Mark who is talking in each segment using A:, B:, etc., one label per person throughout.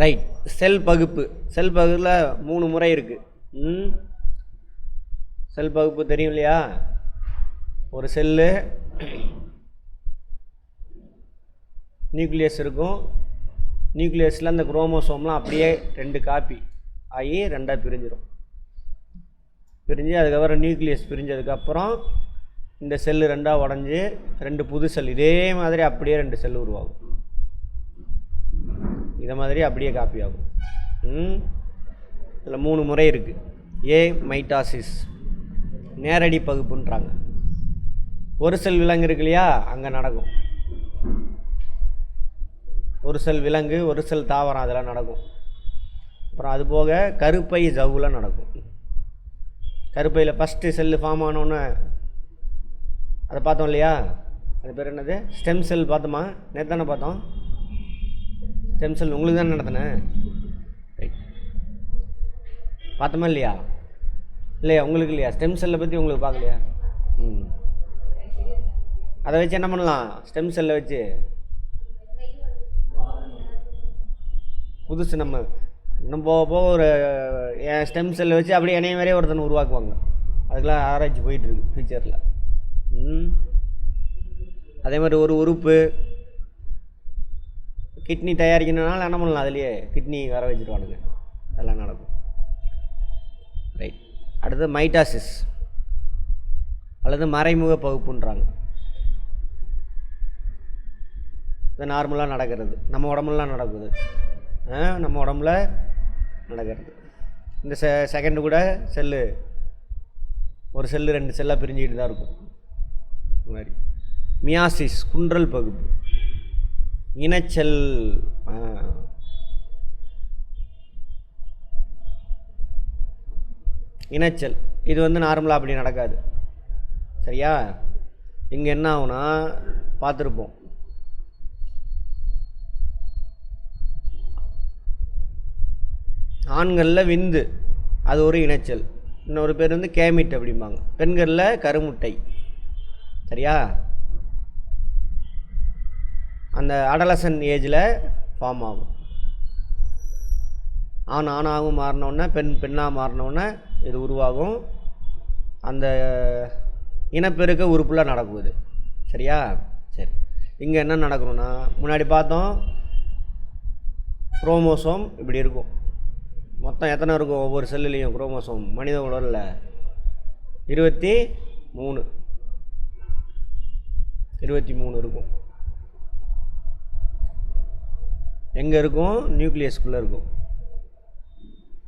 A: Right. செல் பகுப்பு. செல் பகுப்பில் 3 முறை இருக்குது. செல் பகுப்பு தெரியும் இல்லையா? ஒரு செல்லு நியூக்ளியஸ் இருக்கும். நியூக்ளியஸில் அந்த குரோமோசோம்லாம் அப்படியே 2 காப்பி ஆகி 2ஆக பிரிஞ்சிடும். பிரிஞ்சு அதுக்கப்புறம் நியூக்ளியஸ் பிரிஞ்சதுக்கப்புறம் இந்த செல்லு 2ஆக உடஞ்சி 2 புது செல் இதே மாதிரி அப்படியே 2 செல் உருவாகும். இதை மாதிரி அப்படியே காப்பி ஆகும். இதில் 3 முறை இருக்குது. ஏ மைட்டாசிஸ், நேரடி பகுப்புன்றாங்க. ஒரு செல் விலங்கு இருக்கு இல்லையா, அங்கே நடக்கும். ஒரு செல் விலங்கு, ஒரு செல் தாவரம், அதெல்லாம் நடக்கும். அப்புறம் அது போக கருப்பை ஜவ்வில் நடக்கும். கருப்பையில் ஃபஸ்ட்டு செல்லு ஃபார்ம் ஆனோன்னு அதை பார்த்தோம் இல்லையா? அது பேர் என்னது? ஸ்டெம் செல் பார்த்தோமா? நேற்று தானே பார்த்தோம். ஸ்டெம் செல் உங்களுக்கு தானே நடத்தினேன். ரைட், பார்த்தோமா இல்லையா? இல்லையா உங்களுக்கு இல்லையா? ஸ்டெம் செல்லை பற்றி உங்களுக்கு பார்க்கலையா? அதை வச்சு என்ன பண்ணலாம்? ஸ்டெம் செல்லை வச்சு புதுசு நம்ம இன்னும் போக போக ஒரு ஸ்டெம் செல்லை வச்சு அப்படியே இணைய மாதிரியே ஒருத்தனை உருவாக்குவாங்க. அதுக்கெலாம் ஆராய்ச்சி போயிட்டுருக்கு ஃபியூச்சரில். அதே மாதிரி ஒரு உறுப்பு கிட்னி தயாரிக்கணுனால என்ன பண்ணலாம்? அதுலேயே கிட்னி வர வச்சுருவானுங்க. அதெல்லாம் நடக்கும். ரைட். அடுத்து மைட்டாசிஸ் அல்லது மறைமுக பகுப்புன்றாங்க. இது நார்மலாக நடக்கிறது, நம்ம உடம்புலாம் நடக்குது. நம்ம உடம்புல நடக்கிறது. இந்த செகண்டு கூட செல்லு, ஒரு செல்லு 2 செல்லாக பிரிஞ்சுக்கிட்டு தான் இருக்கும். மாதிரி மியாசிஸ், குன்றல் பகுப்பு, இனச்செல். இனச்செல் இது வந்து நார்மலாக அப்படி நடக்காது. சரியா? இங்கே என்ன ஆகுனா பார்த்துருப்போம். ஆண்களில் விந்து, அது ஒரு இனச்செல். இன்னொரு பேர் வந்து கேமிட் அப்படிம்பாங்க. பெண்களில் கருமுட்டை. சரியா? அந்த அடலசன் ஏஜில் ஃபார்ம் ஆகும். ஆண் ஆணாகவும் மாறினோடனே பெண் பெண்ணாக மாறினோடனே இது உருவாகும். அந்த இனப்பெருக்க உறுப்புலாம் நடக்குது. சரியா? சரி, இங்கே என்ன நடக்கணும்னா, முன்னாடி பார்த்தோம் குரோமோசோம் இப்படி இருக்கும். மொத்தம் எத்தனை இருக்கும் ஒவ்வொரு செல்லுலேயும் குரோமோசோம்? மனித உடலில் 23 இருக்கும். எங்கே இருக்கும்? நியூக்ளியஸ்குள்ளே இருக்கும்.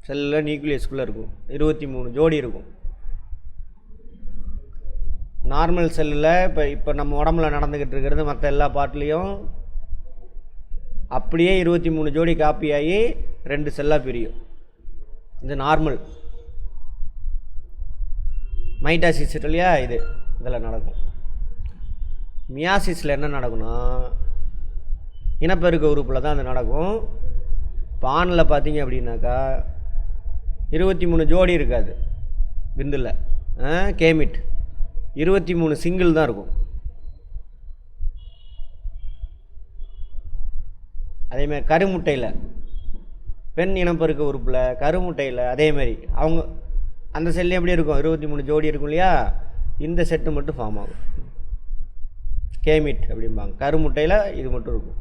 A: செல்லில் நியூக்ளியஸ்குள்ளே இருக்கும். 23 ஜோடி இருக்கும். நார்மல் செல்லில் இப்போ நம்ம உடம்புல நடந்துக்கிட்டு இருக்கிறது மற்ற எல்லா பார்ட்லேயும் அப்படியே 23 ஜோடி காப்பி ஆகி 2 செல்லாக பிரியும். இது நார்மல். மைட்டாசிஸ் இல்லையா, இது இதில் நடக்கும். மியாசிஸில் என்ன நடக்கும்னா, இனப்பெருக்க உறுப்பில் தான் அது நடக்கும். இப்போ ஆணில் பார்த்தீங்க அப்படின்னாக்கா 23 ஜோடி இருக்காது விந்தில். கேமிட் 23 சிங்கிள் தான் இருக்கும். அதேமாதிரி கருமுட்டையில், பெண் இனப்பெருக்க உறுப்பில் கருமுட்டையில் அதேமாதிரி அவங்க அந்த செல்லு எப்படி இருக்கும்? 23 ஜோடி இருக்கும் இல்லையா? இந்த செட்டு மட்டும் ஃபார்ம் ஆகும். கேமிட் அப்படிம்பாங்க. கருமுட்டையில் இது மட்டும் இருக்கும்.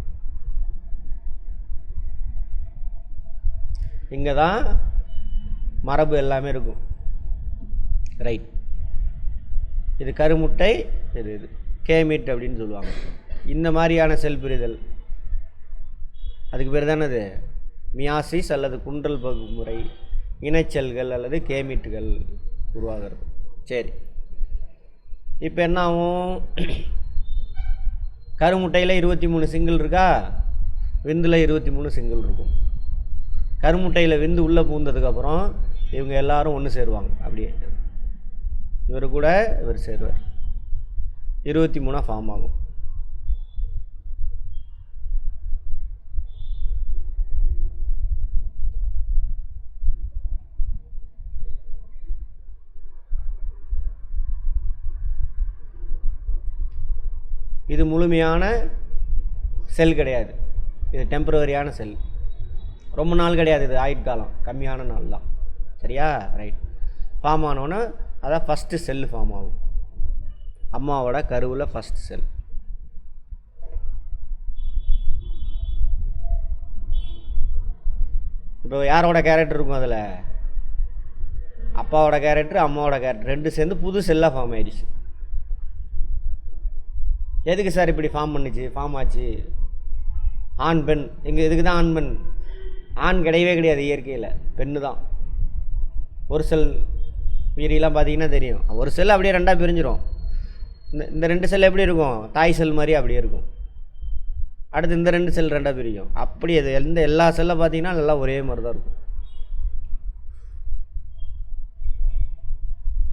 A: இங்கே தான் மரபு எல்லாமே இருக்கும். ரைட். இது கருமுட்டை, இது கேமிட் அப்படின்னு சொல்லுவாங்க. இந்த மாதிரியான செல் பிரிதல் அதுக்கு பேர் தானே இது மியாசிஸ் அல்லது குன்றல் பகுப்பு முறை. இனச்செல்கள் அல்லது கேமிட்டுகள் உருவாகிறது. சரி, இப்போ என்ன ஆகும்? கருமுட்டையில் 23 சிங்கிள் இருக்கா, விந்தில் 23 சிங்கிள் இருக்கும். கருமுட்டையில் விந்து உள்ளே பூந்ததுக்கப்புறம் இவங்க எல்லாரும் ஒன்று சேருவாங்க. அப்படியே இவர் கூட இவர் சேருவார். 23 ஃபார்ம் ஆகும். இது முழுமையான செல் கிடையாது, இது டெம்பரவரியான செல். ரொம்ப நாள் கிடையாது, இது ஆயுட்காலம் கம்மியான நாள் தான். சரியா? ரைட். ஃபார்ம் ஆனோன்னா அதான் ஃபஸ்ட்டு செல்லு ஃபார்ம் ஆகும். அம்மாவோட கருவில் ஃபஸ்ட் செல். இப்போ யாரோட கேரக்டர் இருக்கும் அதில்? அப்பாவோட கேரக்டர், அம்மாவோட கேரக்டர் ரெண்டு சேர்ந்து புது செல்லாக ஃபார்ம் ஆயிடுச்சு. எதுக்கு சார் இப்படி ஃபார்ம் ஆச்சு? ஆண் பெண், இங்கே இதுக்கு தான் ஆண் பெண். ஆண் கிடையவே கிடையாது இயற்கையில், பெண்ணு தான். ஒரு செல் மீறிலாம் பார்த்தீங்கன்னா தெரியும், ஒரு செல் அப்படியே ரெண்டாக பிரிஞ்சிடும். இந்த ரெண்டு செல் எப்படி இருக்கும்? தாய் செல் மாதிரி அப்படியே இருக்கும். அடுத்து இந்த ரெண்டு செல் ரெண்டாக பிரிக்கும். அப்படி அது எல்லா செல்லை பார்த்தீங்கன்னா எல்லாம் ஒரே மாதிரி தான் இருக்கும்.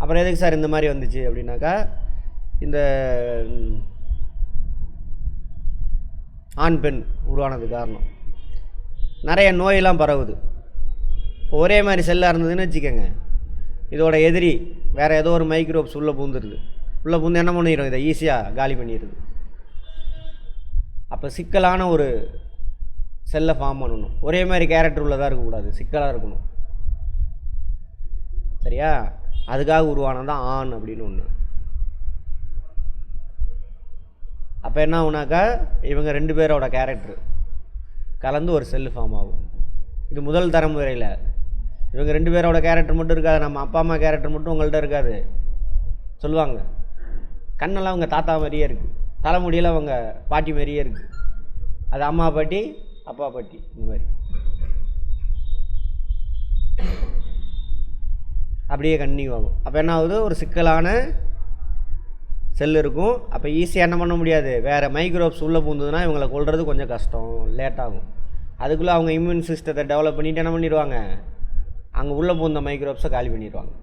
A: அப்புறம் எதுக்கு சார் இந்த மாதிரி வந்துச்சு அப்படின்னாக்கா, இந்த ஆண் பெண் உருவானது காரணம். நிறைய நோயெல்லாம் பரவுது. ஒரே மாதிரி செல்லாக இருந்ததுன்னு வச்சுக்கோங்க, இதோட எதிரி வேறு ஏதோ ஒரு மைக்ரோப்ஸ் உள்ளே பூந்துடுது. உள்ளே பூந்து என்ன பண்ணிடும்? இதை ஈஸியாக காலி பண்ணிடுது. அப்போ சிக்கலான ஒரு செல்லை ஃபார்ம் பண்ணணும். ஒரே மாதிரி கேரக்டர் உள்ளதாக இருக்கக்கூடாது, சிக்கலாக இருக்கணும். சரியா? அதுக்காக உருவானதான் ஆண் அப்படின்னு ஒன்று. அப்போ என்ன ஆகுனாக்கா, இவங்க ரெண்டு பேரோட கேரக்டர் கலந்து ஒரு செல்லு ஃபார்ம் ஆகும். இது முதல் தலைமுறையில் இவங்க ரெண்டு பேரோட கேரக்டர் மட்டும் இருக்காது, நம்ம அப்பா அம்மா கேரக்டர் மட்டும் உங்கள்கிட்ட இருக்காது. சொல்லுவாங்க, கண்ணெல்லாம் அவங்க தாத்தா மாதிரியே இருக்குது, தலைமுடியெல்லாம் அவங்க பாட்டி மாதிரியே இருக்குது. அது அம்மா பாட்டி, அப்பா பாட்டி, இந்த மாதிரி அப்படியே கன்டினியூ ஆகும். அப்போ என்ன ஆகுது? ஒரு சிக்கலான செல் இருக்கும். அப்போ ஈஸியாக என்ன பண்ண முடியாது, வேறு மைக்ரோப்ஸ் உள்ளே பூந்ததுன்னா இவங்களை கொல்றது கொஞ்சம் கஷ்டம், லேட் ஆகும். அதுக்குள்ளே அவங்க இம்யூன் சிஸ்டத்தை டெவலப் பண்ணிவிட்டு என்ன பண்ணிடுவாங்க, அங்கே உள்ளே பூந்த மைக்ரோப்ஸை காலி பண்ணிடுவாங்க.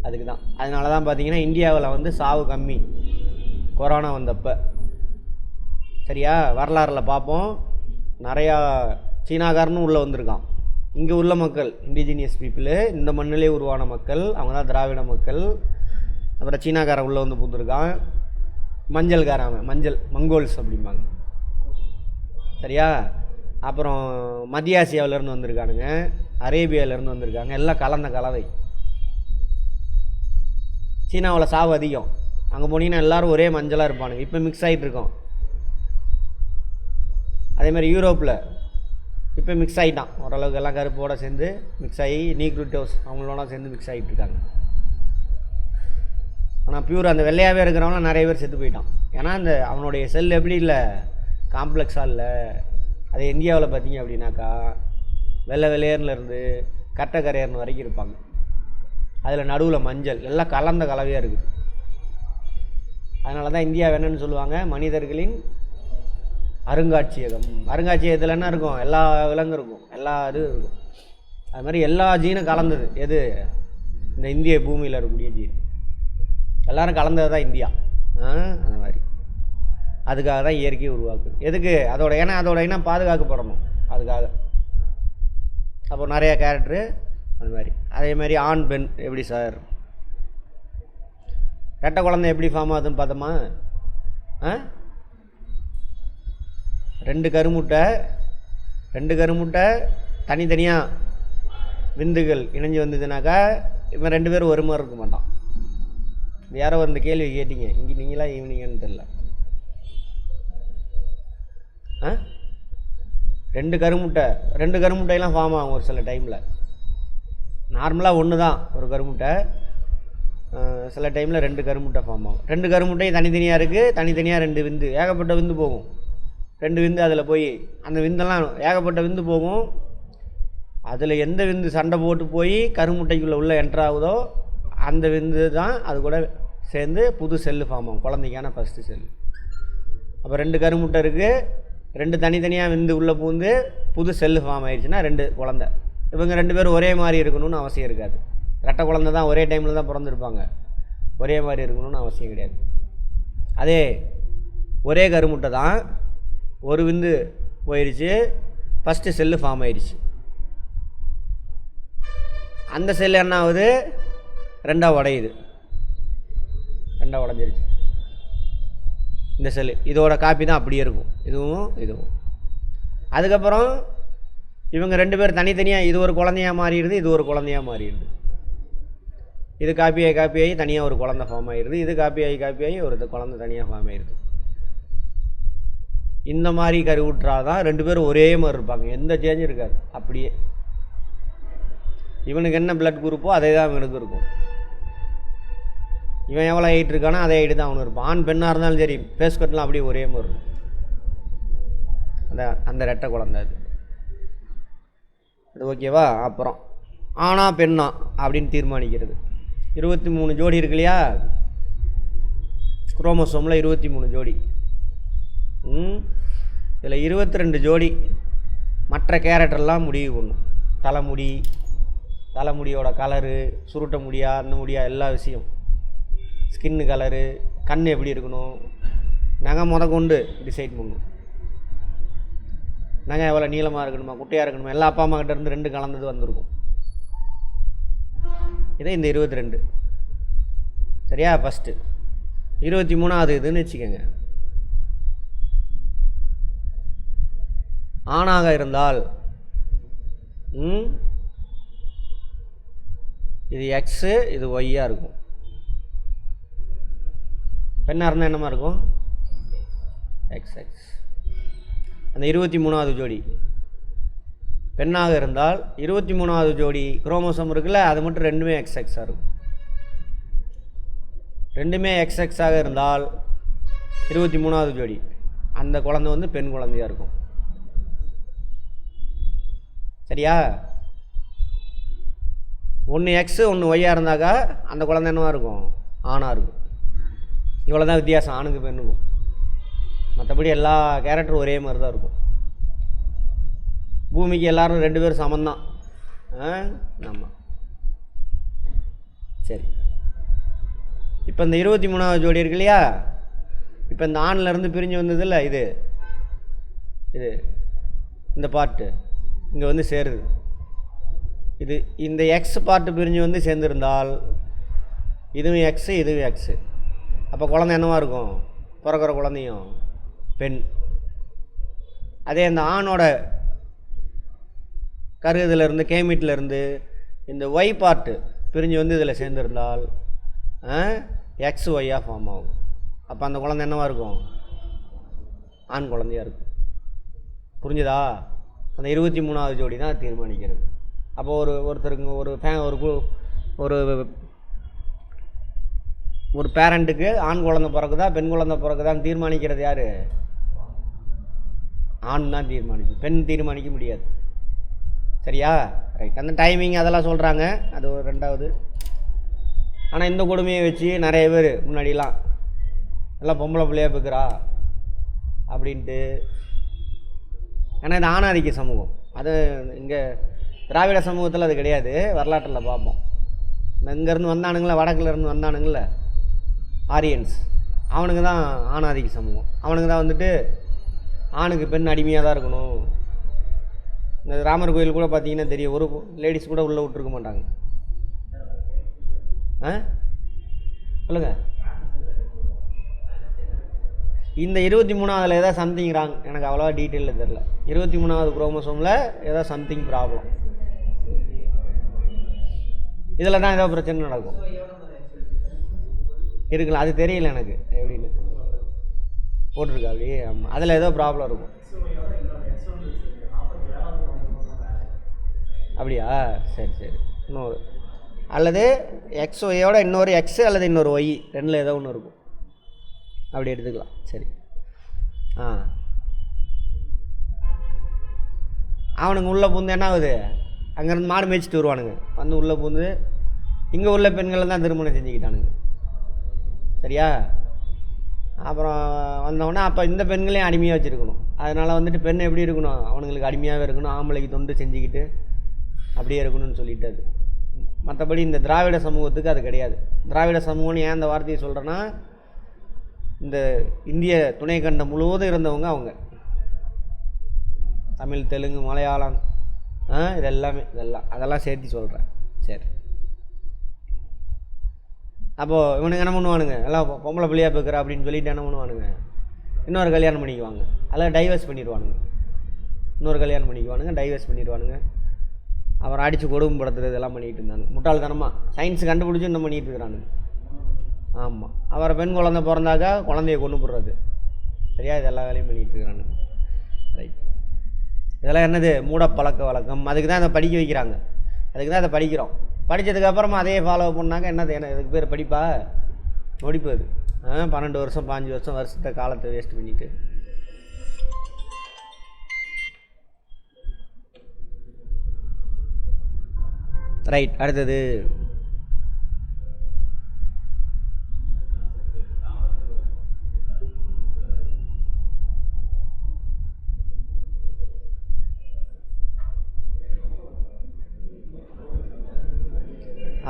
A: அதுக்கு தான், அதனால தான் பார்த்தீங்கன்னா இந்தியாவில் வந்து சாவு கம்மி கொரோனா வந்தப்போ. சரியா? வரலாறில் பார்ப்போம், நிறையா சீனாக்காரனும் உள்ளே வந்திருக்கான். இங்கே உள்ள மக்கள் இண்டிஜினியஸ் பீப்புளு, இந்த மண்ணிலே உருவான மக்கள், அவங்க தான் திராவிட மக்கள். அப்புறம் சீனாக்காரன் உள்ளே வந்து பூந்துருக்கான். மஞ்சள்காரன், மஞ்சள் மங்கோல்ஸ் அப்படிம்பாங்க. சரியா? அப்புறம் மத்திய ஆசியாவிலேருந்து வந்திருக்கானுங்க, அரேபியாவிலேருந்து வந்திருக்காங்க. எல்லாம் கலந்த கலவை. சீனாவில் சாவு அதிகம். அங்கே போனீங்கன்னா எல்லோரும் ஒரே மஞ்சளாக இருப்பானுங்க. இப்போ மிக்ஸ் ஆகிட்டு இருக்கோம். அதேமாதிரி யூரோப்பில் இப்போ மிக்ஸ் ஆகிட்டான் ஓரளவுக்கு, எல்லாம் கருப்போடு சேர்ந்து மிக்ஸ் ஆகி நீக்ரூட்டோஸ் அவங்களோட சேர்ந்து மிக்ஸ் ஆகிட்டு இருக்காங்க. ஆனால் பியூர் அந்த வெள்ளையாகவே இருக்கிறவங்களாம் நிறைய பேர் செத்து போயிட்டான். ஏன்னா அந்த அவனுடைய செல் எப்படி இல்லை, காம்ப்ளெக்ஸாக இல்லை. அது இந்தியாவில் பார்த்தீங்க அப்படின்னாக்கா வெள்ளை வெள்ளையர்லேருந்து கட்டை கரையர்னு வரைக்கும் இருப்பாங்க. அதில் நடுவில் மஞ்சள், எல்லாம் கலந்த கலவையாக இருக்குது. அதனால தான் இந்தியா என்னன்னு சொல்லுவாங்க, மனிதர்களின் அருங்காட்சியகம். அருங்காட்சியகத்தில் என்ன இருக்கும்? எல்லா விலங்கும் இருக்கும், எல்லா இது இருக்கும். அது மாதிரி எல்லா ஜீனும் கலந்தது எது? இந்த இந்திய பூமியில் இருக்கக்கூடிய ஜீன் எல்லோரும் கலந்தது தான் இந்தியா. அந்த மாதிரி அதுக்காக தான் இயற்கையை உருவாக்குது. எதுக்கு? அதோட இனம் பாதுகாக்கப்படணும், அதுக்காக. அப்போ நிறையா கேரக்டரு அது மாதிரி. அதே மாதிரி ஆண் பெண் எப்படி சார்? ரெட்டை குழந்தை எப்படி ஃபார்ம் ஆகுதுன்னு பார்த்தோமா? ரெண்டு கருமுட்டை தனித்தனியாக விந்துகள் இணைஞ்சு வந்ததுனாக்கா இவன் ரெண்டு பேரும் ஒரு மாதிரி இருக்க மாட்டான். யாரோ இந்த கேள்வி கேட்டீங்க, இங்கே நீங்களா ஈவினிங்கன்னு தெரில. ரெண்டு கருமுட்டையெல்லாம் ஃபார்ம் ஆகும் ஒரு சில டைமில். நார்மலாக ஒன்று தான் ஒரு கருமுட்டை, சில டைமில் ரெண்டு கருமுட்டை ஃபார்ம் ஆகும். ரெண்டு கருமுட்டையும் தனித்தனியாக இருக்குது, தனித்தனியாக ரெண்டு விந்து, ஏகப்பட்ட விந்து போகும். ரெண்டு விந்து அதில் போய் அந்த விந்தெல்லாம் ஏகப்பட்ட விந்து போகும். அதில் எந்த விந்து சண்டை போட்டு போய் கருமுட்டைக்குள்ளே உள்ளே என்ட்ரு ஆகுதோ அந்த விந்து தான் அது கூட சேர்ந்து புது செல்லு ஃபார்ம் ஆகும், குழந்தைக்கான ஃபஸ்ட்டு செல்லு. அப்போ ரெண்டு கருமுட்டை இருக்குது, ரெண்டு தனித்தனியாக விந்து உள்ளே பூந்து புது செல்லு ஃபார்ம் ஆயிடுச்சுன்னா ரெண்டு குழந்தை. இவங்க ரெண்டு பேரும் ஒரே மாதிரி இருக்கணும்னு அவசியம் இருக்காது. ரெட்டை குழந்தை தான் ஒரே டைமில் தான் பிறந்திருப்பாங்க, ஒரே மாதிரி இருக்கணும்னு அவசியம் கிடையாது. அதே ஒரே கருமுட்டை தான், ஒரு விந்து போயிடுச்சு, ஃபஸ்ட்டு செல்லு ஃபார்ம் ஆயிடுச்சு. அந்த செல்லு என்ன ஆகுது? ரெண்டாக உடையுது, ரெண்டாக உடஞ்சிருச்சு. இந்த செல்லு இதோட காப்பி தான் அப்படியே இருக்கும், இதுவும். அதுக்கப்புறம் இவங்க 2 பேர் தனித்தனியாக இது ஒரு குழந்தையாக மாறிடுது, இது ஒரு குழந்தையாக மாறிடுது. இது காப்பி ஆகி தனியாக ஒரு குழந்தை ஃபார்ம் ஆகிடுது, இது காப்பி ஆகி ஒரு குழந்தை தனியாக ஃபார்ம் ஆகிடுது. இந்த மாதிரி கருவுற்றாதான் 2 பேரும் ஒரே மாதிரி இருப்பாங்க, எந்த சேஞ்சும் இருக்காது. அப்படியே இவனுக்கு என்ன பிளட் குரூப்போ அதே தான் இவனுக்கு இருக்கும். இவன் எவ்வளோ ஹைட் இருக்கானோ அதே ஹைட்டு தான் அவனு இருப்பான். ஆண் பெண்ணாக இருந்தாலும் சரி, ஃபேஸ் கட்லாம் அப்படியே ஒரே மாதிரி இருக்கும். அந்த ரெட்டை குழந்தை அது ஓகேவா? அப்புறம் ஆனா பெண்ணா அப்படின்னு தீர்மானிக்கிறது. 23 ஜோடி இருக்கு இல்லையா குரோமோசோமில், 23 ஜோடி. இதில் 22 ஜோடி மற்ற கேரக்டர்லாம் முடிவு பண்ணும். தலைமுடியோட கலரு, சுருட்ட முடியா, அந்த முடியா, எல்லா விஷயம், ஸ்கின்னு கலரு, கண் எப்படி இருக்கணும், நகை கொண்டு டிசைட் பண்ணும். நகை எவ்வளோ நீளமாக இருக்கணுமா, குட்டையாக இருக்கணுமா, எல்லா அப்பா அம்மா கிட்ட இருந்து 2 கலந்தது வந்திருக்கும். இதே இந்த 22 சரியா? ஃபஸ்ட்டு 23வது இதுன்னு வச்சுக்கோங்க. ஆணாக இருந்தால் இது எக்ஸு, இது ஒய்யாக இருக்கும். பெண்ணாக இருந்தால் என்னமா இருக்கும்? XX. அந்த 23வது ஜோடி பெண்ணாக இருந்தால் 23வது ஜோடி குரோமோசோம் இருக்குல்ல, அது மட்டும் 2மே XX இருக்கும். 2மே XX இருந்தால் 23வது ஜோடி அந்த குழந்தை பெண் குழந்தையாக இருக்கும். சரியா? ஒன்று எக்ஸு ஒன்று ஒய்யாக இருந்தாக்கா அந்த குழந்தை என்னவாக இருக்கும்? ஆணாக இருக்கும். இவ்வளோ தான் வித்தியாசம் ஆணுக்கு பெண்ணுக்கும். மற்றபடி எல்லா கேரக்டரும் ஒரே மாதிரி தான் இருக்கும். பூமிக்கு எல்லோரும் 2 பேரும் சமந்தான். ஆமாம். சரி, இப்போ இந்த 23வது ஜோடி இருக்கு இல்லையா, இப்போ இந்த ஆணிலேருந்து பிரிஞ்சு வந்ததில்ல, இது இந்த பார்ட்டு இங்கே சேருது. இது இந்த எக்ஸ் பார்ட்டு பிரிஞ்சு சேர்ந்துருந்தால் இதுவும் எக்ஸு, இதுவும் எக்ஸு. அப்போ குழந்தை என்னவா இருக்கும்? பிறக்கிற குழந்தையும் பெண். அதே இந்த ஆணோட கருதிலேருந்து கேமிட்டிலேருந்து இந்த ஒய் பார்ட்டு பிரிஞ்சு இதில் சேர்ந்துருந்தால் எக்ஸ் ஒய்யாக ஃபார்ம் ஆகும். அப்போ அந்த குழந்தை என்னவா இருக்கும்? ஆண் குழந்தையாக இருக்கும். புரிஞ்சுதா? அந்த 23வது ஜோடி தான் தீர்மானிக்கிறது. அப்போது ஒருத்தருக்கு ஒரு பேரண்ட்டுக்கு ஆண் குழந்தை பிறக்குதா பெண் குழந்தை பிறக்குதான்னு தீர்மானிக்கிறது யார்? ஆண் தான் தீர்மானிக்கும், பெண் தீர்மானிக்க முடியாது. சரியா? ரைட். அந்த டைமிங் அதெல்லாம் சொல்கிறாங்க, அது ஒரு 2வது. ஆனால் இந்த கொடுமையை வச்சு நிறைய பேர் முன்னாடிலாம் எல்லாம் பொம்பளை பிள்ளையாக பிறக்கிறா அப்படின்ட்டு. ஏன்னா இது ஆணாதிக்க சமூகம். அது இங்கே திராவிட சமூகத்தில் அது கிடையாது. வரலாற்றில் பார்ப்போம். இங்கேருந்து வந்தானுங்கள, வடக்குலேருந்து வந்தானுங்கள ஆரியன்ஸ், அவனுக்கு தான் ஆணாதிக்க சமூகம். அவனுக்கு தான் ஆணுக்கு பெண் அடிமையாக தான் இருக்கணும். இந்த ராமர் கோயில் கூட பார்த்தீங்கன்னா தெரியும், ஒரு லேடிஸ் கூட உள்ளே விட்டுருக்க மாட்டாங்க. சொல்லுங்கள். இந்த 23வது ஏதாவது சம்திங் ராங், எனக்கு அவ்வளோவா டீட்டெயிலில் தெரில. 23வது குரோமோசோமில் ஏதோ சம்திங் ப்ராப்ளம், இதில் தான் ஏதோ பிரச்சனை நடக்கும் இருக்குல்ல. அது தெரியல எனக்கு எப்படின்னு போட்டிருக்கா அப்படி. ஆமாம், அதில் ஏதோ ப்ராப்ளம் இருக்கும். அப்படியா? சரி சரி. இன்னொரு அல்லது எக்ஸ் ஒய்யோட இன்னொரு எக்ஸு அல்லது இன்னொரு ஒய், 2ல் ஏதோ ஒன்று இருக்கும். அப்படி எடுத்துக்கலாம். சரி. அவனுங்க உள்ளே பூந்து என்ன ஆகுது? அங்கேருந்து மாடு மேய்ச்சிட்டு வருவானுங்க, உள்ளே பூந்து இங்கே உள்ள பெண்களை தான் திருமணம் செஞ்சுக்கிட்டானுங்க. சரியா? அப்புறம் வந்தவொடனே அப்போ இந்த பெண்களையும் அடிமையாக வச்சுருக்கணும். அதனால் பெண் எப்படி இருக்கணும்? அவனுங்களுக்கு அடிமையாகவே இருக்கணும், ஆம்பளைக்கு தொண்டு செஞ்சுக்கிட்டு அப்படியே இருக்கணும்னு சொல்லிட்டு. அது மற்றபடி இந்த திராவிட சமூகத்துக்கு அது கிடையாது. திராவிட சமூகம்னு ஏன் அந்த வார்த்தையை சொல்கிறேன்னா, இந்த இந்திய துணைக்கண்டம் முழுவதும் இருந்தவங்க அவங்க. தமிழ், தெலுங்கு, மலையாளம், அதெல்லாம் சேர்த்து சொல்கிறேன். சரி. அப்போது இவனுக்கு என்ன பண்ணுவானுங்க? எல்லாம் பொம்பளை பிள்ளையாக போய்க்கிறா அப்படின்னு சொல்லிட்டு என்ன பண்ணுவானுங்க? இன்னொரு கல்யாணம் பண்ணிக்குவாங்க, அதெல்லாம் டைவர்ஸ் பண்ணிடுவானுங்க. இன்னொரு கல்யாணம் பண்ணிக்குவானுங்க, டைவர்ஸ் பண்ணிடுவானுங்க. அப்புறம் அடித்து கொடுமைப்படுத்துறது இதெல்லாம் பண்ணிகிட்டு இருந்தாங்க. முட்டாள்தனமாக சயின்ஸ் கண்டுபிடிச்சி இன்னும் பண்ணிகிட்டு இருக்கிறானுங்க. ஆமாம், அவரை பெண் குழந்தை பிறந்தாக்கா குழந்தைய கொண்டு போடுறது. சரியா? இது எல்லா வேலையும் பண்ணிகிட்டு இருக்கிறானுங்க. ரைட். இதெல்லாம் என்னது? மூட பழக்க வழக்கம். அதுக்கு தான் இதை படிக்க வைக்கிறாங்க. அதுக்கு தான் இதை படிக்கிறோம். படித்ததுக்கப்புறமா அதே ஃபாலோ பண்ணாங்க. என்னது? இதுக்கு பேர் படிப்பா? நொடிப்பு. அது 12 வருஷம் 5 வருஷம் வருஷத்தை காலத்தை வேஸ்ட் பண்ணிவிட்டு. ரைட். அடுத்தது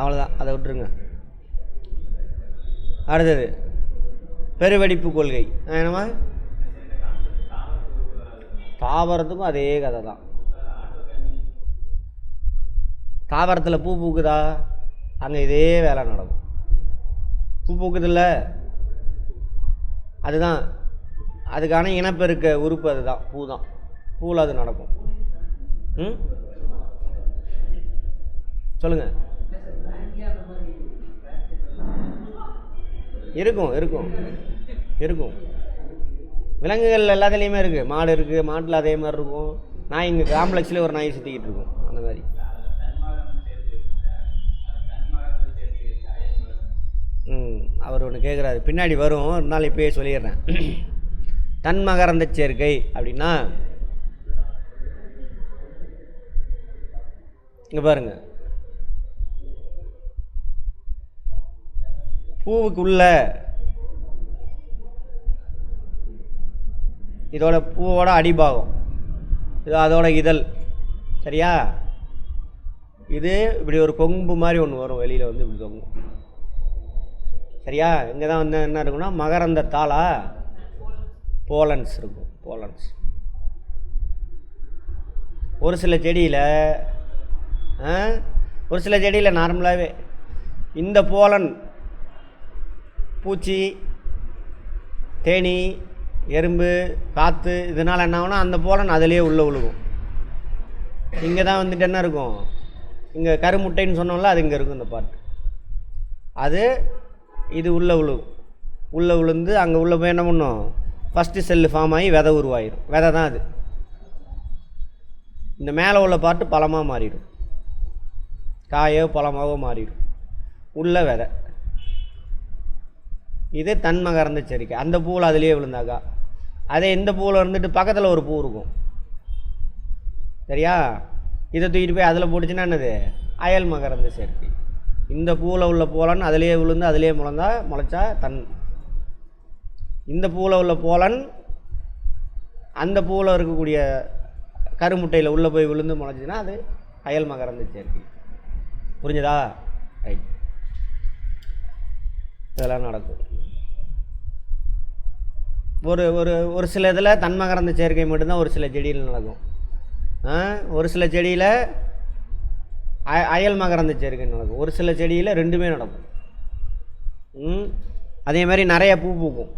A: அவ்வளோதான், அதை விட்டுருங்க. அடுத்தது பெருவெடிப்பு கொள்கை. என்னமா? தாவரத்துக்கும் அதே கதை தான். தாவரத்தில் பூ பூக்குதா? அங்கே இதே வேலை நடக்கும். பூ பூக்குதில்ல, அதுதான் அதுக்கான இனப்பெருக்க உறுப்பு. அதுதான் பூ தான். பூவில் அது நடக்கும். சொல்லுங்கள். இருக்கும் இருக்கும் இருக்கும். விலங்குகள் எல்லாத்துலேயுமே இருக்குது. மாடு இருக்குது, மாட்டில் அதே மாதிரி இருக்கும். நாய், இங்கே காம்ப்ளெக்ஸ்லேயே ஒரு நாய் சுற்றிக்கிட்டு இருக்கும். அந்த மாதிரி அவர் ஒன்று கேட்குறாரு, பின்னாடி வரும், இருந்தாலும் இப்போயே சொல்லிடுறேன். தன்மகரந்த சேர்க்கை அப்படின்னா இங்கே பாருங்க, பூவுக்குள்ள இதோட பூவோட அடிபாகம், இது அதோட இதழ். சரியா? இது இப்படி ஒரு கொம்பு மாதிரி ஒன்று வரும், வெளியில் வந்து இப்படி தொங்கும். சரியா? இங்கே தான் வந்து என்ன இருக்குன்னா மகரந்த தாளா போலன்ஸ் இருக்கும். போலன்ஸ் ஒரு சில செடியில் நார்மலாகவே இந்த போலன் பூச்சி, தேனி, எறும்பு, காற்று இதனால் என்ன ஆகுனா அந்த போலன் அதிலே உள்ளே விழுகும். இங்கே தான் வந்துட்டு என்ன இருக்கும், இங்கே கருமுட்டைன்னு சொன்னோம்ல, அது இங்கே இருக்கும். இந்த பார்ட் அது இது உள்ளே விழுந்து அங்கே உள்ளே போய் என்ன பண்ணும், ஃபஸ்ட்டு செல்லு ஃபார்ம் ஆகி விதை உருவாயிடும். விதை தான் அது. இந்த மேலே உள்ள பார்ட்டு பழமாக மாறிடும், காயோ பழமாவோ மாறிடும். உள்ள விதை. இது தன்மகரந்த சேர்க்கை. அந்த பூவில் அதிலே விழுந்தாக்கா. அதே இந்த பூவில் இருந்துட்டு பக்கத்தில் ஒரு பூ இருக்கும். சரியா? இதை தூக்கிட்டு போய் அதில் போட்டுச்சுன்னா என்னது, அயல் மகரந்த சேர்க்கை. இந்த பூவில் உள்ள போலன் அதிலே விழுந்து அதிலே முளைச்சா இந்த பூவில் உள்ள போலன் அந்த பூவில் இருக்கக்கூடிய கருமுட்டையில் உள்ளே போய் விழுந்து முளைச்சிதுன்னா அது அயல் மகரந்த சேர்க்கை. புரிஞ்சுதா? ரைட். இதெல்லாம் நடக்கும். ஒரு ஒரு ஒரு சில இதில் தன்மகரந்த சேர்க்கை மட்டும்தான் ஒரு சில செடியில் நடக்கும். ஒரு சில செடியில் அயல் மகரந்த சேர்க்கை நடக்கும். ஒரு சில செடியில் ரெண்டுமே நடக்கும். அதே மாதிரி நிறைய பூ பூக்கும்.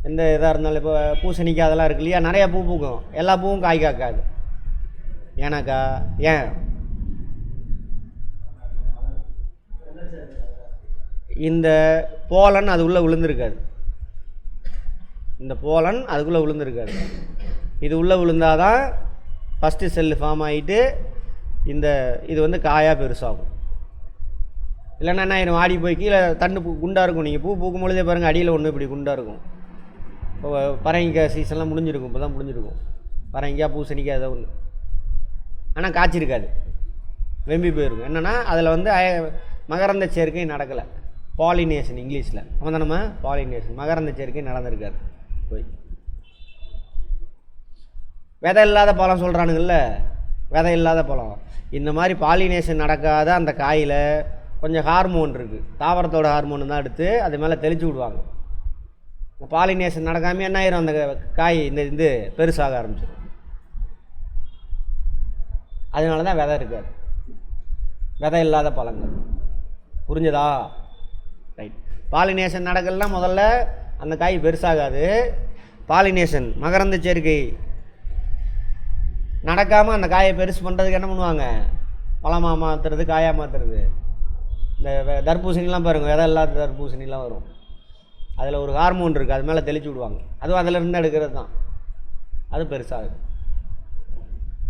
A: எந்த இதாக இருந்தாலும் இப்போ பூசணிக்காய் அதெல்லாம் இருக்கு இல்லையா, நிறையா பூ பூக்கும். எல்லா பூவும் காய் காக்காது. ஏன்னாக்கா ஏன் இந்த போலன் அதுக்குள்ளே விழுந்திருக்காது. இந்த போலன் அதுக்குள்ளே விழுந்திருக்காது. இது உள்ளே விழுந்தாதான் ஃபஸ்ட்டு செல்லு ஃபார்ம் ஆகிட்டு இந்த இது வந்து காயாக பெருசாகும். இல்லைன்னா என்ன ஆயிரும், வாடி போய் கீழே தண்டு குண்டாக இருக்கும். நீங்கள் பூ பூக்கும் பொழுதே பாருங்கள், அடியில் ஒன்று இப்படி குண்டாக இருக்கும். இப்போ பரங்கிக்காய் சீசன்லாம் முடிஞ்சிருக்கும். இப்போ தான் முடிஞ்சிருக்கும் பரங்கிக்காய், பூசணிக்காய் ஏதோ ஒன்று. ஆனால் காய்ச்சிருக்காது, வெம்பி போயிருக்கும். என்னென்னா அதில் வந்து மகரந்த சேர்க்கை நடக்கலை. பாலினேஷன் இங்கிலீஷில் அவன் தான் நம்ம பாலினேஷன், மகரந்த சேர்க்கை நடந்திருக்காது. போய் விதை இல்லாத பழம் சொல்கிறானுங்கள்ல, விதை இல்லாத பழம். இந்த மாதிரி பாலினேஷன் நடக்காத அந்த காயில் கொஞ்சம் ஹார்மோன் இருக்குது. தாவரத்தோட ஹார்மோன் தான் எடுத்து அது மேலே தெளித்து விடுவாங்க. பாலினேஷன் நடக்காமல் என்ன ஆயிரும், அந்த காய் இந்த பெருசாக ஆரம்பிச்சிடும். அதனால தான் விதை இருக்காது, விதை இல்லாத பழங்கள். புரிஞ்சதா? ரைட். பாலினேஷன் நடக்கலைன்னா முதல்ல அந்த காய் பெருசாகாது. பாலினேஷன் மகரந்த சேர்க்கை நடக்காமல் அந்த காயை பெருசு பண்ணுறதுக்கு என்ன பண்ணுவாங்க? பழமாக மாற்றுறது, காயாக மாற்றுறது. இந்த தர்பூசணிலாம் பாருங்கள், விதை இல்லாத தர்பூசணிலாம் வரும். அதில் ஒரு ஹார்மோன் இருக்குது, அது மேலே தெளிச்சு விடுவாங்க. அதுவும் அதில் இருந்து எடுக்கிறது தான். அது பெருசாகுது.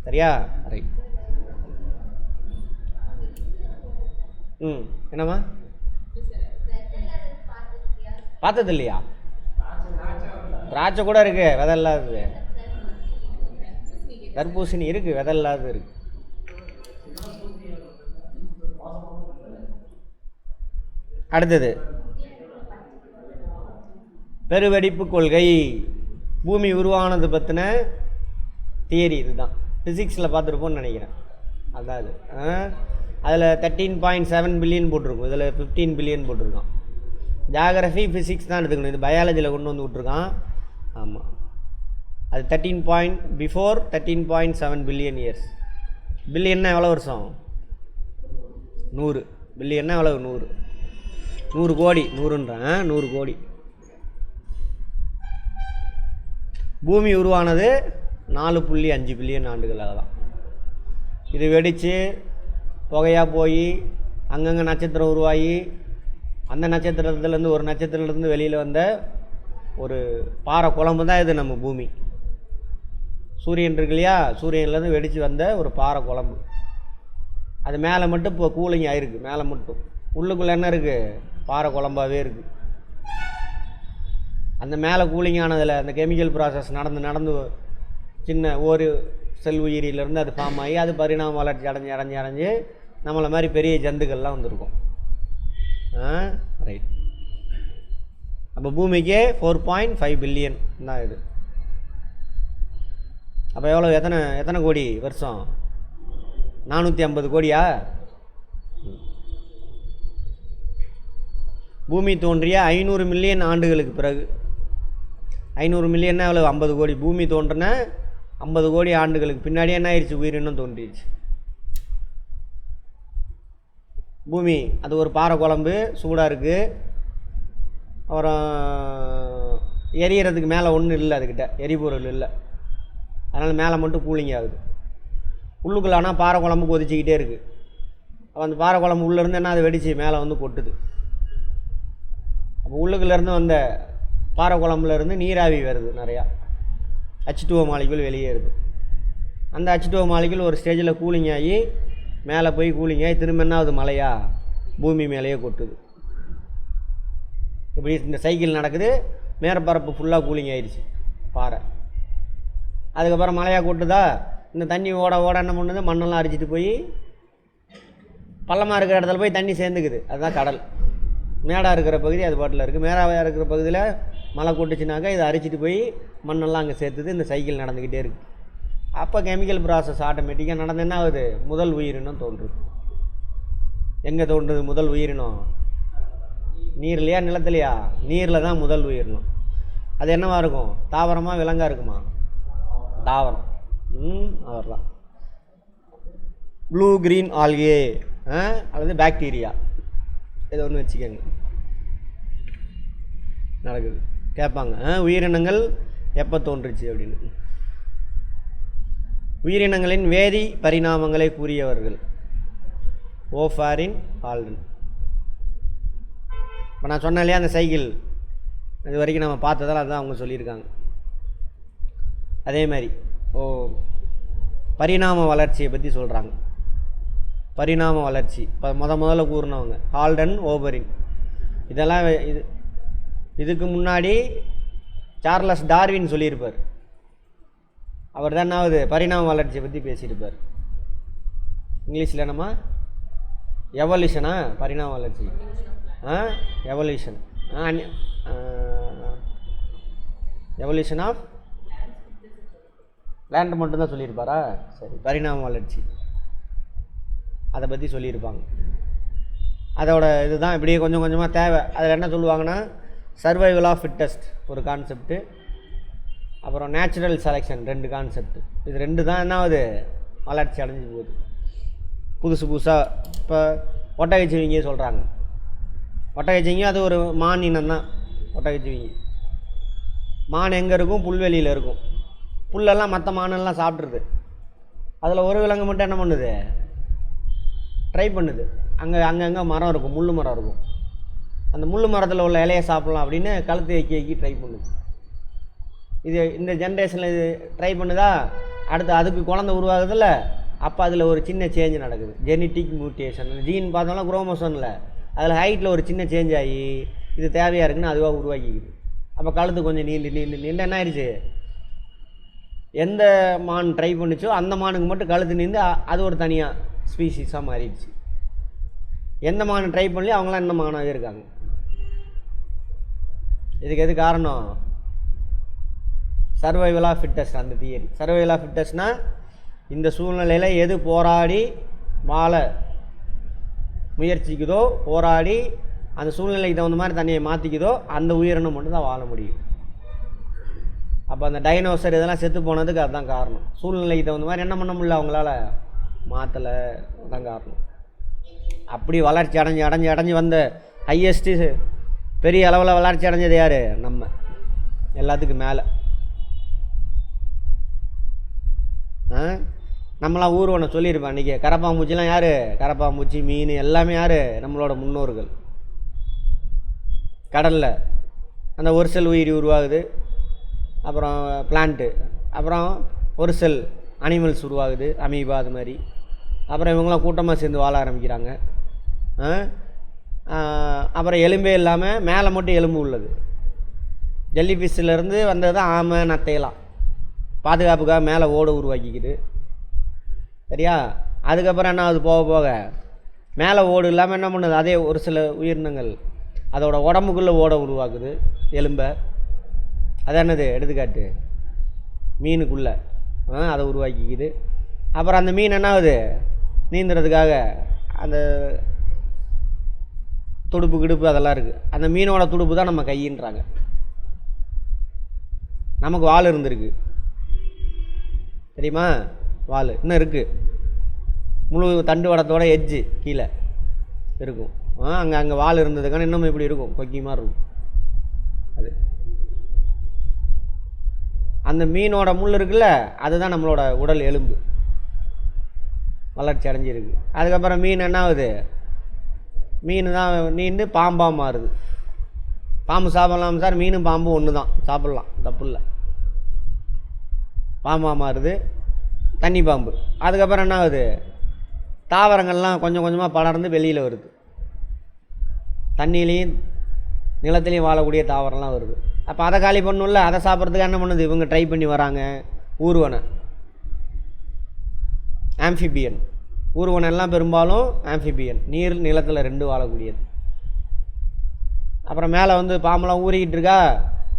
A: சரியா? ரைட். என்னம்மா பார்த்தது இல்லையா? திராட்சை கூட இருக்கு விதை இல்லாதது. தர்பூசணி இருக்கு விதை இல்லாதது இருக்கு. அடுத்தது பெருவெடிப்பு கொள்கை. பூமி உருவானது பற்றின தியரி. இதுதான் ஃபிசிக்ஸில் பார்த்துருப்போம்னு நினைக்கிறேன். அதான் அது. அதில் 13.7 பில்லியன் போட்டிருக்கும், இதில் 15 பில்லியன் போட்டிருக்கான். ஜியாகிரஃபி ஃபிசிக்ஸ் தான் எடுத்துக்கணும், இது பயாலஜியில் கொண்டு வந்து விட்ருக்கான். ஆமாம், அது 13.7 பில்லியன் இயர்ஸ். பில்லியன்னா எவ்வளோ வருஷம்? 100. பில்லியன்னா எவ்வளவு? 100 கோடி. 100ன்றேன், 100 கோடி. பூமி உருவானது 4.5 பில்லியன் ஆண்டுகளாக தான். இது வெடித்து புகையாக போய் அங்கங்கே நட்சத்திரம் உருவாகி அந்த நட்சத்திரத்துலேருந்து ஒரு நட்சத்திரத்துலேருந்து வெளியில் வந்த ஒரு பாறை குழம்பு தான் இது நம்ம பூமி. சூரியன் இருக்கு இல்லையா, சூரியன்லேருந்து வெடித்து வந்த ஒரு பாறை குழம்பு. அது மேலே மட்டும் இப்போ கூலிங் ஆகிருக்கு, மேலே மட்டும். உள்ளுக்குள்ளே என்ன இருக்குது? பாறை குழம்பாகவே இருக்குது. அந்த மேலே கூலிங் ஆனதில் அந்த கெமிக்கல் ப்ராசஸ் நடந்து சின்ன ஒரு செல் உயிரியிலேருந்து அது ஃபார்ம் ஆகி அது பரிணாம வளர்ச்சி அடைஞ்சு நம்மளை மாதிரி பெரிய ஜந்துக்கள்லாம் வந்திருக்கும். ரைட். அப்போ பூமிக்கே 4.5 பில்லியன் தான் இது. அப்போ எவ்வளோ? எத்தனை கோடி வருஷம்? 450 கோடியா? பூமி தோன்றிய 500 மில்லியன் ஆண்டுகளுக்கு பிறகு. 500 மில்லியன்னா எவ்வளோ? 50 கோடி. பூமி தோன்றின 50 கோடி ஆண்டுகளுக்கு பின்னாடி என்ன ஆயிடுச்சு? உயிரினம் தோன்றிடுச்சு. பூமி அது ஒரு பாறை குழம்பு, சூடாக இருக்குது. அப்புறம் எரியறதுக்கு மேலே ஒன்றும் இல்லை, அதுக்கிட்ட எரிபொருள் இல்லை. அதனால் மேலே மட்டும் கூலிங் ஆகுது. உள்ளுக்குள்ள ஆனால் பாறை குழம்பு கொதிச்சிக்கிட்டே இருக்குது. அப்போ அந்த பாறை குழம்பு உள்ளேருந்து என்ன, அது வெடிச்சு மேலே வந்து கொட்டுது. அப்போ உள்ளுக்குள்ளேருந்து வந்த பாறை குழம்புலேருந்து நீராவி வருது நிறையா. H2O molecule வெளியேறுது. அந்த H2O மாலிகுல் ஒரு ஸ்டேஜில் கூலிங் ஆகி மேலே போய் கூலிங் ஆகி திரும்ப என்ன ஆகுது? மழையா பூமி மேலேயே கொட்டுது. இப்படி இந்த சைக்கிள் நடக்குது. மேற்பரப்பு ஃபுல்லாக கூலிங் ஆயிடுச்சு பாறை. அதுக்கப்புறம் மழையாக கொட்டுதா, இந்த தண்ணி ஓட என்ன பண்ணுது? மண்ணெல்லாம் அரிச்சிட்டு போய் பள்ளமாக இருக்கிற இடத்துல போய் தண்ணி சேர்ந்துக்குது. அதுதான் கடல். மேடாக இருக்கிற பகுதி அது பாட்டில் இருக்குது. மேடாக இருக்கிற பகுதியில் மழை கொட்டுச்சுனாக்கா இதை அரிச்சிட்டு போய் மண்ணெல்லாம் அங்கே சேர்த்துது. இந்த சைக்கிள் நடந்துக்கிட்டே இருக்குது. அப்போ கெமிக்கல் ப்ராசஸ் ஆட்டோமேட்டிக்காக நடந்து என்ன ஆகுது? முதல் உயிரினம் தோன்றுது. எங்கே தோன்றுது முதல் உயிரினம்? நீர்லையா நிலத்துலையா? நீரில் தான் முதல் உயிரினம். அது என்னவா இருக்கும்? தாவரமாக விலங்காக இருக்குமா? தாவரம். அவர் தான் ப்ளூ கிரீன் ஆல்கே அல்லது பாக்டீரியா, இதை ஒன்று வச்சுக்கோங்க. நடக்குது. கேட்பாங்க உயிரினங்கள் எப்போ தோன்றுச்சு அப்படின்னு. உயிரினங்களின் வேதி பரிணாமங்களை கூறியவர்கள் ஓஃபாரின், ஹால்டன். இப்போ நான் சொன்னேன் இல்லையா அந்த சைக்கிள், இது வரைக்கும் நம்ம பார்த்ததால் அதுதான் அவங்க சொல்லியிருக்காங்க. அதே மாதிரி பரிணாம வளர்ச்சியை பற்றி சொல்கிறாங்க. பரிணாம வளர்ச்சி இப்போ முதல்ல கூறினவங்க ஹால்டன், ஓபரின். இதெல்லாம் இதுக்கு முன்னாடி சார்லஸ் டார்வின் சொல்லியிருப்பார். அவர் தான் என்னாவது பரிணாம வளர்ச்சியை பற்றி பேசியிருப்பார். இங்கிலீஷில் என்னம்மா? எவல்யூஷனா? பரிணாம வளர்ச்சி எவல்யூஷன். எவல்யூஷன் ஆஃப் லேண்ட் மட்டும்தான் சொல்லியிருப்பாரா? சரி, பரிணாம வளர்ச்சி அதை பற்றி சொல்லியிருப்பாங்க. அதோட இதுதான் இப்படியே கொஞ்சம் கொஞ்சமாக தேவை. அதில் என்ன சொல்லுவாங்கன்னா சர்வைவல் ஆஃப் ஃபிட்டஸ்ட் ஒரு கான்செப்ட்டு, அப்புறம் நேச்சுரல் செலெக்ஷன் 2 கான்செப்ட். இது 2 தான் என்ன ஆகுது? வளர்ச்சி அடைஞ்சு போகுது புதுசாக. இப்போ ஒட்டகைச்சிவிங்க சொல்கிறாங்க. ஒட்டகைச்சிவிங்க அது ஒரு மான் இனம் தான். ஒட்டகைச்சிவிங்க மான் எங்கே இருக்கும்? புல்வெளியில் இருக்கும். புல்லெல்லாம் மற்ற மானெல்லாம் சாப்பிட்ருது. அதில் ஒரு விலங்கு மட்டும் என்ன பண்ணுது, ட்ரை பண்ணுது. அங்கங்கே மரம் இருக்கும், முள் மரம் இருக்கும். அந்த முள் மரத்தில் உள்ள இலையை சாப்பிட்லாம் அப்படின்னு கழுத்து வைக்கி ட்ரை பண்ணுது. இது இந்த ஜென்ரேஷனில் இது ட்ரை பண்ணுதா, அடுத்து அதுக்கு குழந்தை உருவாகுதில்ல, அப்போ அதில் ஒரு சின்ன சேஞ்ச் நடக்குது, ஜெனட்டிக் மியூட்டேஷன். ஜீன் பார்த்தோம்னா குரோமோசோனில் அதில் ஹைட்டில் ஒரு சின்ன சேஞ்ச் ஆகி இது தேவையாக இருக்குன்னு அதுவாக உருவாக்கிக்குது. அப்போ கழுத்து கொஞ்சம் நீண்டு என்ன ஆயிடுச்சு, எந்த மான் ட்ரை பண்ணிச்சோ அந்த மானுக்கு மட்டும் கழுத்து நீந்து அது ஒரு தனியாக ஸ்பீசிஸாக மாறிடுச்சு. எந்த மான் ட்ரை பண்ணி அவங்களாம் என்ன மானாகவே இருக்காங்க. இதுக்கு எது காரணம், சர்வைவல் ஆஃப் ஃபிட்டஸ்ட். அந்த தியரி சர்வைவல் ஆஃப் ஃபிட்டஸ்ட்னால் இந்த சூழ்நிலையில் எது போராடி வாழ முயற்சிக்குதோ, போராடி அந்த சூழ்நிலைக்கு தகுந்த மாதிரி தண்ணியை மாற்றிக்குதோ அந்த உயிரினம் மட்டும் தான் வாழ முடியும். அப்போ அந்த டைனோசர் இதெல்லாம் செத்து போனதுக்கு அதுதான் காரணம். சூழ்நிலைக்கு தகுந்த மாதிரி என்ன பண்ண முடியல, அவங்களால மாற்றலை, அதுதான் காரணம். அப்படி வளர்ச்சி அடைஞ்சு வந்த ஹையஸ்ட்டு பெரிய அளவில் வளர்ச்சி அடைஞ்சது யார், நம்ம. எல்லாத்துக்கும் மேலே நம்மளாம் ஊர்வனை சொல்லியிருப்பேன் அன்றைக்கி. கரப்பாம்பூச்சிலாம் யார், கரப்பாம்பூச்சி மீன் எல்லாமே யார், நம்மளோட முன்னோர்கள். கடலில் அந்த ஒரு செல் உயிரி உருவாகுது, அப்புறம் பிளான்ட்டு, அப்புறம் ஒரு செல் அனிமல்ஸ் உருவாகுது, அமீபா அது மாதிரி. அப்புறம் இவங்களாம் கூட்டமாக சேர்ந்து வாழ ஆரம்பிக்கிறாங்க. அப்புறம் எலும்பே இல்லாமல் மேலே மட்டும் எலும்பு உள்ளது. ஜெல்லி ஃபிஷ்ஷிலேருந்து வந்தது தான் ஆமை நத்தையெல்லாம். பாதுகாப்புக்காக மேலே ஓட உருவாக்கிக்குது, சரியா. அதுக்கப்புறம் என்ன ஆகுது, போக போக மேலே ஓடு இல்லாமல் என்ன பண்ணுது, அதே ஒரு சில உயிரினங்கள் அதோட உடம்புக்குள்ளே ஓட உருவாக்குது, எலும்பை. அது என்னது எடுத்துக்காட்டு, மீனுக்குள்ளே அதை உருவாக்கிக்குது. அப்புறம் அந்த மீன் என்ன ஆகுது, நீந்துறதுக்காக அந்த துடுப்பு கிடுப்பு அதெல்லாம் இருக்குது. அந்த மீனோட துடுப்பு தான் நம்ம கையின்றாங்க. நமக்கு வால் இருந்திருக்கு தெரியுமா, வால் இன்னும் இருக்குது. முழு தண்டு வடத்தோட எட்ஜு கீழே இருக்கும். அங்கே வால் இருந்ததுக்கான இன்னும் இப்படி இருக்கும், கொக்கி மாதிரி இருக்கும். அது அந்த மீனோட முள் இருக்குல்ல, அதுதான் நம்மளோட உடல் எலும்பு, வளர்ச்சி அடைஞ்சிருக்கு. அதுக்கப்புறம் மீன் என்ன ஆகுது, மீன் தான் நீண்டு பாம்பாக மாறுது. பாம்பு சாப்பிட்லாம் சார், மீனும் பாம்பும் ஒன்று தான், சாப்பிட்லாம், தப்பு இல்லை. பாம்பாக மாறுது, தண்ணி பாம்பு. அதுக்கப்புறம் என்ன ஆகுது, தாவரங்கள்லாம் கொஞ்சம் கொஞ்சமாக படர்ந்து வெளியில் வருது. தண்ணியிலையும் நிலத்துலேயும் வாழக்கூடிய தாவரம்லாம் வருது. அப்போ அதை காலி பண்ணணும்ல, அதை சாப்பிட்றதுக்கு என்ன பண்ணுது, இவங்க ட்ரை பண்ணி வராங்க. ஊர்வனை, ஆம்ஃபிபியன். ஊர்வனை எல்லாம் பெரும்பாலும் ஆம்ஃபிபியன், நீர் நிலத்தில் ரெண்டு வாழக்கூடியது. அப்புறம் மேலே வந்து பாம்பெல்லாம் ஊறிக்கிட்டு இருக்கா,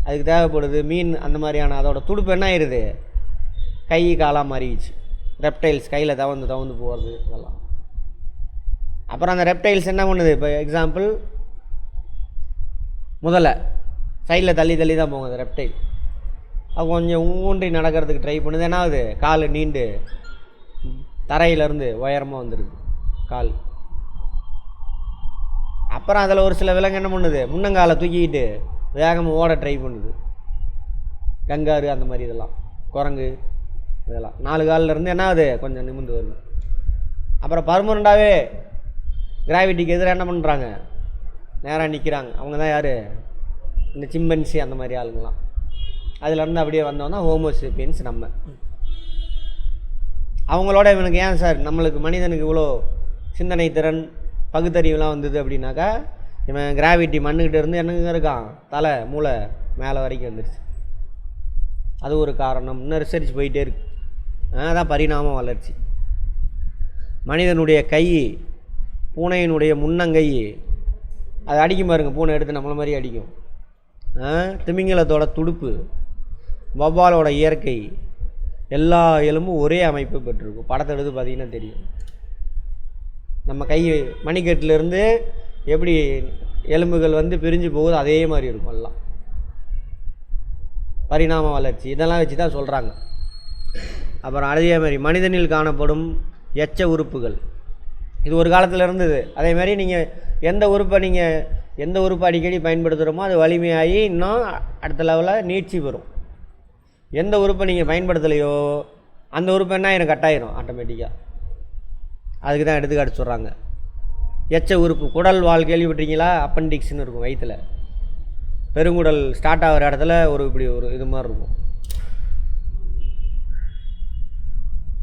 A: அதுக்கு தேவைப்படுது மீன். அந்த மாதிரியான அதோட துடுப்பு என்ன ஆயிடுது, கை காலாக மாறிடுச்சு. ரெப்டைல்ஸ் கையில் தவந்து போகிறது இதெல்லாம். அப்புறம் அந்த ரெப்டைல்ஸ் என்ன பண்ணுது, இப்போ எக்ஸாம்பிள் முதல்ல சைடில் தள்ளி தான் போகும் அது ரெப்டைல். அது கொஞ்சம் ஊன்றி நடக்கிறதுக்கு ட்ரை பண்ணுது, என்ன ஆகுது, கால் நீண்டு தரையிலேருந்து உயரமாக வந்துடுது கால். அப்புறம் அதில் ஒரு சில விலங்கு என்ன பண்ணுது, முன்னங்காலை தூக்கிக்கிட்டு வேகமாக ஓட ட்ரை பண்ணுது. கங்காரு அந்த மாதிரி இதெல்லாம், குரங்கு இதெல்லாம் 4 காலில் இருந்து என்ன ஆகுது, கொஞ்சம் நிமிர்ந்து வருது. அப்புறம் பர்மனண்டாகவே கிராவிட்டிக்கு எதிராக என்ன பண்ணுறாங்க, நேராக நிற்கிறாங்க. அவங்க தான் யார், இந்த சிம்பன்சி அந்த மாதிரி ஆளுங்களாம். அதுலேருந்து அப்படியே வந்தோன்னா ஹோமோசேப்பியன்ஸ் நம்ம. அவங்களோட இவனுக்கு ஏன் சார் நம்மளுக்கு மனிதனுக்கு இவ்வளோ சிந்தனை திறன் பகுத்தறிவுலாம் வந்தது அப்படின்னாக்கா, இவன் கிராவிட்டி மண்ணுக்கிட்ட இருந்து என்னங்க இருக்கான், தலை மூளை மேலே வரைக்கும் வந்துடுச்சு. அது ஒரு காரணம். இன்னும் ரிசர்ச் போயிட்டே இருக்கு. அதான் பரிணாம வளர்ச்சி. மனிதனுடைய கை, பூனையினுடைய முன்னங்கை அது அடிக்கும் பாருங்க, பூனை எடுத்து நம்மளை மாதிரி அடிக்கும். திமிங்கலத்தோட துடுப்பு, வவ்வாலோட இயற்கை, எல்லா எலும்பும் ஒரே அமைப்பு பெற்றிருக்கும். படத்தை எடுத்து பார்த்திங்கன்னா தெரியும். நம்ம கை மணிக்கட்டிலேருந்து எப்படி எலும்புகள் வந்து பிரிஞ்சு போகுது அதே மாதிரி இருக்கும் எல்லாம். பரிணாம வளர்ச்சி இதெல்லாம் வச்சு தான் சொல்கிறாங்க. அப்புறம் அதே மாதிரி மனிதனில் காணப்படும் எச்ச உறுப்புகள், இது ஒரு காலத்தில் இருந்தது. அதே மாதிரி நீங்கள் எந்த உறுப்பை அடிக்கடி பயன்படுத்துகிறோமோ அது வலிமையாகி இன்னும் அடுத்த லெவலில் நீட்சி பெறும். எந்த உறுப்பை நீங்கள் பயன்படுத்தலையோ அந்த உறுப்பு என்ன ஆயிரும், கட்டாயிரும் ஆட்டோமேட்டிக்காக. அதுக்கு தான் எடுத்துக்காட்டு சொல்கிறாங்க. எச்ச உறுப்பு குடல் வால் கேள்விப்பட்டீங்களா? அப்பண்டிக்ஸ்னு இருக்கும் வயிற்றில். பெருங்குடல் ஸ்டார்ட் ஆகிற இடத்துல ஒரு இப்படி ஒரு இது மாதிரி இருக்கும்,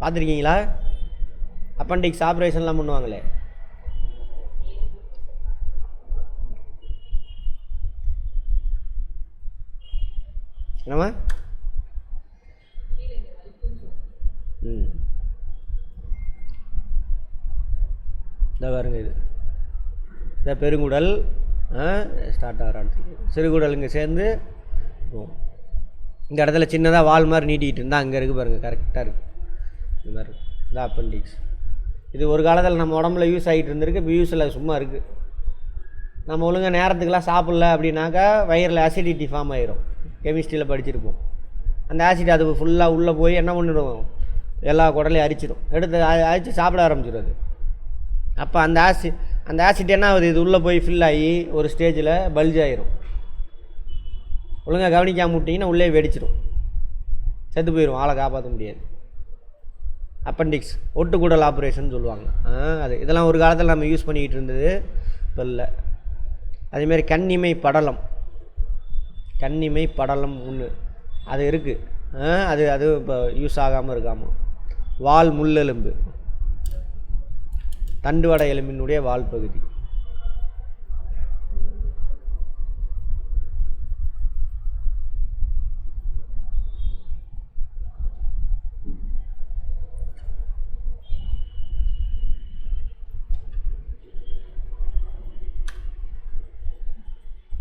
A: பார்த்துருக்கீங்களா? அப்பண்டிக்ஸ் ஆப்ரேஷன்லாம் பண்ணுவாங்களே. என்னம்மா? இந்த பாருங்க, இது இந்த பெருங்குடல் ஸ்டார்ட் ஆகிற இடத்துல சிறுகுடல் இங்கே சேர்ந்து இந்த இடத்துல சின்னதாக வால் மாதிரி நீட்டிக்கிட்டு இருந்தால் அங்கே இருக்குது பாருங்கள், கரெக்டாக இருக்குது. இந்த மாதிரி இந்த அப்பண்டிக்ஸ் இது ஒரு காலத்தில் நம்ம உடம்புல யூஸ் ஆகிட்டு இருந்திருக்கு, இப்போ யூஸில் சும்மா இருக்குது. நம்ம ஒழுங்காக நேரத்துக்கெலாம் சாப்பிட்ல அப்படின்னாக்கா வயிறில் அசிடிட்டி ஃபார்ம் ஆகிரும். கெமிஸ்ட்ரியில் படிச்சிருப்போம். அந்த ஆசிட் அது ஃபுல்லாக உள்ளே போய் என்ன பண்ணிடும், எல்லா குடலையும் அரிச்சிடும், எடுத்து அரித்து சாப்பிட ஆரம்பிச்சிடும் அது. அப்போ அந்த ஆசிட் என்ன ஆகுது, இது உள்ளே போய் ஃபில் ஆகி ஒரு ஸ்டேஜில் பல்ஜ் ஆகிரும். ஒழுங்காக கவனிக்காமல் விட்டிங்கன்னா உள்ளே வெடிச்சிடும், செத்து போயிடும், ஆளை காப்பாற்ற முடியாது. அப்பண்டிக்ஸ் ஒட்டுக்கூடல் ஆப்ரேஷன் சொல்லுவாங்க. அது இதெல்லாம் ஒரு காலத்தில் நம்ம யூஸ் பண்ணிக்கிட்டு இருந்தது, இப்போ இல்லை. அதேமாரி கண்ணிமை படலம், கண்ணிமை படலம் ஒன்று அது இருக்குது, அது இப்போ யூஸ் ஆகாமல் இருக்காமல். வால் முள்ளெலும்பு, தண்டுவட எலும்பினுடைய வால் பகுதி.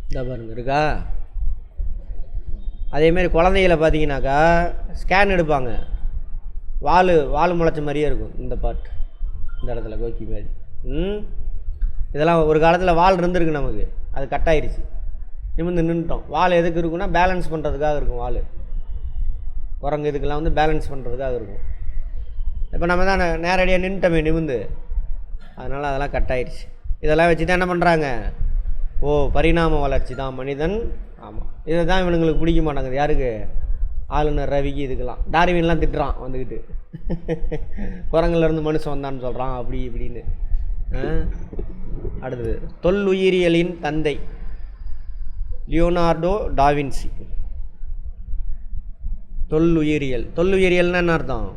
A: இந்த பாருங்க இருக்கா. அதேமாரி குழந்தைகளை பார்த்தீங்கன்னாக்கா ஸ்கேன் எடுப்பாங்க, வால் முளைச்ச மாதிரியே இருக்கும் இந்த பார்ட், இந்த இடத்துல கோக்கி மாதிரி. இதெல்லாம் ஒரு காலத்தில் வால் இருந்திருக்கு நமக்கு, அது கட் ஆயிடுச்சு, நின்றுட்டோம். வால் எதுக்கு இருக்குன்னா பேலன்ஸ் பண்ணுறதுக்காக இருக்கும். வால் குரங்கு இதுக்கெல்லாம் வந்து பேலன்ஸ் பண்ணுறதுக்காக இருக்கும். இப்போ நம்ம தான் நேரடியாக நின்றுட்டோமே நிமிந்து, அதனால் அதெல்லாம் கட் ஆயிடுச்சு. இதெல்லாம் வச்சு தான் என்ன பண்ணுறாங்க, பரிணாம வளர்ச்சி தான் மனிதன். ஆமாம், இதை தான் இவனுங்களுக்கு பிடிக்க மாட்டாங்குது. யாருக்கு? ஆளுநர் ரவிக்கு, இதுக்கெல்லாம். டார்வின்லாம் திட்டுறான் வந்துக்கிட்டு, குரங்குலேருந்து மனுஷன் வந்தான்னு சொல்கிறான், அப்படி இப்படின்னு. அடுத்தது தொல்லுயிரியலின் தந்தை லியோனார்டோ டாவின்சி. தொல்லுயிரியல்னா என்ன அர்த்தம்?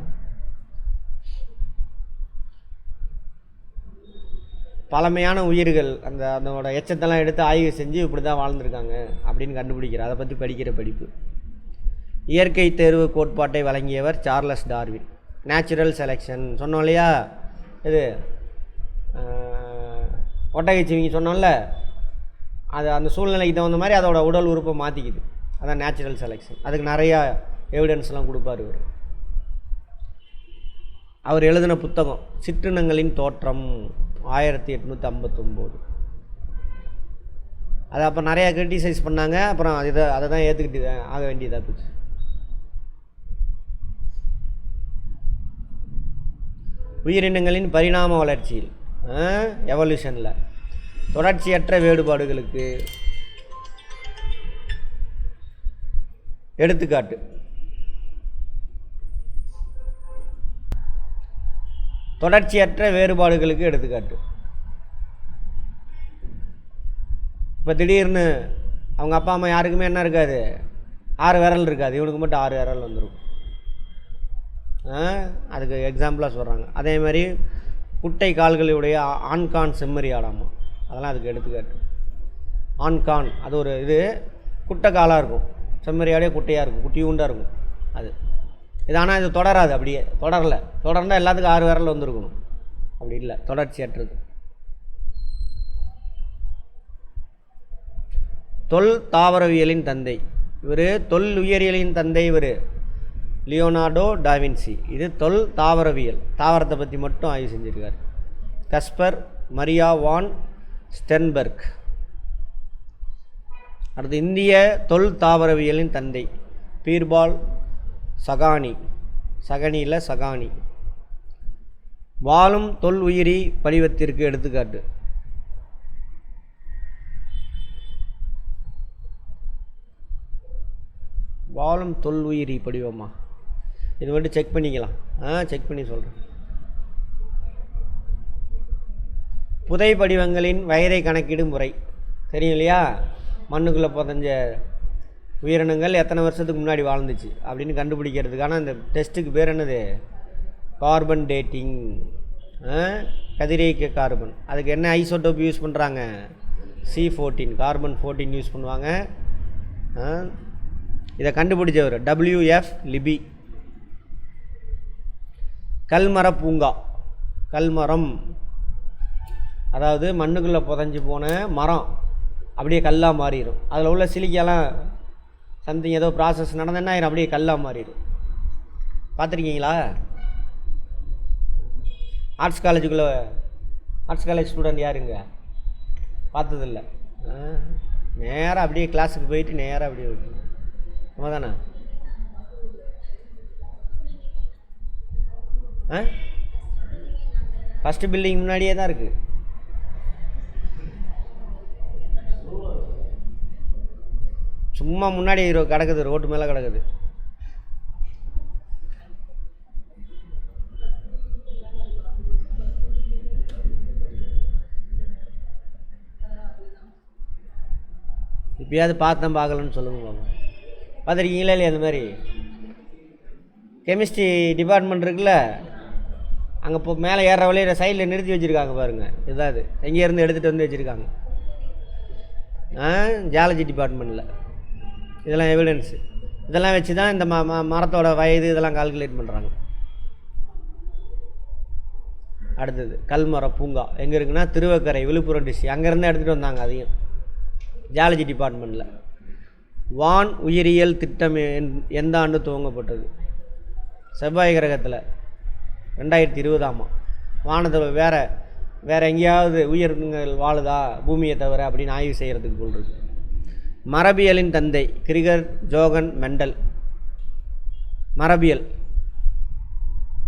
A: பழமையான உயிர்கள் அதோட எச்சத்தெல்லாம் எடுத்து ஆய்வு செஞ்சு இப்படி தான் வாழ்ந்துருக்காங்க அப்படின்னு கண்டுபிடிக்கிற, அதை பற்றி படிக்கிற படிப்பு. இயற்கை தேர்வு கோட்பாட்டை வழங்கியவர் சார்லஸ் டார்வின். நேச்சுரல் செலெக்ஷன் சொன்னோம் இல்லையா, இது ஒட்டகைச்சிவிங்க சொன்னோம்ல, அது அந்த சூழ்நிலைக்கு தகுந்த மாதிரி அதோட உடல் உறுப்பை மாற்றிக்குது, அதான் நேச்சுரல் செலெக்ஷன். அதுக்கு நிறையா எவிடன்ஸ்லாம் கொடுப்பார் இவர். அவர் எழுதின புத்தகம் சிற்றினங்களின் தோற்றம் 1859. அதை அப்போ நிறையா கிரிட்டிசைஸ் பண்ணாங்க, அப்புறம் அதை தான் ஏற்றுக்கிட்டு ஆக வேண்டியதாக போச்சு. உயிரினங்களின் பரிணாம வளர்ச்சியில், எவல்யூஷனில் தொடர்ச்சியற்ற வேறுபாடுகளுக்கு எடுத்துக்காட்டு. தொடர்ச்சியற்ற வேறுபாடுகளுக்கு எடுத்துக்காட்டு. இப்போ திடீர்னு அவங்க அப்பா அம்மா யாருக்குமே என்ன இருக்காது, 6 விரல் இருக்காது, இவனுக்கு மட்டும் 6 விரல் வந்துடும். அதுக்கு எக்ஸாம்பிளாக சொல்கிறாங்க. அதே மாதிரி குட்டை கால்களுடைய ஆண்கான் செம்மறி ஆடாமல், அதெல்லாம் அதுக்கு எடுத்துக்காட்டு. ஆண்கான் அது ஒரு இது, குட்டை காலாக இருக்கும், செம்மறி ஆடையே குட்டையாக இருக்கும், குட்டியூண்டாக இருக்கும் அது. இது ஆனால் இது தொடராது, அப்படியே தொடர்ந்தால் எல்லாத்துக்கும் 6 விரல் வந்துருக்கணும், அப்படி இல்லை, தொடர்ச்சியற்றது. தொல் தாவரவியலின் தந்தை இவர், தொல் உயிரியலின் தந்தை இவர் லியோனார்டோ டாவின்சி. இது தொல் தாவரவியல், தாவரத்தை பற்றி மட்டும் ஆய்வு செஞ்சுருக்கார். கஸ்பர் மரியா வான் ஸ்டென்பர்க். அடுத்து இந்திய தொல் தாவரவியலின் தந்தை பீர்பால் சகானி. வாழும் தொல் உயிரி படிவத்திற்கு எடுத்துக்காட்டு. வாழும் தொல் உயிரி படிவமா, இது மட்டும் செக் பண்ணிக்கலாம். செக் பண்ணி சொல்கிறேன். புதை படிவங்களின் வயதை கணக்கிடும் முறை தெரியும் இல்லையா? மண்ணுக்குள்ளே புதஞ்ச உயிரினங்கள் எத்தனை வருஷத்துக்கு முன்னாடி வாழ்ந்துச்சு அப்படின்னு கண்டுபிடிக்கிறதுக்கான இந்த டெஸ்ட்டுக்கு பேர் என்னது? Carbon dating. கதிரியக்க கார்பன். அதுக்கு என்ன ஐசோடோப் யூஸ் பண்ணுறாங்க? C14, கார்பன் 14 யூஸ் பண்ணுவாங்க. இதை கண்டுபிடிச்சவர் WF லிபி. கல்மர பூங்கா. கல்மரம் அதாவது மண்ணுக்குள்ளே புதஞ்சி போன மரம் அப்படியே கல்லாக மாறிடும். அதில் உள்ள சிலிக்காலாம் சம்திங் ஏதோ ப்ராசஸ் நடந்ததுன்னா அப்படியே கல்லாக மாறிடும். பார்த்துருக்கீங்களா? ஆர்ட்ஸ் காலேஜ் ஸ்டூடெண்ட் யாருங்க பார்த்ததில்ல? நேராக அப்படியே கிளாஸுக்கு போயிட்டு நேராக அப்படியே விட்டு நம்ம தானே? ஃபஸ்ட்டு பில்டிங் முன்னாடியே தான் இருக்குது. சும்மா முன்னாடி கிடக்குது, ரோட்டு மேலே கிடக்குது. இப்பயாவது பார்த்தேன் பார்க்கலன்னு சொல்லுங்க பாப்போம். பார்த்துருக்கீங்களா இல்லையா? அந்த மாதிரி கெமிஸ்ட்ரி டிபார்ட்மெண்ட் இருக்குல்ல, அங்கே இப்போ மேலே ஏற வழியில் சைடில் நிறுத்தி வச்சுருக்காங்க பாருங்கள். இதாவது எங்கேருந்து எடுத்துகிட்டு வந்து வச்சுருக்காங்க. ஜியாலஜி டிபார்ட்மெண்ட்டில் இதெல்லாம் எவிடன்ஸு. இதெல்லாம் வச்சு தான் இந்த மரத்தோட வயது இதெல்லாம் கால்குலேட் பண்ணுறாங்க. அடுத்தது கல்மர பூங்கா எங்கே இருக்குன்னா திருவக்கரை, விழுப்புரம் டிஸ்ட்ரிக்ட். அங்கேருந்து எடுத்துகிட்டு வந்தாங்க அதையும் ஜியாலஜி டிபார்ட்மெண்ட்டில். வான் உயிரியல் திட்டம் எந்த ஆண்டு துவங்கப்பட்டது? செவ்வாய் கிரகத்தில் 2020 வானத்தில் வேறு எங்கேயாவது உயிரினங்கள் வாழுதா பூமியை தவிர அப்படின்னு ஆய்வு செய்கிறதுக்கு சொல்கிறது. மரபியலின் தந்தை கிரிகர் ஜோகன் மெண்டல். மரபியல்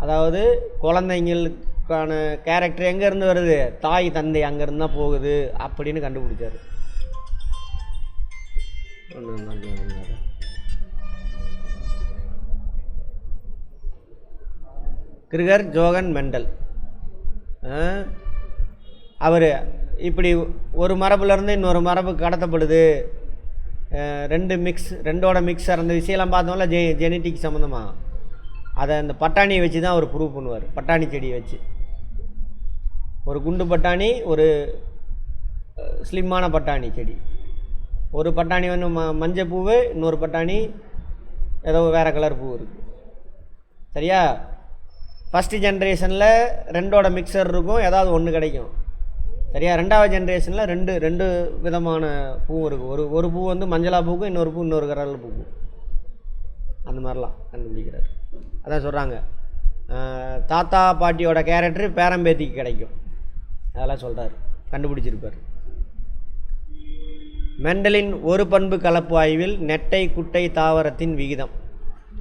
A: அதாவது குழந்தைங்களுக்கான கேரக்டர் எங்கேருந்து வருது? தாய் தந்தை அங்கேருந்து தான் போகுது அப்படின்னு கண்டுபிடிச்சார். Gregor Johan mental. அவர் இப்படி ஒரு மரபுலேருந்து இன்னொரு மரபு கடத்தப்படுது, ரெண்டோட மிக்சர் அந்த விஷயம்லாம் பார்த்தோம்ல ஜெனட்டிக் சம்மந்தமாக. அதை அந்த பட்டாணியை வச்சு தான் அவர் ப்ரூவ் பண்ணுவார். பட்டாணி செடியை வச்சு ஒரு குண்டு பட்டாணி, ஒரு ஸ்லிம்மான பட்டாணி செடி. ஒரு பட்டாணி வந்து மஞ்சள் பூவு, இன்னொரு பட்டாணி ஏதோ வேறு கலர் பூ இருக்குது. சரியா? ஃபஸ்ட்டு ஜென்ரேஷனில் ரெண்டோட மிக்சர் இருக்கும், ஏதாவது ஒன்று கிடைக்கும். சரியா? ரெண்டாவது ஜென்ரேஷனில் ரெண்டு விதமான பூவும் இருக்குது. ஒரு பூ வந்து மஞ்சளா பூக்கும், இன்னொரு பூ இன்னொரு கலரில் பூக்கும். அந்த மாதிரிலாம் கண்டுபிடிக்கிறார். அதான் சொல்கிறாங்க, தாத்தா பாட்டியோட கேரக்டர் பேரம்பேத்திக்கு கிடைக்கும். அதெல்லாம் சொல்கிறார், கண்டுபிடிச்சிருப்பார். மெண்டலின் ஒரு பண்பு கலப்பு ஆய்வில் நெட்டை குட்டை தாவரத்தின் விகிதம்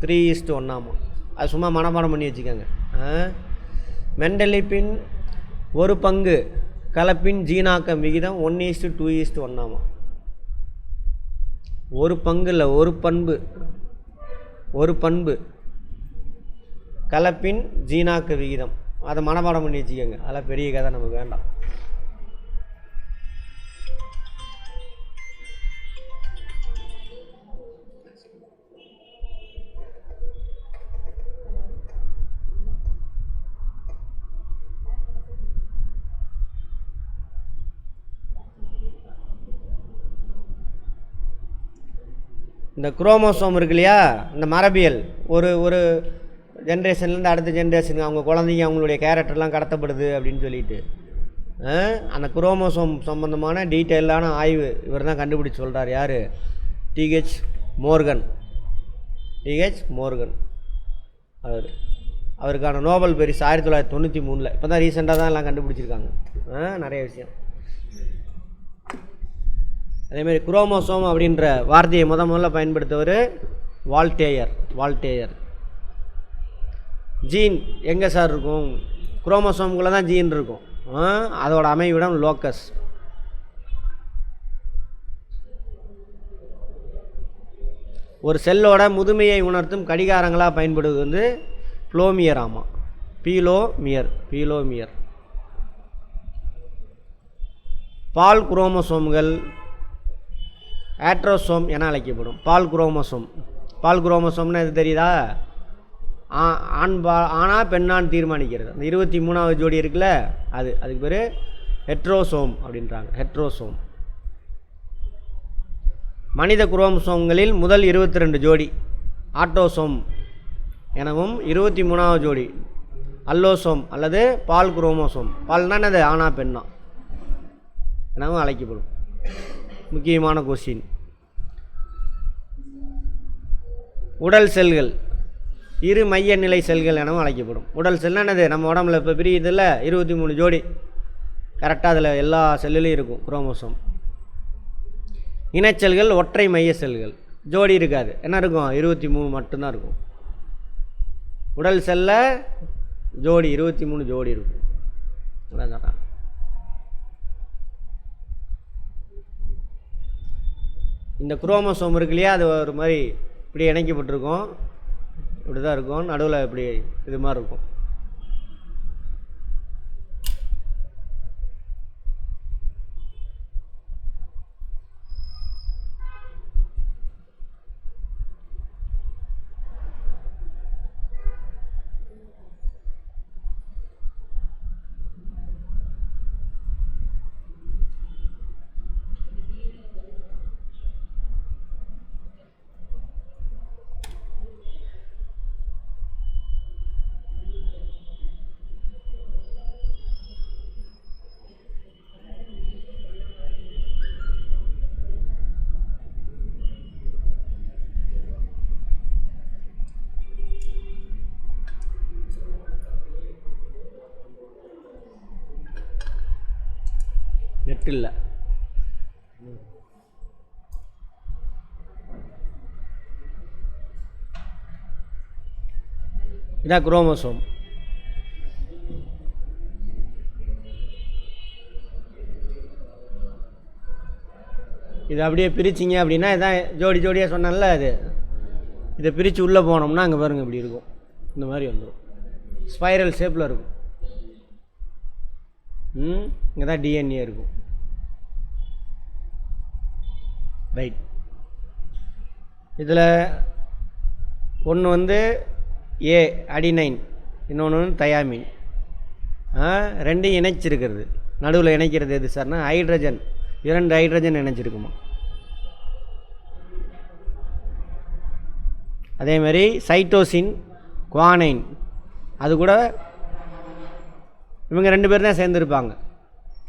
A: 3:1. அது சும்மா மனப்பாடம் பண்ணி வச்சுக்கோங்க. மெண்டலிப்பின் ஒரு பங்கு கலப்பின் ஜீனாக்கம் விகிதம் 1:2:1. ஒரு பங்கு இல்லை, ஒரு பண்பு கலப்பின் ஜீனாக்க விகிதம். அதை மனப்பாடம் பண்ணி வச்சுக்கோங்க. அதெல்லாம் பெரிய கதை நமக்கு வேண்டாம். இந்த குரோமோசோம் இருக்கு இல்லையா, இந்த மரபியல் ஒரு ஜென்ரேஷன்லேருந்து அடுத்த ஜென்ரேஷனுக்கு அவங்க குழந்தைங்க அவங்களுடைய கேரக்டர்லாம் கடத்தப்படுது அப்படின்னு சொல்லிட்டு அந்த குரோமோசோம் சம்பந்தமான டீட்டெயிலான ஆய்வு இவர் தான் கண்டுபிடிச்சி சொல்கிறார். யார்? DH Morgan. அவருக்கான நோபல் பரிசு 1993. இப்போ தான் ரீசெண்டாக தான் எல்லாம் கண்டுபிடிச்சிருக்காங்க நிறைய விஷயம். அதேமாதிரி குரோமோசோம் அப்படின்ற வார்த்தையை முதல்ல பயன்படுத்தவர் வால்டேயர். ஜீன் எங்கே சார் இருக்கும்? குரோமோசோம்குள்ளே தான் ஜீன் இருக்கும். அதோட அமைவிடம் லோக்கஸ். ஒரு செல்லோட முதுமையை உணர்த்தும் கடிகாரங்களாக பயன்படுவது வந்து ஃப்ளோமியர். ஆமாம், பீலோமியர். பால் குரோமோசோம்கள் ஆட்ரோசோம் என அழைக்கப்படும். பால் குரோமோசோம்னா இது தெரியுதா? ஆனா பெண்ணான்னு தீர்மானிக்கிறது. அந்த 23வது ஜோடி இருக்குல்ல, அதுக்கு பேர் ஹெட்ரோசோம் அப்படின்றாங்க. ஹெட்ரோசோம். மனித குரோமோசோம்களில் முதல் 22 ஜோடி ஆட்டோசோம் எனவும் 23வது ஜோடி அல்லோசோம் அல்லது பால் குரோமோசோம், பால்னா என்னது, ஆனா பெண்ணா எனவும் அழைக்கப்படும். முக்கியமான கொஸ்டின். உடல் செல்கள் இரு மைய நிலை செல்கள் எனவும் அழைக்கப்படும். உடல் செல்னா என்னது, நம்ம உடம்புல இப்போ பிரியுதில்ல 23 ஜோடி, கரெக்டாக அதில் எல்லா செல்லுலையும் இருக்கும் குரோமோசோம். இனச்செல்கள் ஒற்றை மைய செல்கள், ஜோடி இருக்காது. என்ன இருக்கும், 23 மட்டும்தான் இருக்கும். உடல் செல்ல ஜோடி 23 ஜோடி இருக்கும். அதான் இந்த குரோமோசோம் இருக்கு இல்லையா, அது ஒரு மாதிரி இப்படி இணைக்கப்பட்டிருக்கும், இப்படி தான் இருக்கும், நடுவில் இப்படி இது மாதிரி இருக்கும். நெட் இல்லை. இதான் குரோமோசோம். இது அப்படியே பிரிச்சிங்க அப்படின்னா இதான் ஜோடி ஜோடியாக சொன்னால, இதை பிரித்து உள்ளே போனோம்னா அங்கே பாருங்கள் இப்படி இருக்கும், இந்த மாதிரி வந்துடும், ஸ்பைரல் ஷேப்பில் இருக்கும். இங்கே தான் டிஎன்ஏ இருக்கும். ரைட். இதில் ஒன்று வந்து ஏ அடினைன், இன்னொன்று வந்து தயாமின். ரெண்டையும் இணைச்சிருக்கிறது. நடுவில் இணைக்கிறது எது சார்னா ஹைட்ரஜன். 2 ஹைட்ரஜன் இணைச்சிருக்குமா. அதேமாதிரி சைட்டோசின் குவானைன், அது கூட இவங்க 2 பேர் தான் சேர்ந்துருப்பாங்க.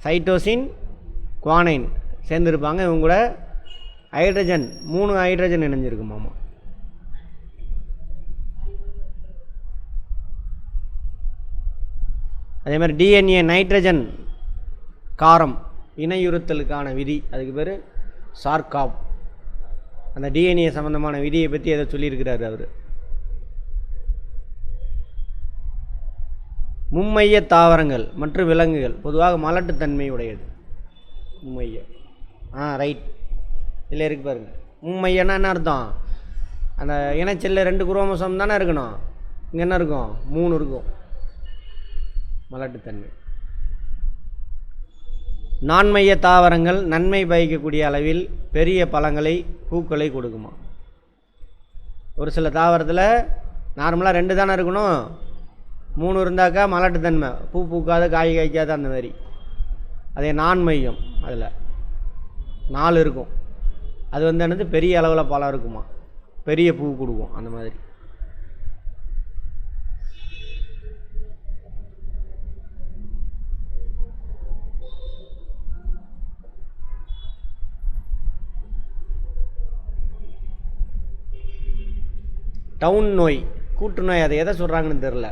A: Cytosine guanine சேர்ந்துருப்பாங்க. இவங்க கூட ஹைட்ரஜன் 3 ஹைட்ரஜன் இணைஞ்சிருக்குமாமா. அதே மாதிரி டிஎன்ஏ நைட்ரஜன் காரம் இணையுறுத்தலுக்கான விதி, அதுக்கு பேர் சார்காப். அந்த டிஎன்ஏ சம்பந்தமான விதியை பற்றி எதை சொல்லியிருக்கிறாரு அவர். மும்மைய தாவரங்கள் மற்றும் விலங்குகள் பொதுவாக மலட்டுத்தன்மை உடையது. மும்மைய ரைட், இல்லை இருக்கு பாருங்கள். மும்மையன்னா என்ன அர்த்தம், அந்த இனச்செல்ல 2 குரோமோசோம் தானே இருக்கணும், இங்கே என்ன இருக்கும் 3 இருக்கும். மலட்டுத்தன்மை. நான்மைய தாவரங்கள் நன்மை பயக்கக்கூடிய அளவில் பெரிய பழங்களை பூக்களை கொடுக்குமா. ஒரு சில தாவரத்தில் நார்மலாக 2 தானே இருக்கணும், 3 இருந்தாக்கா மலட்டுத்தன்மை, பூ பூக்காத காய் காய்க்காத அந்த மாதிரி. அதே நான்மையம் அதில் 4 இருக்கும். அது வந்து என்னது பெரிய அளவில் பழம் இருக்குமா, பெரிய பூ கொடுக்கும் அந்த மாதிரி. டவுன் நோய், கூட்டு நோய், அதை எதை சொல்கிறாங்கன்னு தெரில.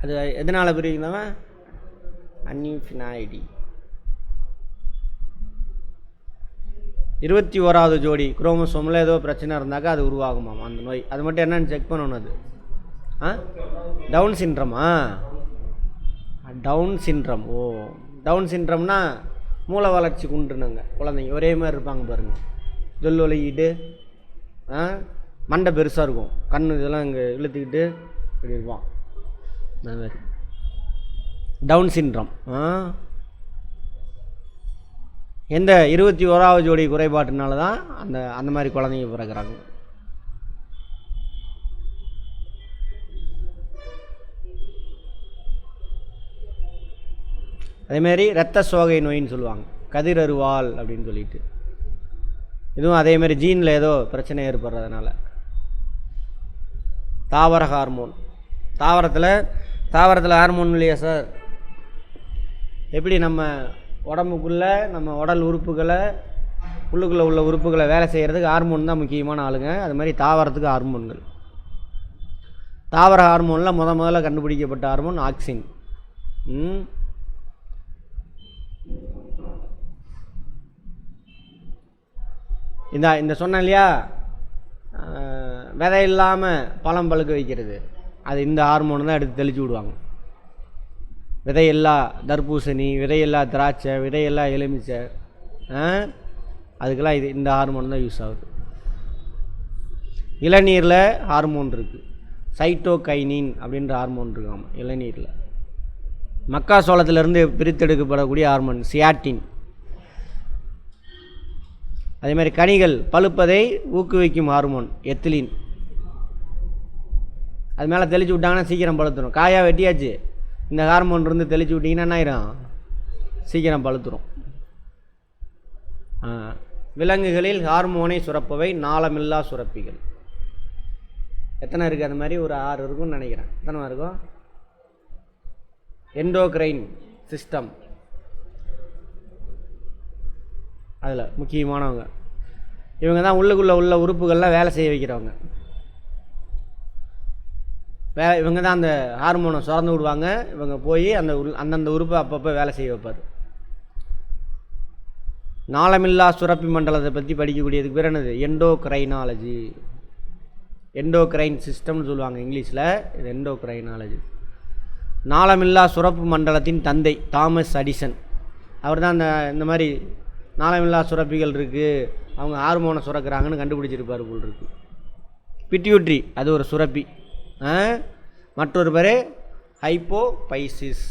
A: அது எதனால் பிரிக்கிறவன் அன்னிஃபினாய்டி. 21வது ஜோடி குரோமோசோமில் ஏதோ பிரச்சனை இருந்தாக்கா அது உருவாகுமாம் அந்த நோய். அது மட்டும் என்னன்னு செக் பண்ணணும். அது டவுன் சிண்ட்ரமா, டவுன் சிண்ட்ரம். ஓ, டவுன் சிண்ட்ரம்னா மூளை வளர்ச்சி குன்றுனாங்க குழந்தைங்க ஒரே மாதிரி இருப்பாங்க பாருங்கள். ஜொல்லொலியிடு மண்டை பெருசாக இருக்கும், கண் இதெல்லாம் இங்கே இழுத்துக்கிட்டு இப்படி இருப்பான். அந்த மாதிரி டவுன் சிண்ட்ரம். எந்த 21வது ஜோடி குறைபாட்டுனால தான் அந்த மாதிரி குழந்தைங்க பிறக்கிறாங்க. அதேமாரி இரத்த சோகை நோயின்னு சொல்லுவாங்க, கதிரருவால் அப்படின்னு சொல்லிட்டு. இதுவும் அதேமாரி ஜீனில் ஏதோ பிரச்சனை ஏற்படுறதுனால. தாவர ஹார்மோன். தாவரத்தில் ஹார்மோன் இல்லையா சார்? எப்படி நம்ம உடம்புக்குள்ளே நம்ம உடல் உறுப்புகளை உள்ளுக்குள்ளே உள்ள உறுப்புகளை வேலை செய்கிறதுக்கு ஹார்மோன் தான் முக்கியமான ஆளுங்க. அது மாதிரி தாவரத்துக்கு ஹார்மோன்கள். தாவர ஹார்மோனில் முதல்ல கண்டுபிடிக்கப்பட்ட ஹார்மோன் ஆக்சின். இந்த சொன்னேன் இல்லையா, விதை இல்லாமல் பழம் பழுக்க வைக்கிறது, அது இந்த ஹார்மோன் தான் எடுத்து தெளித்து விடுவாங்க. விதையெல்லா தர்பூசணி, விதையெல்லா திராட்சை, விதையெல்லா எலுமிச்சை, அதுக்கெல்லாம் இந்த ஹார்மோன் தான் யூஸ் ஆகுது. இளநீரில் ஹார்மோன் இருக்குது, சைட்டோகைனின் அப்படின்ற ஹார்மோன் இருக்காமல் இளநீரில். மக்காசோளத்திலேருந்து பிரித்தெடுக்கப்படக்கூடிய ஹார்மோன் சியாட்டின். அதே மாதிரி கனிகள் பழுப்பதை ஊக்குவிக்கும் ஹார்மோன் எத்திலின். அது மேலே தெளித்து விட்டாங்கன்னா சீக்கிரம் பழுத்துரும். காயாக வெட்டியாச்சு, இந்த ஹார்மோன் இருந்து தெளித்து விட்டிங்கன்னா என்ன ஆயிரும், சீக்கிரம் பழுத்துரும். விலங்குகளில் ஹார்மோனை சுரப்பவை நாளமில்லா சுரப்பிகள். எத்தனை இருக்குது? அது மாதிரி ஒரு 6 இருக்கும்னு நினைக்கிறேன். எத்தனை இருக்கும்? எண்டோக்ரைன் சிஸ்டம், அதில் முக்கியமானவங்க இவங்க தான். உள்ளுக்குள்ளே உள்ள உறுப்புகள்லாம் வேலை செய்ய வைக்கிறவங்க. இவங்க தான் அந்த ஹார்மோனை சுரந்து விடுவாங்க. இவங்க போய் அந்தந்த உறுப்பை அப்பப்போ வேலை செய்ய வைப்பார். நாளமில்லா சுரப்பி மண்டலத்தை பற்றி படிக்கக்கூடியதுக்கு பேர் என்னது? எண்டோக்ரைனாலஜி. எண்டோக்ரைன் சிஸ்டம்னு சொல்லுவாங்க இங்கிலீஷில். இது எண்டோக்ரைனாலஜி. நாளமில்லா சுரப்பு மண்டலத்தின் தந்தை தாமஸ் அடிசன். அவர் தான் இந்த மாதிரி நாளமில்லா சுரப்பிகள் இருக்குது, அவங்க ஹார்மோனை சுரக்கிறாங்கன்னு கண்டுபிடிச்சிருப்பார் போல் இருக்குது. பிட்யூட்ரி அது ஒரு சுரப்பி. மற்றொரு பேர் ஹைப்போபைசிஸ்.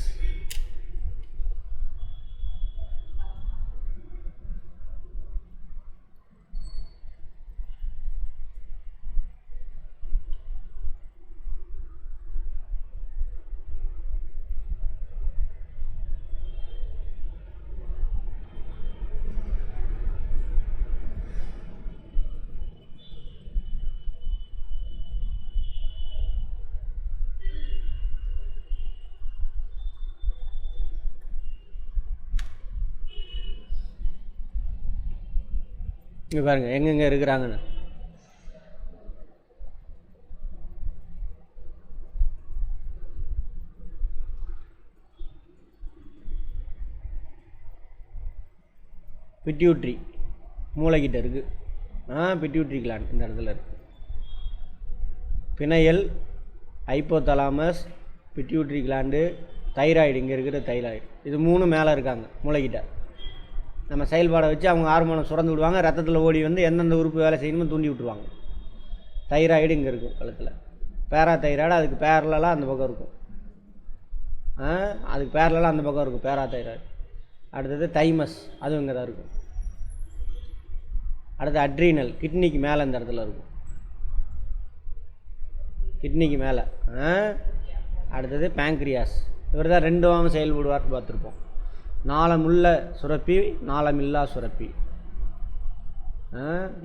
A: இங்கே பாருங்கள் எங்கெங்கே இருக்கிறாங்கன்னு. பிட்யூட்ரி மூளைக்கிட்ட இருக்குது. பிட்யூட்ரி கிளாண்ட் இந்த இடத்துல இருக்குது. பிணையல், ஹைப்போதலாமஸ், பிட்யூட்ரி கிளாண்டு, தைராய்டு இங்கே இருக்கிற தைராய்டு. இது 3 மேலே இருக்காங்க மூளைக்கிட்ட. நம்ம செயல்பாடை வச்சு அவங்க ஹார்மோனை சுரந்து விடுவாங்க. ரத்தத்தில் ஓடி வந்து எந்தெந்த உறுப்பு வேலை செய்யணுமோ தூண்டி விட்டுருவாங்க. தைராய்டு இங்கே இருக்கும் கழுத்தில். பேரா தைராய்டு அதுக்கு பேரலாக அந்த பக்கம் இருக்கும். அதுக்கு பேரலாக அந்த பக்கம் இருக்கும் பேரா தைராய்டு. அடுத்தது தைமஸ், அதுவும் இங்கே தான் இருக்கும். அடுத்து அட்ரீனல், கிட்னிக்கு மேலே இந்த இடத்துல இருக்கும். கிட்னிக்கு மேலே. அடுத்தது பேங்க்ரியாஸ், இவர் தான் 2 செயல்படுவார்னு பார்த்துருப்போம். நாளமுள்ள சுரப்பி, நாளமில்லா சுரப்பி.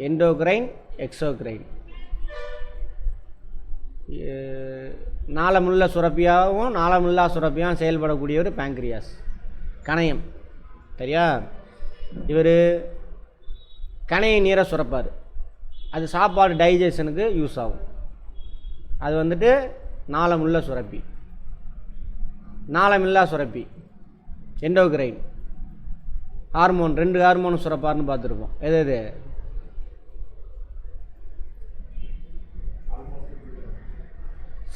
A: Endocrine, exocrine. நாளமுள்ள சுரப்பியாகவும் நாளமில்லா சுரப்பியாகவும் செயல்படக்கூடியவர் பேங்க்ரியாஸ். கணையம் சரியா? இவர் கணைய நீரை சுரப்பார். அது சாப்பாடு டைஜஷனுக்கு யூஸ் ஆகும். அது வந்துட்டு நாளமுள்ள சுரப்பி. நாளமில்லா சுரப்பி எண்டோக்ரைன். ஹார்மோன் 2 ஹார்மோன் சுரப்பார்னு பார்த்துருப்போம். எது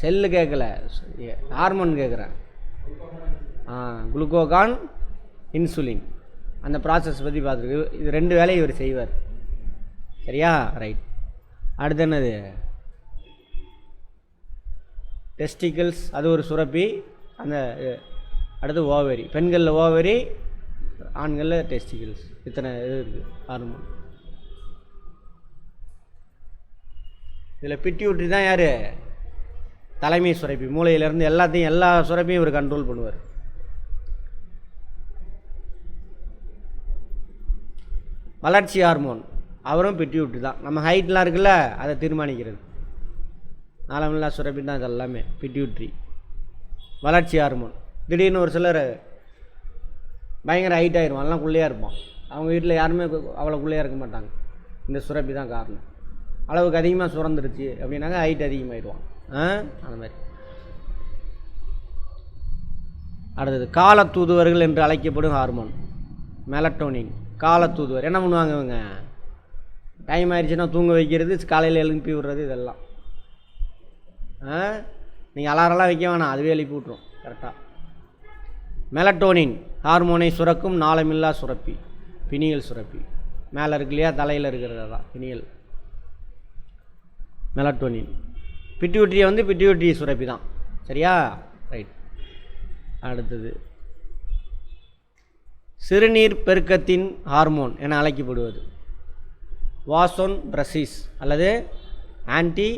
A: செல்லு கேட்கல, ஹார்மோன் கேட்குறேன். குளுக்கோகான், இன்சுலின், அந்த ப்ராசஸ் பற்றி பார்த்துருக்கு. இது 2 வேலையை இவர் செய்வார். சரியா? ரைட். அடுத்து என்னது? டெஸ்டிகல்ஸ், அது ஒரு சுரப்பி. அந்த அடுத்து ஓவரி. பெண்களில் ஓவரி, ஆண்களில் டெஸ்டிகல்ஸ். இத்தனை இது இருக்குது ஹார்மோன். இதில் பிட்யூட்ரி தான் யார்? தலைமை சுரப்பி. மூளையிலேருந்து எல்லாத்தையும், எல்லா சுரப்பையும் இவர் கண்ட்ரோல் பண்ணுவார். வளர்ச்சி ஹார்மோன் அவரும் பிட்யூட்ரி தான். நம்ம ஹைட்லாம் இருக்குல்ல, அதை தீர்மானிக்கிறது நாளமில்லா சுரப்பி தான். இது எல்லாமே பிட்யூட்ரி. வளர்ச்சி ஹார்மோன். திடீர்னு ஒரு சிலர் பயங்கர ஹைட் ஆயிடுவான், எல்லாம் குள்ளையாக இருப்பான். அவங்க வீட்டில் யாருமே அவ்வளோ குள்ளையாக இருக்க மாட்டாங்க. இந்த சுரப்பி தான் காரணம். அளவுக்கு அதிகமாக சுரந்துருச்சு அப்படின்னாக்க ஹைட் அதிகமாகிடுவான். அந்த மாதிரி. அடுத்தது கால தூதுவர்கள் என்று அழைக்கப்படும் ஹார்மோன் மெலட்டோனின். கால தூதுவர் என்ன பண்ணுவாங்க இவங்க? டைம் ஆயிடுச்சுன்னா தூங்க வைக்கிறது, காலையில் எழுப்பி விடுறது, இதெல்லாம். நீங்கள் அலாரெல்லாம் வைக்க வேணாம், அதுவே எழுப்பி விட்ரும் கரெக்டாக. மெலட்டோனின் ஹார்மோனை சுரக்கும் நாளமில்லா சுரப்பி, பினியல் சுரப்பி. மேலே இருக்கு இல்லையா, தலையில் இருக்கிறது தான் பினியல். மெலட்டோனின். பிட்யூட்ரியை வந்து பிட்யூட்ரி சுரப்பி தான். சரியா? ரைட். அடுத்தது சிறுநீர் பெருக்கத்தின் ஹார்மோன் என அழைக்கப்படுவது வாசோன் பிரசிஸ் அல்லது ஆன்டி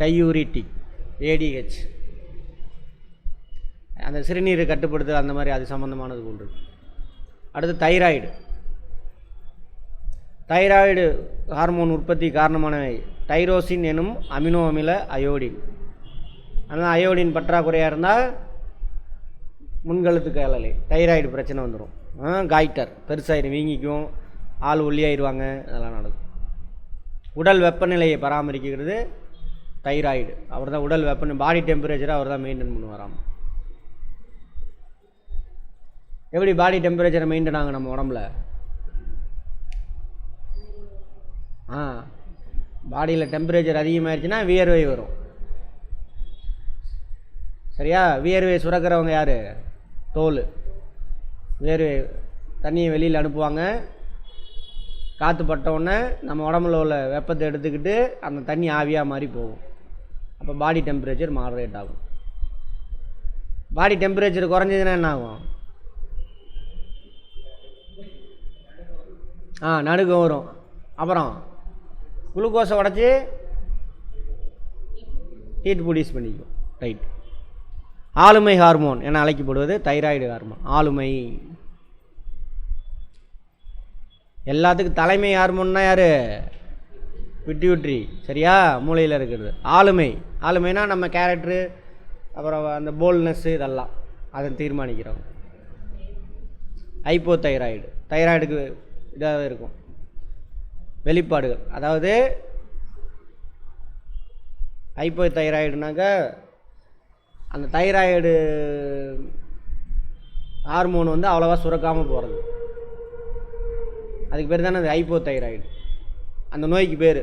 A: டையூரிட்டிக், ஏடிஹெச். அந்த சிறுநீரை கட்டுப்படுத்துதல், அந்த மாதிரி அது சம்மந்தமானது போன்று. அடுத்து தைராய்டு. தைராய்டு ஹார்மோன் உற்பத்தி காரணமானவை டைரோசின் எனும் அமினோ அமில அயோடின். ஆனால் அயோடின் பற்றாக்குறையாக இருந்தால் முன்கழுத்து கேளலை, தைராய்டு பிரச்சனை வந்துடும். காய்டர் பெருசாயிடும், வீங்கிக்கும், ஆள் ஒல்லியாயிடுவாங்க, அதெல்லாம் நடக்கும். உடல் வெப்பநிலையை பராமரிக்கிறது தைராய்டு. அவர் தான் உடல் வெப்பநிலை, பாடி டெம்பரேச்சரை அவர் தான் மெயின்டைன் பண்ணுவாராம். எப்படி பாடி டெம்பரேச்சரை மெயின்டைன் ஆகும் நம்ம உடம்புல? பாடியில் டெம்பரேச்சர் அதிகமாகிடுச்சுன்னா வியர்வை வரும். சரியா? வியர்வை சுரக்கிறவங்க யார்? தோல். வேர்வை தண்ணியை வெளியில் அனுப்புவாங்க. காற்று பட்டவுடனே நம்ம உடம்புல உள்ள வெப்பத்தை எடுத்துக்கிட்டு அந்த தண்ணி ஆவியாக மாதிரி போகும். அப்போ பாடி டெம்பரேச்சர் மாடரேட் ஆகும். பாடி டெம்பரேச்சர் குறைஞ்சதுன்னா என்ன ஆகும்? நடுக்கம் வரும். அப்புறம் குளுக்கோஸை உடச்சி ஹீட் ப்ரொடியூஸ் பண்ணிக்கும். ரைட். ஆளுமை ஹார்மோன் என அழைக்கப்படுவது தைராய்டு ஹார்மோன். ஆளுமை. எல்லாத்துக்கும் தலைமை ஹார்மோன்னா யார்? பிட்யூட்ரி. சரியா? மூளையில் இருக்கிறது. ஆளுமை. ஆளுமைனா நம்ம கேரக்டரு, அப்புறம் அந்த போல்ட்னஸ்ஸு, இதெல்லாம் அதை தீர்மானிக்கிறோம். Hypo thyroid. தைராய்டுக்கு இதாக இருக்கும் வெளிப்பாடுகள். அதாவது ஹைப்போ தைராய்டுனாக்க அந்த தைராய்டு ஹார்மோன் வந்து அவ்வளோவா சுரக்காமல் போகிறது. அதுக்கு பேர் தானே அது ஹைப்போ தைராய்டு. அந்த நோய்க்கு பேர்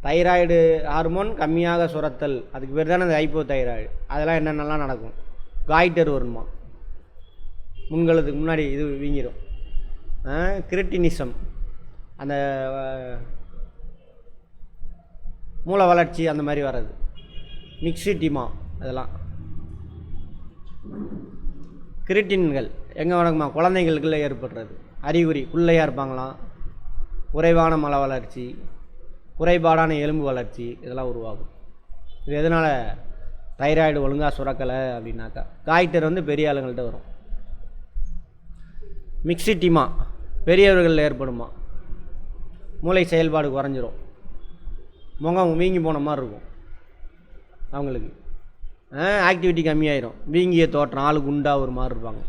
A: தைராய்டு ஹார்மோன் கம்மியாக சுரத்தல். அதுக்கு பேர் தானே அது ஹைப்போ தைராய்டு. அதெல்லாம் என்னென்னலாம் நடக்கும்? காய்டர் வருமா, முன்கழுத்துக்கு முன்னாடி இது வீங்கிடும். கிரிட்டினிசம், அந்த மூளை வளர்ச்சி அந்த மாதிரி வர்றது. மிக்சிடிமா, அதெல்லாம் கிரிட்டின்கள் எங்கே வணக்கமா குழந்தைங்களுக்குள்ளே ஏற்படுறது அறிகுறி. பிள்ளையாக இருப்பாங்களாம், குறைவான மல வளர்ச்சி, குறைபாடான எலும்பு வளர்ச்சி, இதெல்லாம் உருவாகும். இது எதனால்? தைராய்டு ஒழுங்காக சுரக்கலை அப்படின்னாக்கா. காய்டர் வந்து பெரிய ஆளுங்கள்ட்ட வரும். மிக்சிடிமா பெரியவர்களில் ஏற்படுமா, மூளை செயல்பாடு குறைஞ்சிரும், முகம் வீங்கி போன மாதிரி இருக்கும் அவங்களுக்கு. ஆக்டிவிட்டி கம்மியாயிரும், வீங்கிய தோற்றம், ஆளு குண்டாக ஒரு மாதிரி இருப்பாங்க,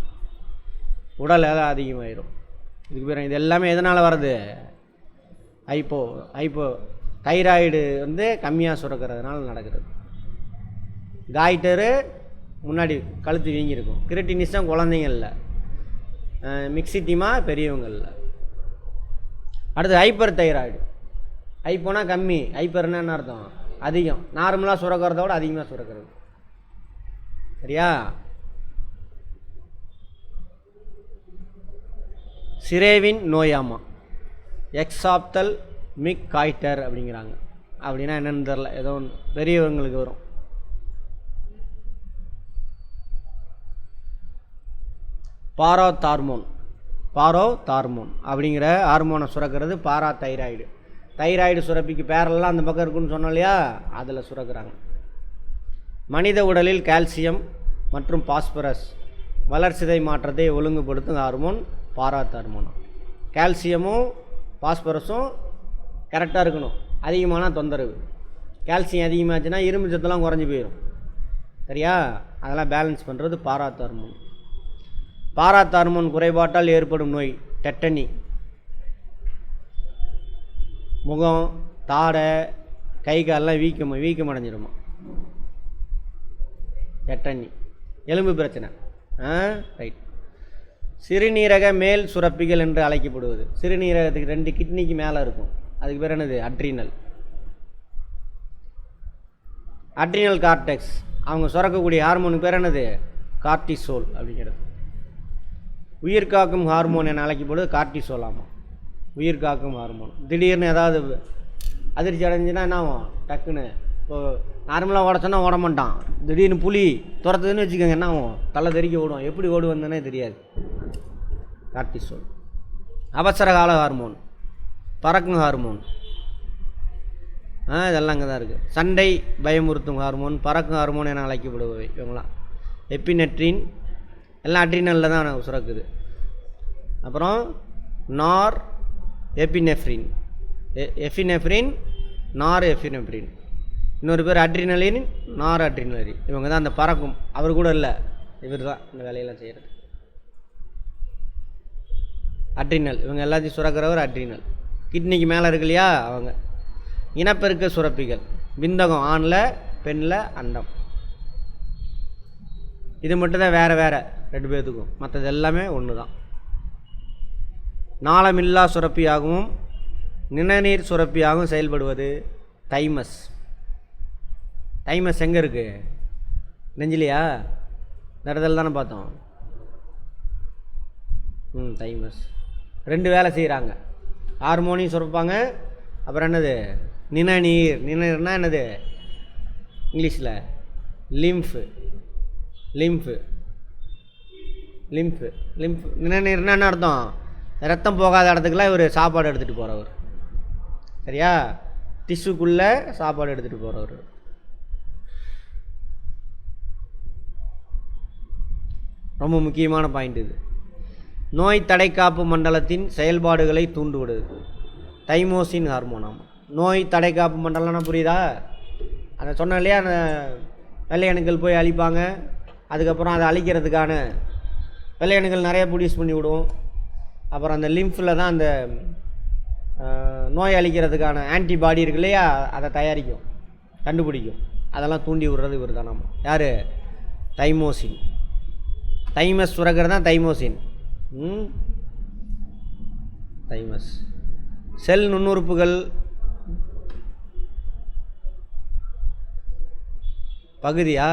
A: உடல் எதை அதிகமாகிடும். இதுக்கு பேர் இது எல்லாமே எதனால் வர்றது? ஹைப்போ தைராய்டு வந்து கம்மியாக சுரக்கிறதுனால நடக்கிறது. காய்டரு முன்னாடி கழுத்து வீங்கியிருக்கும். Cretinism குழந்தைங்களில், myxoedema பெரியவங்களில். அடுத்து ஹைப்பர் தைராய்டு. ஹைப்போனா கம்மி, ஹைப்பர்னா என்ன அர்த்தம்? அதிகம். நார்மலாக சுரக்கிறத விட அதிகமாக சுரக்கிறது. சரியா? சிரேவின் நோயாமா, எக்ஸாப்தல் மிக் காய்டர் அப்படிங்கிறாங்க. அப்படின்னா என்னென்னு தெரில, ஏதோ ஒன்று பெரியவங்களுக்கு வரும். பாராதார்மோன் அப்படிங்கிற ஹார்மோனை சுரக்கிறது பாராதைராய்டு. தைராய்டு சுரப்பிக்கு பேரெல்லாம் அந்த பக்கம் இருக்குன்னு சொன்னோம் இல்லையா, அதில் சுரக்கிறாங்க. மனித உடலில் கால்சியம் மற்றும் பாஸ்பரஸ் வளர்சிதை மாற்றத்தை ஒழுங்குபடுத்தும் ஹார்மோன் பாராதார்மோன். கால்சியமும் பாஸ்பரஸும் கரெக்டாக இருக்கணும், அதிகமான தொந்தரவு. கால்சியம் அதிகமாச்சுன்னா இரும்பு சத்தெல்லாம் குறைஞ்சி போயிடும், சரியா? அதெல்லாம் பேலன்ஸ் பண்ணுறது பாராதார்மோன். பாராதார்மோன் குறைபாட்டால் ஏற்படும் நோய் டெட்டனி. முகம், தாடை, கை காலெல்லாம் வீக்கம் அடைஞ்சிடுமா, டெட்டனி. எலும்பு பிரச்சனை. ரைட். சிறுநீரக மேல் சுரப்பிகள் என்று அழைக்கப்படுவது. சிறுநீரகத்துக்கு 2 கிட்னிக்கு மேலே இருக்கும், அதுக்கு பேர் என்னது? Adrenal cortex. அவங்க சுரக்கக்கூடிய ஹார்மோனுக்கு பேர் என்னது? கார்டிசோல் அப்படிங்கிறது. உயிர்காக்கும் ஹார்மோன் என அழைக்கப்படுவது கார்டிசோல். ஆமாம், உயிர்காக்கும் ஹார்மோன். திடீர்னு ஏதாவது அதிர்ச்சி அடைஞ்சுன்னா என்ன ஆகும்? டக்குன்னு இப்போது நார்மலாக ஓட சொன்னால் ஓட மாட்டான், திடீர்னு புலி துரத்துதுன்னு வச்சுக்கோங்க, என்ன ஆகும்? தலை தெறிக்க ஓடும், எப்படி ஓடு வந்தோன்னே தெரியாது. கார்டிசோல். அவசர கால ஹார்மோன், பறக்கும் ஹார்மோன். இதெல்லாம் அங்கே தான் இருக்குது. சண்டை பயமுறுத்தும் ஹார்மோன், பறக்கும் ஹார்மோன் என அழைக்கப்படுபவை இவங்களாம். எப்பினெட்ரின் எல்லாம் அட்ரினலில் தான் சுரக்குது. அப்புறம் நார் எபினெஃப்ரின், நார் எஃபினெஃப்ரின். இன்னொரு பேர் அட்ரினலின், நார் அட்ரினலரி. இவங்க தான் அந்த பறக்கும். அவர் கூட இல்லை, இவர் தான் இந்த வேலையெல்லாம் செய்கிறது. அட்ரினல், இவங்க எல்லாத்தையும் சுரக்கிறவர் அட்ரினல். கிட்னிக்கு மேலே இருக்கு இல்லையா, அவங்க. இனப்பெருக்க சுரப்பிகள், விந்தகம் ஆணில், பெண்ணில், அண்டம். இது மட்டும்தான் வேறு 2 பேர்த்துக்கும், மற்றது எல்லாமே ஒன்று தான். நாளமில்லா சுரப்பியாகவும் நிணநீர் சுரப்பியாகவும் செயல்படுவது தைமஸ். தைமஸ் எங்கே இருக்குது? நெஞ்சிலையா? இந்த இடத்துல தானே பார்த்தோம். தைமஸ் 2 வேலை செய்கிறாங்க. ஹார்மோனையும் சுரப்பாங்க, அப்புறம் என்னது? நிணநீர்னா என்னது இங்கிலீஷில்? லிம்ஃபு. நிணநீர்னா என்ன அர்த்தம்? ரத்தம் போகாத இடத்துக்குலாம் இவர் சாப்பாடு எடுத்துகிட்டு போகிறவர், சரியா? டிஷ்யூக்குள்ளே சாப்பாடு எடுத்துகிட்டு போகிறவர். ரொம்ப முக்கியமான பாயிண்ட் இது. நோய் தடைக்காப்பு மண்டலத்தின் செயல்பாடுகளை தூண்டுவிடுது தைமோசின் ஹார்மோனாம். நோய் தடைக்காப்பு மண்டலம்னா புரியுதா? அதை சொன்னேன் இல்லையா, அந்த வெள்ளையணுக்கள் போய் அழிப்பாங்க, அதுக்கப்புறம் அதை அழிக்கிறதுக்கான வெள்ளையணுக்கள் நிறைய ப்ரொடியூஸ் பண்ணி விடுவோம். அப்புறம் அந்த லிம்ஃபில் தான் அந்த நோய் அழிக்கிறதுக்கான ஆன்டிபாடி இருக்கு இல்லையா, அதை தயாரிக்கும், கண்டுபிடிக்கும். அதெல்லாம் தூண்டி விடுறது இவர் தான். நம்ம யார்? தைமோசின். தைமஸ் சுரக்கிறது தான் தைமோசின். தைமஸ். செல் நுண்ணுறுப்புகள் பகுதியா?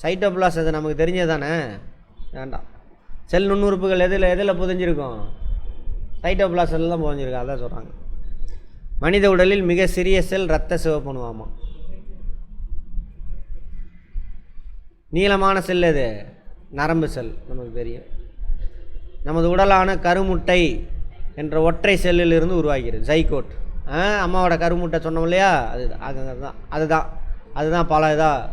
A: சைட்டோபிளாஸ், அது நமக்கு தெரிஞ்சது தானே, வேண்டாம். செல் நுண்ணுறுப்புகள் எதில் புதைஞ்சிருக்கும்? சைட்டோபிளாஸில் தான் புதைஞ்சிருக்கும், அதான் சொல்கிறாங்க. மனித உடலில் மிக சிறிய செல் இரத்த சிவப்பணுவாமா. நீளமான செல் எது? நரம்பு செல், நமக்கு தெரியும். நமது உடலான கருமுட்டை என்ற ஒற்றை செல்லில் இருந்து உருவாகிறது, ஜைகோட். அம்மாவோட கருமுட்டை சொன்னோம் இல்லையா, அதுதான் பல இதாக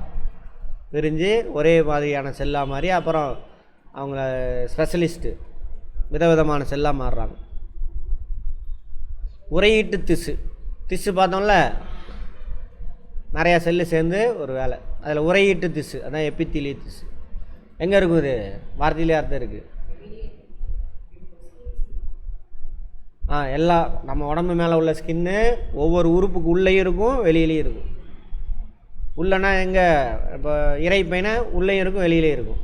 A: பிரிஞ்சு ஒரே மாதிரியான செல்லாக மாறி அப்புறம் அவங்கள ஸ்பெஷலிஸ்ட்டு விதவிதமான செல்லாக மாறுறாங்க. உரையீட்டு திசு பார்த்தோம்ல, நிறையா செல்லு சேர்ந்து ஒரு வேலை. அதில் உரையீட்டு திசு, அதான் எபித்திலிய திசு. எங்கே இருக்கும்? இது வார்த்தையிலே அர்த்தம் இருக்குது. எல்லா நம்ம உடம்பு மேலே உள்ள ஸ்கின்னு ஒவ்வொரு உறுப்புக்கு உள்ளேயும் இருக்கும், வெளியிலையும் இருக்கும். உள்ளனா எங்கே? இப்போ இறைப்பைனா உள்ளேயும் இருக்கும், வெளியிலே இருக்கும்.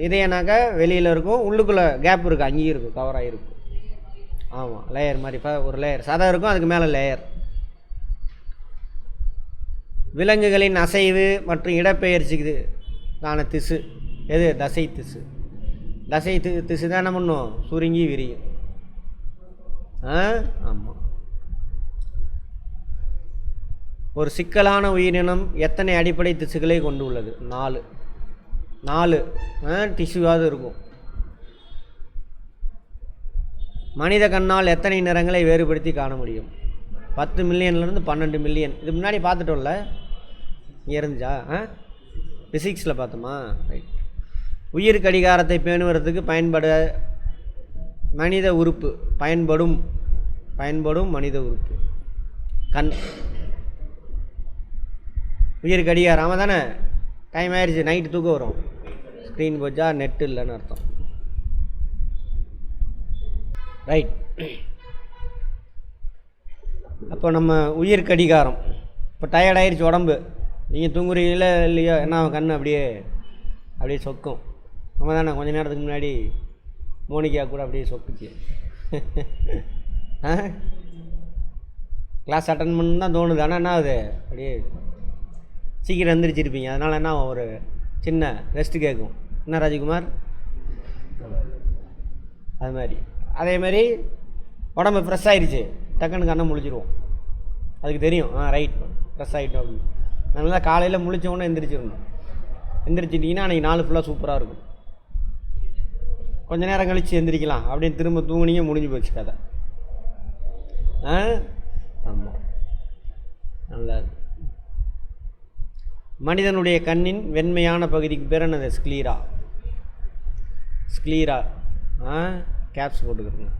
A: இதயனாக்கா வெளியில் இருக்கும், உள்ளுக்குள்ளே கேப் இருக்குது, அங்கேயும் இருக்கும், கவர் ஆகிருக்கும். ஆமாம், லேயர் மாதிரி ஒரு லேயர் சதை இருக்கும், அதுக்கு மேலே லேயர். விலங்குகளின் அசைவு மற்றும் இடப்பெயர்ச்சிக்கு தான திசு எது? தசை திசு. தசை திசு தான் என்ன பண்ணும், சுருங்கி விரியும். ஆமாம். ஒரு சிக்கலான உயிரினம் எத்தனை அடிப்படை திசுக்களை கொண்டு உள்ளது? 4 டிஷ்யூவாவது இருக்கும். மனித கண்ணால் எத்தனை நிறங்களை வேறுபடுத்தி காண முடியும்? 10 மில்லியன்லேருந்து 12 மில்லியன். இது முன்னாடி பார்த்துட்டோம்ல, இங்கே இருந்துச்சா? ஃபிசிக்ஸில் பார்த்தோமா? ரைட். உயிர் கடிகாரத்தை பேணுவதற்கு மனித உறுப்பு பயன்படும் மனித உறுப்பு கண். உயிர் கடிகாரம் ஆமாம் தானே? டைம் ஆயிடுச்சு, நைட்டு தூக்கம் வரும், ஸ்க்ரீன் போச்சா, நெட்டு இல்லைன்னு அர்த்தம். ரைட். அப்போ நம்ம உயிர் கடிகாரம். இப்போ டயர்ட் ஆயிடுச்சு உடம்பு, நீங்கள் தூங்குறீங்களா இல்லையோ, என்ன கண் அப்படியே சொக்கும். நம்ம தானே கொஞ்ச நேரத்துக்கு முன்னாடி மோனிகா கூட அப்படியே சொக்குச்சு. கிளாஸ் அட்டன் பண்ணு தான் தோணுது, ஆனால் என்ன ஆகுது, அப்படியே சீக்கிரம் எழுந்திரிச்சிருப்பீங்க, அதனால் என்ன ஒரு சின்ன ரெஸ்ட்டு கேட்கும். என்ன ராஜ்குமார்? அது மாதிரி அதே மாதிரி உடம்பு ஃப்ரெஷ் ஆகிடுச்சு, டக்குன்னு கண்ணை முழிச்சிருவோம். அதுக்கு தெரியும், ரைட் ஃப்ரெஷ் ஆகிட்டோம் அப்படின்னு. அதனால காலையில் முழிச்சோன்னே எந்திரிச்சிடணும். எந்திரிச்சிட்டிங்கன்னா அன்றைக்கி நாள் ஃபுல்லாக சூப்பராக இருக்கும். கொஞ்சம் நேரம் கழித்து எந்திரிக்கலாம் அப்படின்னு திரும்ப தூங்குனீங்க, முடிஞ்சு போச்சு கதை. ஆமாம், நல்லா. மனிதனுடைய கண்ணின் வெண்மையான பகுதிக்கு பேர் என்னது? ஸ்க்லீரா. கேப்ஸ் போட்டுக்கிறோங்க.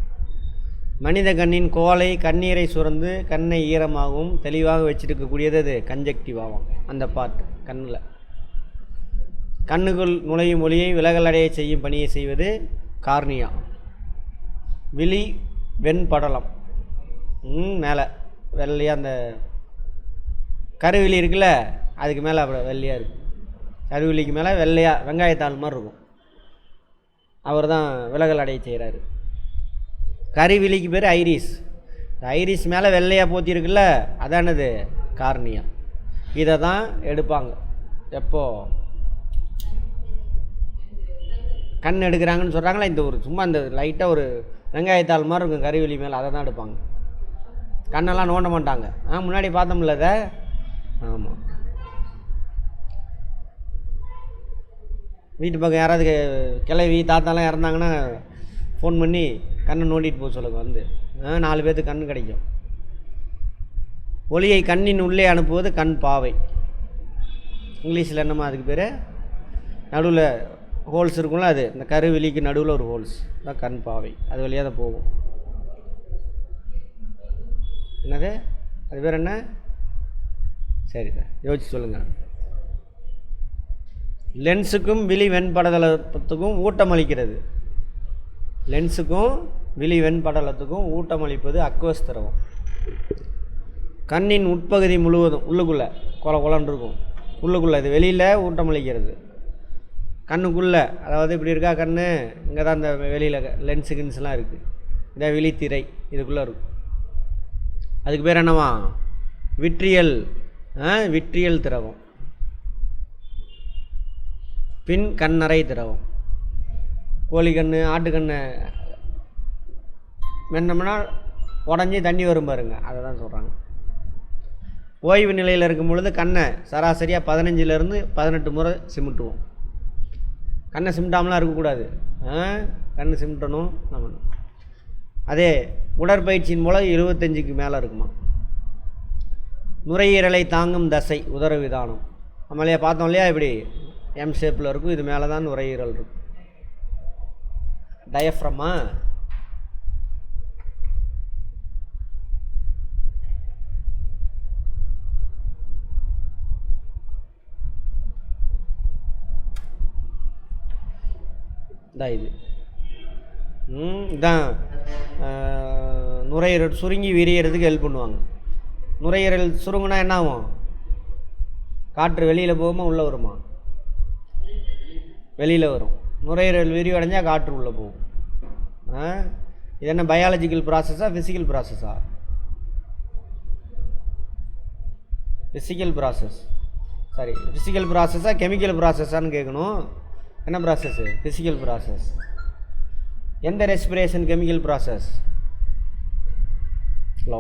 A: மனித கண்ணின் கோலை கண்ணீரை சுரந்து கண்ணை ஈரமாகவும் தெளிவாக வச்சிருக்கக்கூடியது அது கன்ஜக்டிவாகும். அந்த பார்ட் கண்ணில் கண்ணுக்குள் நுழையும் ஒளியை விலகலடைய செய்யும் பணியை செய்வது கார்னியா. விழி வெண்படலம். மேலே வெள்ளையாக அந்த கருவிழி இருக்குல்ல, அதுக்கு மேலே அப்படி வெள்ளையாக இருக்குது. கருவிழிக்கு மேலே வெள்ளையாக வெங்காயத்தாள் மாதிரி இருக்கும். அவர் தான் விலகல் அடைய செய்கிறாரு. கருவிழிக்கு பேர் ஐரிஸ். ஐரிஸ் மேலே வெள்ளையாக போத்திருக்குல்ல, அதானது கார்னியா. இதை தான் எடுப்பாங்க எப்போ கண் எடுக்கிறாங்கன்னு சொல்கிறாங்களா. இந்த ஒரு சும்மா இந்த லைட்டாக ஒரு வெங்காயத்தாள் மாதிரி இருக்கும் கருவிழி மேலே, அதை தான் எடுப்பாங்க. கண்ணெல்லாம் நோண்ட மாட்டாங்க. முன்னாடி பார்த்தோம்ல அதை. ஆமாம். வீட்டு பக்கம் யாராவது கிளவி தாத்தாலாம் இறந்தாங்கன்னா ஃபோன் பண்ணி கண்ணை நோண்டிட்டு போக சொல்லுங்க, வந்து 4 பேர்த்துக்கு கண் கிடைக்கும். ஒளியை கண்ணின் உள்ளே அனுப்புவது கண் பாவை. இங்கிலீஷில் என்னம்மா அதுக்கு பேர்? நடுவில் ஹோல்ஸ் இருக்கும்ல, அது இந்த கருவிழிக்கு நடுவில் ஒரு ஹோல்ஸ் தான் கண் பாவை. அது வழியாக தான் போகும். என்னது அது பேர் என்ன? சரி, யோசிச்சு சொல்லுங்கள். லென்ஸுக்கும் விழி வெண்படலத்துக்கும் ஊட்டமளிக்கிறது. லென்ஸுக்கும் விழி வெண்படலத்துக்கும் ஊட்டமளிப்பது அக்வஸ் திரவம். கண்ணின் உட்பகுதி முழுவதும் உள்ளுக்குள்ளே கொலன்னு இருக்கும். உள்ளுக்குள்ளே இது வெளியில் ஊட்டமளிக்கிறது. கண்ணுக்குள்ளே, அதாவது இப்படி இருக்கா கண், இங்கே தான் இந்த வெளியில் லென்ஸு கின்ஸ்லாம் இருக்குது. இதான் விழித்திரை, இதுக்குள்ளே இருக்கும். அதுக்கு பேர் என்னவா? விட்ரியல் திரவம். பின் கண்ணறை திரவம். கோழிக்கண்ணு ஆட்டுக்கண்ணு மென்னம்னா உடஞ்சி தண்ணி வரும் பாருங்க, அதை தான் சொல்கிறாங்க. ஓய்வு நிலையில் இருக்கும் பொழுது கண்ணை சராசரியாக 15 to 18 முறை சிமிட்டுவோம். கண்ணை சிமிட்டாமலாம் இருக்கக்கூடாது, கண்ணை சிமிட்டணும் நம்ம. அதே உடற்பயிற்சியின் மூலம் 25க்கு மேலே இருக்குமா. நுரையீரலை தாங்கும் தசை உதரவிதானம். நம்மளையா பார்த்தோம் இல்லையா, இப்படி எம் ஷேப்பில் இருக்கும். இது மேலே தான் நுரையீரல் இருக்கும். டயஃப்ரமா. இது இதான் நுரையீரல் சுருங்கி விரியறதுக்கு ஹெல்ப் பண்ணுவாங்க. நுரையீரல் சுருங்குனா என்ன ஆகும்? காற்று வெளியில் போகுமா உள்ளே வருமா? வெளியில் வரும். நுரையீரல் விரிவடைஞ்சால் காற்று உள்ளே போகும். இது என்ன பயாலஜிக்கல் ப்ராசஸா ஃபிசிக்கல் ப்ராசஸா? Physical process. ஃபிசிக்கல் ப்ராசஸா கெமிக்கல் ப்ராசஸான்னு கேட்கணும். என்ன ப்ராசஸ்ஸு? Physical process. எந்த ரெஸ்பிரேஷன் கெமிக்கல் ப்ராசஸ்? ஹலோ,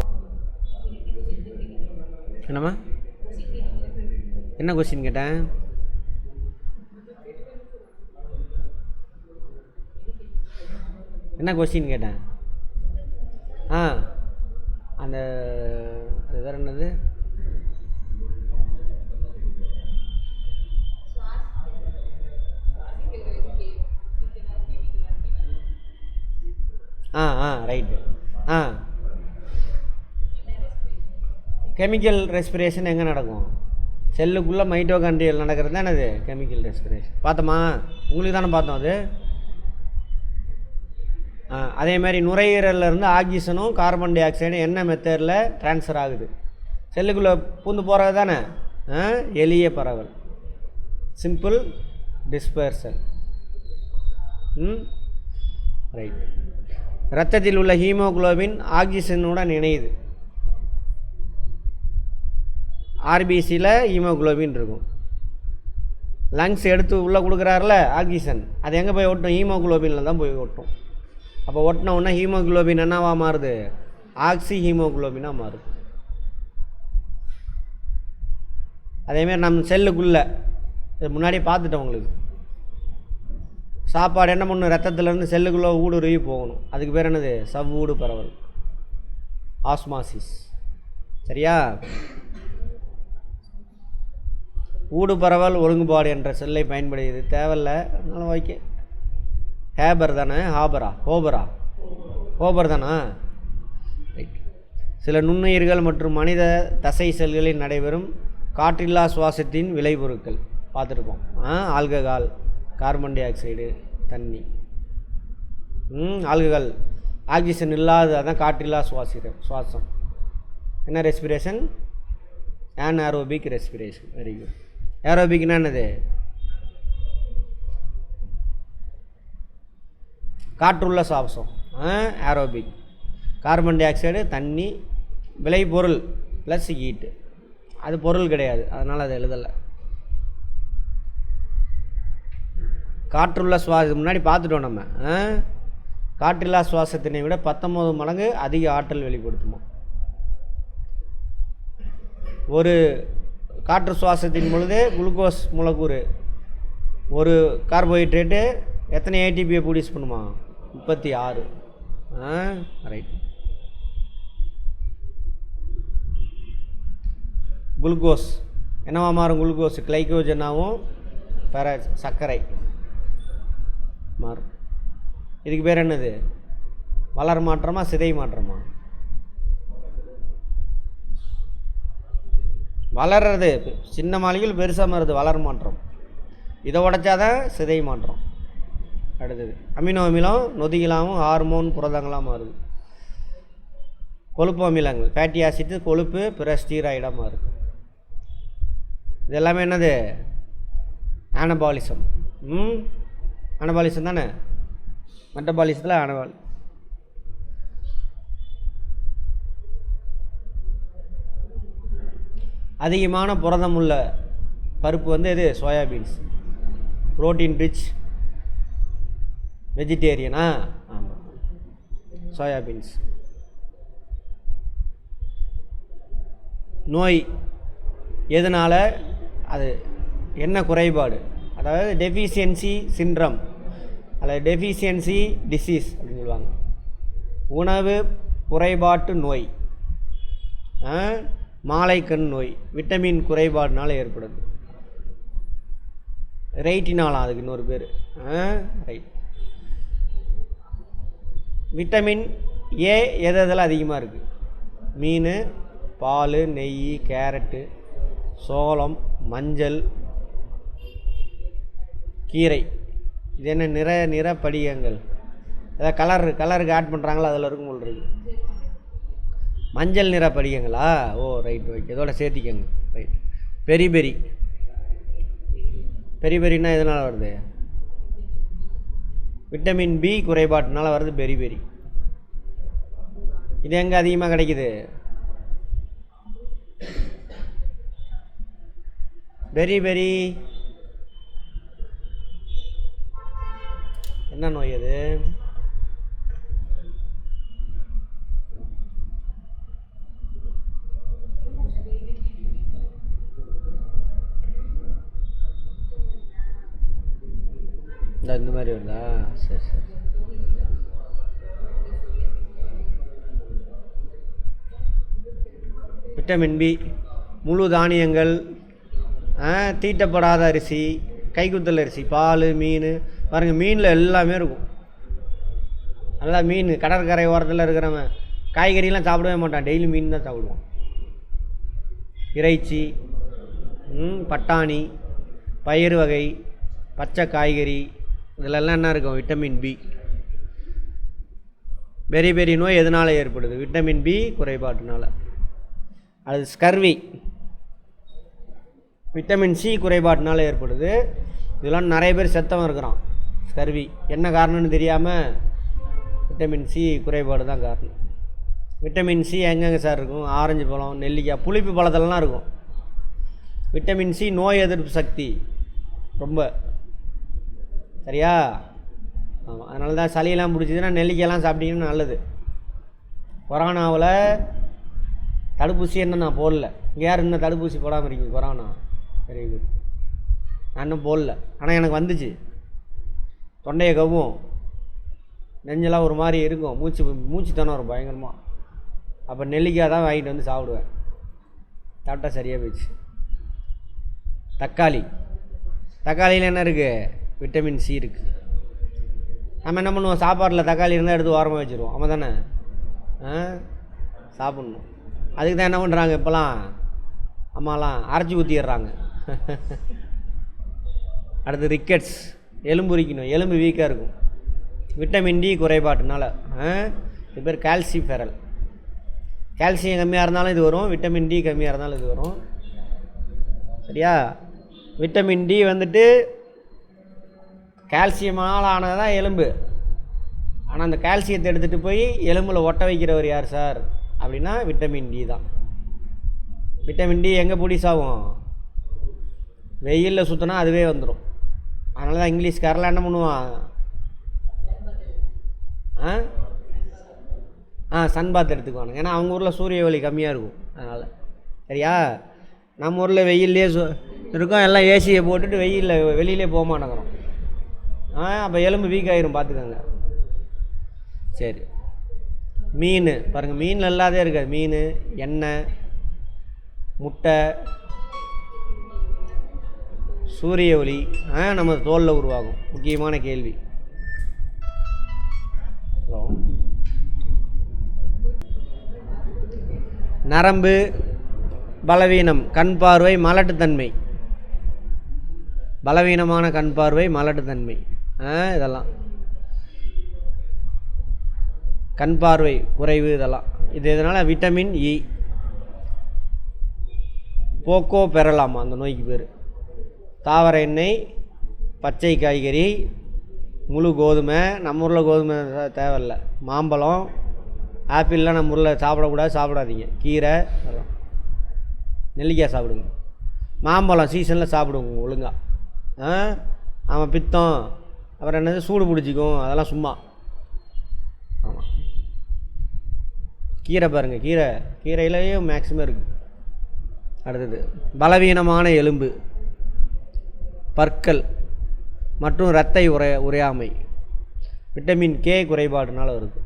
A: என்னம்மா? என்ன கொஸ்டின் கேட்டேன்? என்ன கொஸ்டின் கேட்டேன்? அந்த அது வேறு என்னது? ரைட்டு. கெமிக்கல் ரெஸ்பிரேஷன் எங்கே நடக்கும்? செல்லுக்குள்ளே மைட்டோகாண்ட்ரியல் நடக்கிறது தான் என்னது கெமிக்கல் ரெஸ்பிரேஷன். பார்த்தோமா? உங்களுக்கு தானே பார்த்தோம் அது. அதே மாதிரி நுரையீரலிருந்து ஆக்சிஜனும் கார்பன் டை ஆக்சைடும் என்ன மெத்தடில் ட்ரான்ஸ்ஃபர் ஆகுது? செல்லுக்குள்ளே பூந்து போகிறது தானே எளிய பரவல், சிம்பிள் டிஸ்பர்சல். ரைட். இரத்தத்தில் உள்ள ஹீமோகுளோபின் ஆக்சிஜனுடன் இணையுது. ஆர்பிசியில் ஹீமோகுளோபின் இருக்கும். லங்ஸ் எடுத்து உள்ளே கொடுக்குறாருல ஆக்சிஜன், அது எங்கே போய் ஒட்டும்? ஹீமோகுளோபினில் தான் போய் ஒட்டும். அப்போ ஒட்டின உடனே ஹீமோகுளோபின் என்னவா மாறுது? ஆக்சி ஹீமோகுளோபினாக மாறுது. அதேமாரி நம்ம செல்லுக்குள்ளே இது முன்னாடியே பார்த்துட்டோம் உங்களுக்கு. சாப்பாடு என்ன பண்ணும்? ரத்தத்துலேருந்து செல்லுக்குள்ளே ஊடுருவி போகணும். அதுக்கு பேர் என்னது? சவ்வூடு பரவல், ஆஸ்மாசிஸ். சரியா? ஊடு பரவல் ஒழுங்குபாடு என்ற சொல்லை பயன்படுகிறது. தேவையில்ல, அதனால வைக்க. ஹேபர் தானே? ஹோபர் தானா? ரைட். சில நுண்ணுயிர்கள் மற்றும் மனித தசை செல்களில் நடைபெறும் காற்றில்லா சுவாசத்தின் விளைபொருட்கள் பார்த்துருக்கோம். ஆல்கஹால், கார்பன் டை ஆக்சைடு, தண்ணி. ஆல்கஹால் ஆக்சிஜன் இல்லாத, அதான் காற்றில்லா சுவாசம். என்ன respiration? Aerobic respiration. Very good. ஏரோபிக்னா என்னது? காற்றுள்ள சுவாசம், ஏரோபிக். கார்பன் டை ஆக்சைடு, தண்ணி, விளைபொருள் ப்ளஸ் ஹீட்டு. அது பொருள் கிடையாது, அதனால் அதை எழுதலை. காற்றுள்ள சுவாசம் முன்னாடி பார்த்துட்டோம் நம்ம. காற்றில்லா சுவாசத்தினை விட 19 மடங்கு அதிக ஆற்றல் வெளிப்படுத்துமா. ஒரு காற்று சுவாசத்தின் பொழுது குளுக்கோஸ் மூலக்கூறு ஒரு கார்போஹைட்ரேட்டு எத்தனை ஏடிபியை ப்ரொடியூஸ் பண்ணுமா? 36. ரைட். குளுக்கோஸ் என்னவா மாறும்? குளுக்கோஸ் கிளைக்கோஜனாகவும் சர்க்கரை மாறும். இதுக்கு பேர் என்னது? வளர் மாற்றமா சிதை மாற்றமா? வளர்றது சின்ன மாளிகையில் பெருசாக மாறுது, வளர் மாற்றம். இதை உடைச்சாதான் சிதை மாற்றம். அடுத்தது அமினோ அமிலம் நொதிகளாகவும் ஹார்மோன் புரதங்களாக மாறுது. கொழுப்பு அமிலங்கள் ஃபேட்டி ஆசிட் கொழுப்பு பிற ஸ்டீராய்டாக மாறுது. இது எல்லாமே என்னது? ஆனபாலிசம். ஆனபாலிசம் தானே? மெட்டபாலிசத்தில் ஆனபாலி. அதிகமான புரதம் உள்ள பருப்பு வந்து எது? சோயாபீன்ஸ். புரோட்டீன் ரிச் வெஜிடேரியனா? ஆமாம், சோயாபீன்ஸ். நோய் எதனால்? அது என்ன குறைபாடு? அதாவது டெஃபிஷியன்சி சிண்ட்ரம் அல்லது டெஃபிஷியன்சி டிசீஸ் அப்படின்னு சொல்லுவாங்க. உணவு குறைபாட்டு நோய், மாலைக்கண் நோய், விட்டமின் குறைபாடுனால ஏற்படுது. ரைட்டினாலாம் அதுக்கு இன்னொரு பேர். ரைட். விட்டமின் ஏ எதில் அதிகமாக இருக்குது? மீன், பால், நெய், கேரட்டு, சோளம், மஞ்சள், கீரை. இது என்ன? நிற படிகங்கள். ஏதாவது கலருக்கு ஆட் பண்ணுறாங்களா? அதில் இருக்கும் போல் இருக்குது. மஞ்சள் நிற படிகங்களா? ஓ ரைட், ஓகே, இதோட சேர்த்திக்கங்க. ரைட். பெரிபெரினா எதனால் வருது? விட்டமின் பி குறைபாட்டுனால வருது பெரிபெரி. இது எங்கே அதிகமாக கிடைக்குது? பெரிபெரி என்ன நோய் அது? இந்த மாதிரி வருதா? சரி சரி. விட்டமின் பி, முழு தானியங்கள், தீட்டப்படாத அரிசி, கைக்குத்தல் அரிசி, பால், மீன். பாருங்கள், மீனில் எல்லாமே இருக்கும். நல்லா மீன், கடற்கரை ஓரத்தில் இருக்கிறவன் காய்கறிலாம் சாப்பிடவே மாட்டான், டெய்லி மீன் தான் சாப்பிடுவான். இறைச்சி, பட்டாணி, பயிறு வகை, பச்சை காய்கறி, இதிலெல்லாம் என்ன இருக்கும்? Vitamin B. பெரிய பெரிய நோய் எதனால் ஏற்படுது? விட்டமின் பி குறைபாட்டினால. அது ஸ்கர்வி, விட்டமின் சி குறைபாட்டினால ஏற்படுது. இதெல்லாம் நிறைய பேர் செத்தவன் இருக்கிறான். ஸ்கர்வி என்ன காரணம்னு தெரியாமல் விட்டமின் சி குறைபாடு தான் காரணம். விட்டமின் சி எங்கெங்கே சார் இருக்கும்? ஆரஞ்சு பழம், நெல்லிக்காய், புளிப்பு பழத்துலலாம் இருக்கும். விட்டமின் சி நோய் எதிர்ப்பு சக்தி ரொம்ப, சரியா? ஆமாம், அதனால தான் சளியெல்லாம் பிடிச்சதுன்னா நெல்லிக்காயெல்லாம் சாப்பிட்டீங்கன்னா நல்லது. கொரோனாவில் தடுப்பூசி என்ன நான் போடல. இங்கே யார் இன்னும் தடுப்பூசி போடாமல் இருக்கீங்க? Corona very good. நான் இன்னும் போடல, ஆனால் எனக்கு வந்துச்சு. தொண்டையை கவ்வும், நெஞ்செல்லாம் ஒரு மாதிரி இருக்கும், மூச்சு தானே வரும் பயங்கரமாக. அப்போ நெல்லிக்காய் தான் வாங்கிட்டு வந்து சாப்பிடுவேன். சாப்பிட்டா சரியாக போயிடுச்சு. தக்காளியில் என்ன இருக்குது? விட்டமின் சி இருக்குது. நம்ம என்ன பண்ணுவோம்? சாப்பாட்டில் தக்காளி இருந்தால் எடுத்து ஓரமாக வச்சுருவோம். ஆமாம் தானே? சாப்பிட்ணும். அதுக்கு தான் என்ன பண்ணுறாங்க இப்போலாம் அம்மாலாம் அரைச்சி ஊற்றிடுறாங்க. அடுத்து ரிக்கெட்ஸ், எலும்பு உரிக்கணும், எலும்பு வீக்காக இருக்கும். விட்டமின் டி குறைபாட்டுனால. இது பேர் கால்சிஃபெரல். கால்சியம் கம்மியாக இருந்தாலும் இது வரும், விட்டமின் டி கம்மியாக இருந்தாலும் இது வரும், சரியா? விட்டமின் டி வந்துட்டு கால்சியமால் ஆனது தான் எலும்பு. ஆனால் அந்த கால்சியத்தை எடுத்துகிட்டு போய் எலும்பில் ஒட்ட வைக்கிறவர் யார் சார் அப்படின்னா விட்டமின் டி தான். விட்டமின் டி எங்கே புடிசாகும்? வெயிலில் சுற்றினா அதுவே வந்துடும். அதனால தான் இங்கிலீஷ்காரெலாம் என்ன பண்ணுவான்? சன் பாத் எடுத்துக்குவானுங்க. ஏன்னா அவங்க ஊரில் சூரிய ஒளி கம்மியாக இருக்கும், அதனால். சரியா? நம்ம ஊரில் வெயிலே இருக்கும், எல்லாம் ஏசியை போட்டுட்டு வெயிலில் வெளியிலே போக மாட்டேங்கிறோம். அப்போ எலும்பு வீக் ஆகிரும், பார்த்துக்கோங்க. சரி, மீன் பாருங்கள், மீன் எல்லாதே இருக்காது. மீன், எண்ணெய், முட்டை, சூரிய ஒளி நம்ம தோலில் உருவாகும். முக்கியமான கேள்வி. ஹலோ, நரம்பு பலவீனம், கண் பார்வை, மலட்டுத்தன்மை. பலவீனமான கண் பார்வை, மலட்டுத்தன்மை, இதெல்லாம் கண் பார்வை குறைவு, இதெல்லாம் இது இதனால் விட்டமின் இ. போக்கோ பெறலாமா அந்த நோய்க்கு பேர்? தாவர எண்ணெய், பச்சை காய்கறி, முழு கோதுமை. நம்ம ஊரில் கோதுமை தேவையில்லை. மாம்பழம், ஆப்பிள்லாம் நம்ம ஊரில் சாப்பிடக்கூடாது, சாப்பிடாதீங்க. கீரை, நெல்லிக்காய் சாப்பிடுங்க. மாம்பழம் சீசனில் சாப்பிடுங்க ஒழுங்கா. அவன் பித்தம், அப்புறம் என்னது சூடு பிடிச்சிக்கும், அதெல்லாம் சும்மா. ஆமாம், கீரை பாருங்கள், கீரையிலையும் மேக்ஸிமம் இருக்குது. அடுத்தது பலவீனமான எலும்பு, பற்கள் மற்றும் இரத்த உறையாமை. விட்டமின் கே குறைபாடுனால வருது.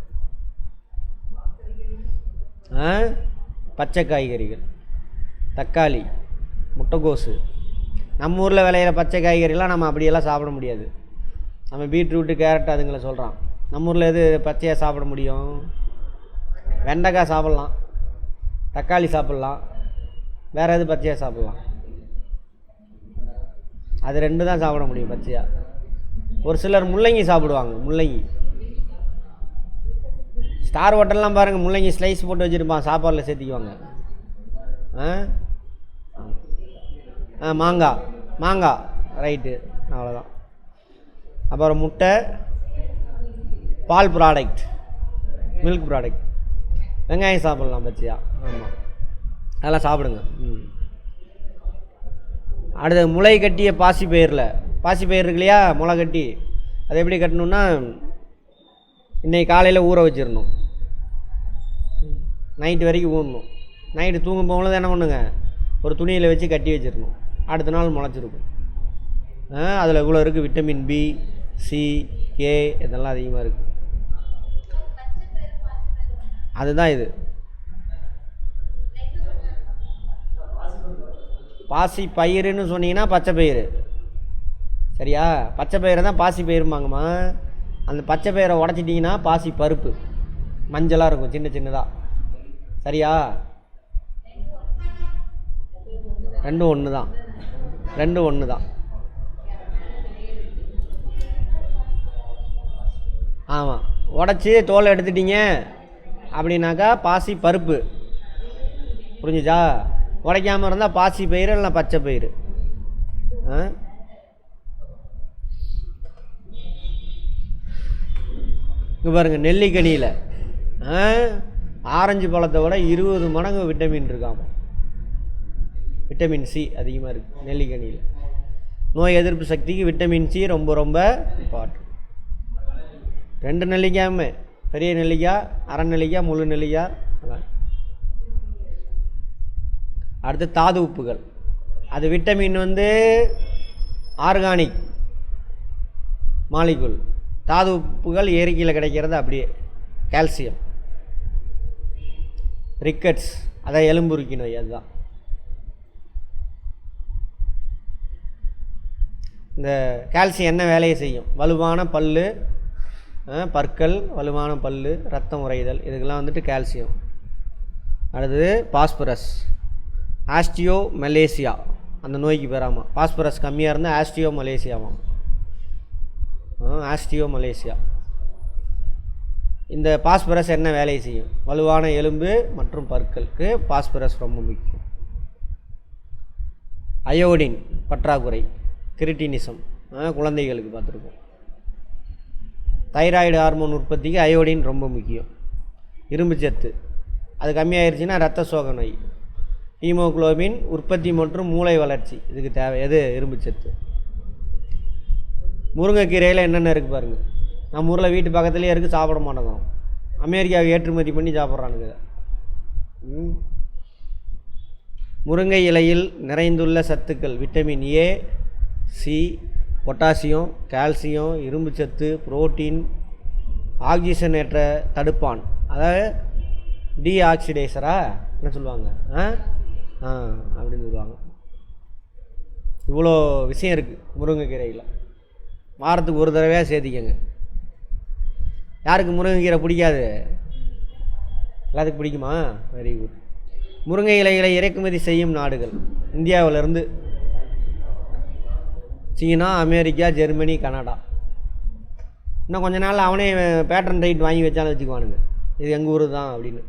A: பச்சை காய்கறிகள், தக்காளி, முட்டைக்கோசு. நம்ம ஊரில் விளையிற பச்சை காய்கறிலாம் நம்ம அப்படியெல்லாம் சாப்பிட முடியாது. நம்ம பீட்ரூட்டு, கேரட் அதுங்களை சொல்கிறான். நம்ம ஊரில் எது பச்சையாக சாப்பிட முடியும்? வெண்டைக்காய் சாப்பிட்லாம், தக்காளி சாப்பிட்லாம், வேறு எது பச்சையாக சாப்பிட்லாம்? அது ரெண்டு தான் சாப்பிட முடியும் பச்சையாக. ஒரு சிலர் முள்ளங்கி சாப்பிடுவாங்க. முள்ளங்கி, ஸ்டார் ஹோட்டல்லாம் பாருங்கள், முள்ளங்கி ஸ்லைஸ் போட்டு வச்சுருப்பான், சாப்பாடில் சேர்த்திக்குவாங்க. மாங்காய் ரைட்டு, அவ்வளோதான். அப்புறம் முட்டை, பால் ப்ராடக்ட், மில்க் ப்ராடக்ட். வெங்காயம் சாப்பிட்லாம் பச்சையா. ஆமாம், அதெல்லாம் சாப்பிடுங்க. அடுத்து முளை கட்டிய பாசிப்பயிரில், பாசிப்பயிர் இருக்கு இல்லையா, முளை கட்டி, அதை எப்படி கட்டணுன்னா இன்றைக்கி காலையில் ஊற வச்சிடணும், நைட்டு வரைக்கும் ஊறணும். நைட்டு தூங்கும் போகும்போது என்ன பண்ணுங்க, ஒரு துணியில் வச்சு கட்டி வச்சிடணும். அடுத்த நாள் முளைச்சிருக்கும். அதில் இவ்வளோ இருக்குது: விட்டமின் பி, சி, கே இதெல்லாம் அதிகமாக இருக்குது. அதுதான் இது. பாசி பயிருன்னு சொன்னீங்கன்னா பச்சை பயிறு. சரியா? பச்சை பயிரை தான் பாசி பயிருமாங்கம்மா. அந்த பச்சை பயிரை உடச்சிட்டிங்கன்னா பாசி பருப்பு மஞ்சளாக இருக்கும், சின்ன சின்னதாக. சரியா? ரெண்டும் ஒன்று தான், ரெண்டும் ஒன்று தான். ஆமாம், உடச்சி தோலை எடுத்துட்டீங்க அப்படின்னாக்கா பாசி பருப்பு. புரிஞ்சுச்சா? உடைக்காமல் இருந்தால் பாசி பயிறு இல்லைனா பச்சை பயிறு. இங்கே பாருங்கள், நெல்லிக்கனியில் ஆரஞ்சு பழத்தை விட 20 மடங்கு விட்டமின் இருக்காமா. விட்டமின் சி அதிகமாக இருக்குது நெல்லிக்கனியில். நோய் எதிர்ப்பு சக்திக்கு விட்டமின் சி ரொம்ப ரொம்ப இம்பார்ட்டன்ட். 2 நெல்லிக்காயுமே, பெரிய நெல்லிக்காய், அரை நெல்லிக்காய், முழு நெல்லிக்காய். அடுத்து தாது உப்புகள். அது விட்டமின் ஆர்கானிக் மாலிகுல். தாது உப்புகள் இயற்கையில் கிடைக்கிறது அப்படியே. கால்சியம், ரிக்கட்ஸ், அதை எலும்புருக்கி நோய், அதுதான். இந்த கால்சியம் என்ன வேலையை செய்யும்? வலுவான பல், பற்கள், வலுவான பல், ரத்தம் உறைதல், இதுக்கெல்லாம் கால்சியம். அடுத்தது பாஸ்பரஸ், ஆஸ்டியோ மலேசியா, அந்த நோய்க்கு பேராமா. பாஸ்பரஸ் கம்மியாக இருந்தால் ஆஸ்டியோ மலேசியாவாம். Osteomalacia. இந்த பாஸ்பரஸ் என்ன வேலையை செய்யும்? வலுவான எலும்பு மற்றும் பற்களுக்கு பாஸ்பரஸ் ரொம்ப முக்கியம். அயோடின் பற்றாக்குறை, கிரிட்டினிசம், குழந்தைகளுக்கு பார்த்துருக்கோம். தைராய்டு ஹார்மோன் உற்பத்திக்கு அயோடின் ரொம்ப முக்கியம். இரும்பு சத்து அது கம்மியாயிருச்சுன்னா இரத்த சோகை நோய். ஹீமோகுளோபின் உற்பத்தி மற்றும் மூளை வளர்ச்சி இதுக்கு தேவை எது? இரும்பு சத்து. முருங்கைக்கீரையில் என்னென்ன இருக்குது பாருங்கள். நம்ம ஊரில் வீட்டு பக்கத்துலேயே இருக்குது, சாப்பிட மாட்டேங்கிறோம். அமெரிக்காவை ஏற்றுமதி பண்ணி சாப்பிட்றானுங்க. முருங்கை இலையில் நிறைந்துள்ள சத்துக்கள் vitamin A, C, potassium, calcium, இரும்பு சத்து, புரோட்டீன், ஆக்சிஜனேற்ற தடுப்பான், அதாவது டீஆக்சிடைசரா என்ன சொல்லுவாங்க, அப்படின்னு சொல்லுவாங்க. இவ்வளோ விஷயம் இருக்குது முருங்கைக்கீரையில். வாரத்துக்கு ஒரு தடவையாக சேர்த்திக்கங்க. யாருக்கு முருங்கைக்கீரை பிடிக்காது? எல்லாத்துக்கும் பிடிக்குமா? Very good. முருங்கை இலைகளை இறக்குமதி செய்யும் நாடுகள் இந்தியாவிலேருந்து சீனா, அமெரிக்கா, ஜெர்மனி, கனடா. இன்னும் கொஞ்ச நாள் அவனே பேட்டன் ரைட் வாங்கி வச்சாலும் வச்சுக்குவானுங்க, இது எங்கள் ஊர் தான் அப்படின்னு.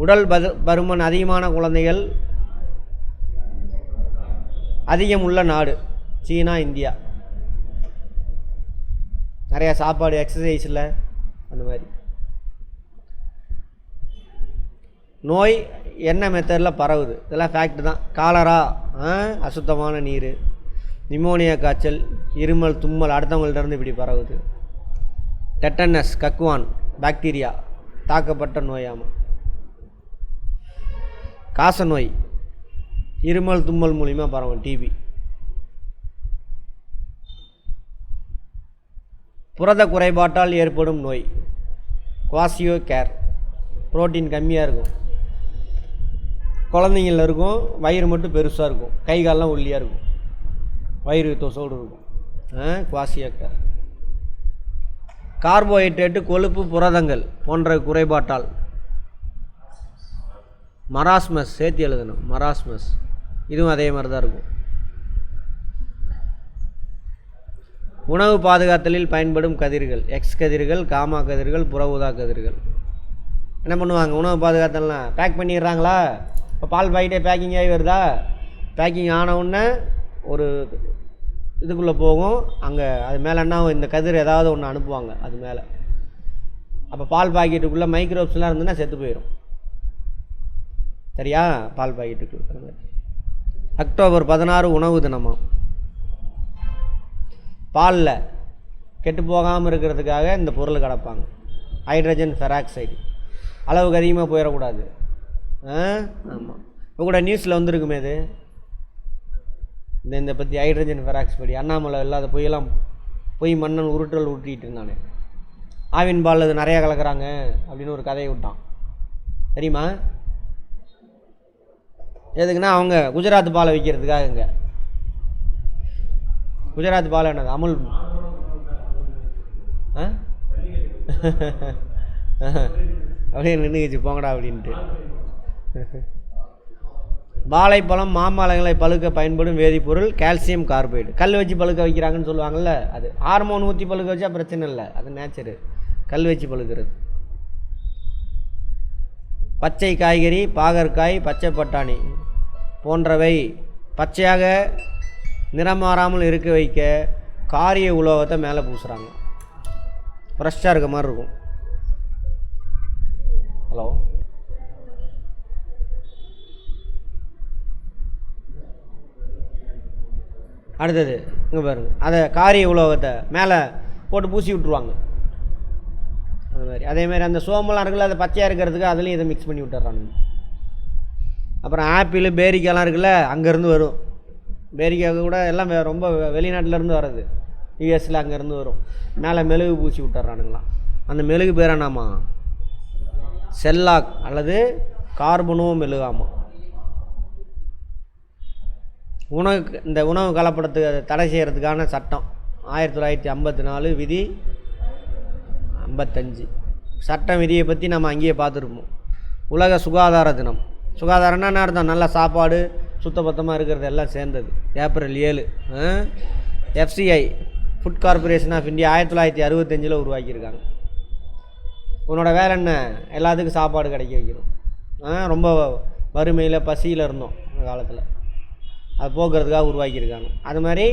A: உடல் பருமன் அதிகமான குழந்தைகள் அதிகம் உள்ள நாடு சீனா, இந்தியா. நிறையா சாப்பாடு, எக்ஸசைஸில் அந்த மாதிரி. நோய் என்ன மெத்தடில் பரவுது? இதெல்லாம் ஃபேக்ட் தான். காலரா, அசுத்தமான நீர். நிமோனியா காய்ச்சல், இருமல், தும்மல் அடுத்தவங்கள்ட்ட இப்படி பரவுது. டெட்டனஸ், கக்குவான் பாக்டீரியா தாக்கப்பட்ட நோயாமல். காச நோய் இருமல் தும்மல் மூலிமா பரவும், டிபி. புரத குறைபாட்டால் ஏற்படும் நோய் குவாசியோ கேர். புரோட்டீன் கம்மியாக இருக்கும், குழந்தைங்களில் இருக்கும். வயிறு மட்டும் பெருசாக இருக்கும், கை காலெலாம் ஒல்லியாக இருக்கும், வயிறு தொசோடு இருக்கும். குவாசியோ கேர். கார்போஹைட்ரேட்டு, கொழுப்பு, புரதங்கள் போன்ற குறைபாட்டால் மராஸ்மஸ். சேர்த்து எழுதணும், மராஸ்மஸ். இதுவும் அதே மாதிரி தான் இருக்கும். உணவு பாதுகாத்தலில் பயன்படும் கதிர்கள் எக்ஸ் கதிர்கள், காமா கதிர்கள், புற ஊதா கதிர்கள். என்ன பண்ணுவாங்க உணவு பாதுகாத்தல்லாம்? பேக் பண்ணிடுறாங்களா? இப்போ பால் பாக்கெட்டே பேக்கிங் ஆகி வருதா? பேக்கிங் ஆனவுடனே ஒரு இதுக்குள்ளே போகும், அங்கே அது மேலே என்ன இந்த கதிர் ஏதாவது ஒன்று அனுப்புவாங்க அது மேலே. அப்போ பால் பாக்கெட்டுக்குள்ளே மைக்ரோப்ஸ்லாம் இருந்துன்னா செத்து போயிடும். சரியா? பால் பாக்கெட்டுக்கு. அக்டோபர் 16 உணவு தினமாக. பாலில் கெட்டு போகாமல் இருக்கிறதுக்காக இந்த பொருள் கலப்பாங்க. ஹைட்ரஜன் பெராக்சைடு அளவுக்கு அதிகமாக போயிடக்கூடாது. ஆமாம், இப்போ கூட நியூஸில் வந்துருக்குமே இது, இந்த பற்றி ஹைட்ரஜன் பெராக்சைடு. அண்ணாமலை இல்லாத பொய்யெல்லாம் போய் மன்னன் உருட்டல் உருட்டிகிட்டு இருந்தானே, ஆவின் பால் அது நிறையா கலக்கிறாங்க அப்படின்னு ஒரு கதையை விட்டான் தெரியுமா? எதுக்குன்னா அவங்க குஜராத் பாலை விற்கிறதுக்காக. இங்கே குஜராத் பால் என்னது அமுல் அப்படியே நின்றுச்சு போங்கடா அப்படின்ட்டு. வாழைப்பழம் மாம்பழங்களை பழுக்க பயன்படும் வேதிப்பொருள் கால்சியம் கார்பைடு. கல் வச்சு பழுக்க வைக்கிறாங்கன்னு சொல்லுவாங்கள்ல, அது ஹார்மோன் ஊற்றி பழுக்க வச்சா பிரச்சனை இல்லை, அது நேச்சரு. கல் வச்சு பழுக்கிறது. பச்சை காய்கறி, பாகற்காய், பச்சை பட்டாணி போன்றவை பச்சையாக நிறம் மாறாமல் இருக்க வைக்க காரிய உலோகத்தை மேலே பூசுகிறாங்க. ஃப்ரெஷ்ஷாக இருக்க மாதிரி இருக்கும். ஹலோ, அடுத்தது இங்கே பாருங்கள், அதை காரிய உலோகத்தை மேலே போட்டு பூசி விட்ருவாங்க. அது மாதிரி அதேமாதிரி அந்த சோம்பெல்லாம் இருக்குல்ல, அதை பச்சையாக இருக்கிறதுக்கு அதுலேயும் இதை மிக்ஸ் பண்ணி விட்டுறானுங்க. அப்புறம் ஆப்பிள் பேரிக்காய்லாம் இருக்குல்ல, அங்கேருந்து வரும். பேரிக்காய் கூட எல்லாம் ரொம்ப வெளிநாட்டிலேருந்து வர்றது, யூஎஸில் அங்கேருந்து வரும். மேலே மெழுகு பூசி விட்டுறானுங்களாம். அந்த மெழுகு பேர் என்னம்மா? செல்லாக் அல்லது கார்பனோ மெழுகாமா. இந்த உணவு கலப்படத்துக்கு தடை செய்கிறதுக்கான சட்டம் 1954 விதி 55 சட்டம். விதியை பற்றி நம்ம அங்கேயே பார்த்துருப்போம். உலக சுகாதார தினம். சுகாதாரம்னா என்ன அர்த்தம்? நல்ல சாப்பாடு, சுத்தபத்தமாக இருக்கிறது எல்லாம் சேர்ந்தது. April 7. FCI Food Corporation of India 1965 உருவாக்கியிருக்காங்க. உன்னோட வேலை என்ன? எல்லாத்துக்கும் சாப்பாடு கிடைக்க வைக்கணும். ரொம்ப வறுமையில் பசியில் இருந்தோம் அந்த காலத்தில், அது போக்குறதுக்காக உருவாக்கியிருக்காங்க. அது மாதிரி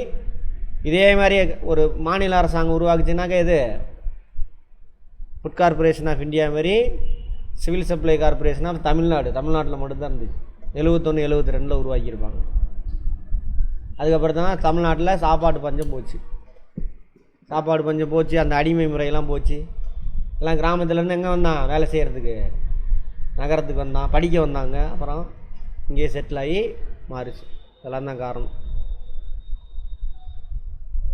A: இதே மாதிரி ஒரு மாநில அரசாங்கம் உருவாக்குச்சுனாக்கா இது ஃபுட் கார்பரேஷன் ஆஃப் இந்தியா மாதிரி சிவில் சப்ளை கார்பரேஷன் ஆஃப் தமிழ்நாட்டில் மட்டும்தான் இருந்துச்சு. 71 72 உருவாக்கியிருப்பாங்க. அதுக்கப்புறம் தான் தமிழ்நாட்டில் சாப்பாடு பஞ்சம் போச்சு. அந்த அடிமை முறையெல்லாம் போச்சு. எல்லாம் கிராமத்துலேருந்து எங்கே வந்தான்? வேலை செய்கிறதுக்கு நகரத்துக்கு வந்தான், படிக்க வந்தாங்க. அப்புறம் இங்கேயே செட்டில் ஆகி மாறிச்சு. இதெல்லாம் தான் காரணம்.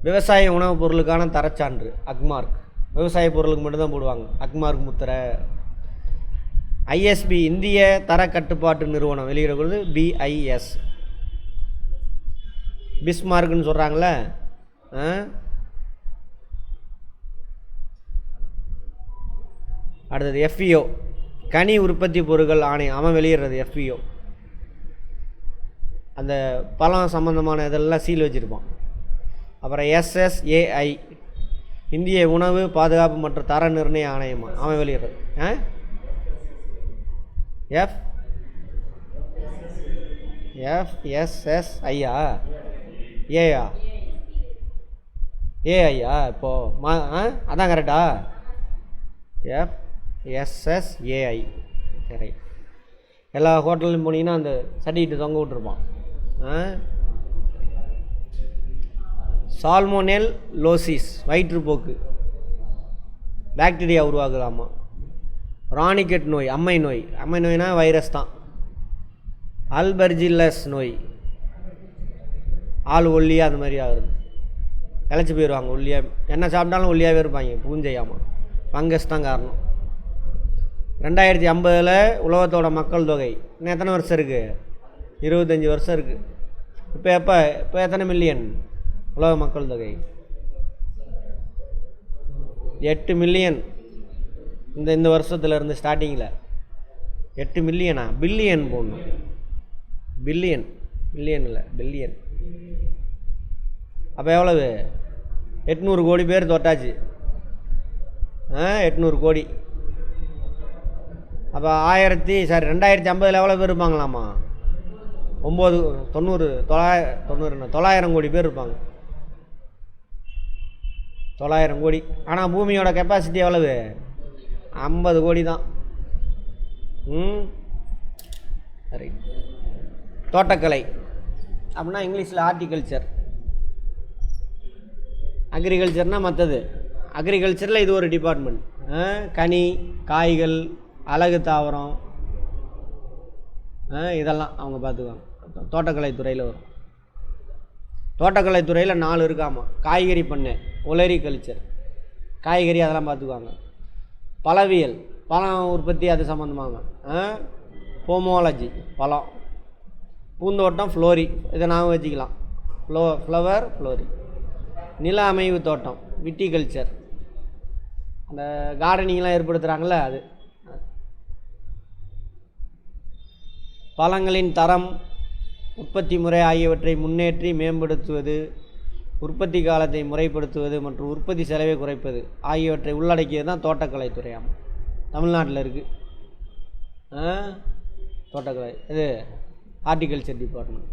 A: விவசாய உணவுப் பொருளுக்கான தரச்சான்று அக்மார்க். விவசாய பொருளுக்கு மட்டும்தான் போடுவாங்க அக்மார்க் முத்திரை. ஐஎஸ்பி இந்திய தர கட்டுப்பாட்டு நிறுவனம் வெளியிடக்கூடாது BIS. பிஸ்மார்க்குன்னு சொல்கிறாங்களே, அடுத்தது FEO கனி உற்பத்தி பொருட்கள் ஆணையம், அவன் வெளியிடுறது FEO. அந்த பழம் சம்மந்தமான இதெல்லாம் சீல் வச்சுருப்பான். அப்புறம் SSAI இந்திய உணவு பாதுகாப்பு மற்றும் தர நிர்ணய ஆணையமா, அவன் வெளியிடுறது. FSSIயா ஏயா ஏஐயா இப்போது அதான் கரெக்டா? FSSAI. சரி, எல்லா ஹோட்டல்லையும் போனீங்கன்னா அந்த சர்டிஃபிகேட் தொங்க விட்டுருப்பான். சால்மோனெல் லோசிஸ் வயிற்றுப்போக்கு பாக்டீரியா உருவாகுதாமா. ராணிக்கெட் நோய் அம்மை நோய்னா வைரஸ் தான். அல்பர்ஜில்லஸ் நோய், ஆள் ஒல்லியாக அந்த மாதிரி ஆகுது, இழைச்சி போயிடுவாங்க ஒல்லியாக. என்ன சாப்பிட்டாலும் ஒல்லியாகவே இருப்பாங்க, பூஞ்சையாமல். ஃபங்கஸ் தான் காரணம். 2050 உலகத்தோட மக்கள் தொகை இன்னும் எத்தனை வருஷம் இருக்குது? 25 வருஷம் இருக்குது. இப்போ எத்தனை மில்லியன் உலக மக்கள் தொகை? 8 மில்லியன். இந்த வருஷத்துலேருந்து ஸ்டார்டிங்கில் 8 மில்லியனா? பில்லியன் போடணும். பில்லியன் இல்லை பில்லியன். அப்போ எவ்வளவு? 800 கோடி பேர் தொட்டாச்சு. 800 கோடி. அப்போ 2050 எவ்வளோ பேர் இருப்பாங்களாமா? 900 கோடி பேர் இருப்பாங்க. 900 கோடி. ஆனால் பூமியோட கெப்பாசிட்டி எவ்வளவு? 50 கோடி தான். சரி, தோட்டக்கலை அப்படின்னா இங்கிலீஷில் ஹார்டிகல்ச்சர். அக்ரிகல்ச்சர்னால் மற்றது. அக்ரிகல்ச்சரில் இது ஒரு டிபார்ட்மெண்ட். கனி, காய்கள், அழகு தாவரம், இதெல்லாம் அவங்க பார்த்துக்குவாங்க. தோட்டக்கலை துறையில் வரும். தோட்டக்கலைத்துறையில் 4 இருக்காமா. காய்கறி பண்ணை, ஒலரி கல்ச்சர், காய்கறி அதெல்லாம் பார்த்துக்குவாங்க. பழவியல், பழம் உற்பத்தி அது சம்மந்தமாங்க. போமோலஜி, பழம். பூந்தோட்டம், ஃப்ளோரி, இதை நாம் வச்சுக்கலாம். Flower, Florey. நில அமைவு தோட்டம், விட்டிகல்ச்சர், அந்த கார்டனிங்லாம் ஏற்படுத்துகிறாங்கள அது. பழங்களின் தரம், உற்பத்தி முறை ஆகியவற்றை முன்னேற்றி மேம்படுத்துவது, உற்பத்தி காலத்தை முறைப்படுத்துவது மற்றும் உற்பத்தி செலவை குறைப்பது ஆகியவற்றை உள்ளடக்கியது தான் தோட்டக்கலைத்துறையாகும். தமிழ்நாட்டில் இருக்குது தோட்டக்கலை. இது ஹார்டிகல்ச்சர் டிபார்ட்மெண்ட்.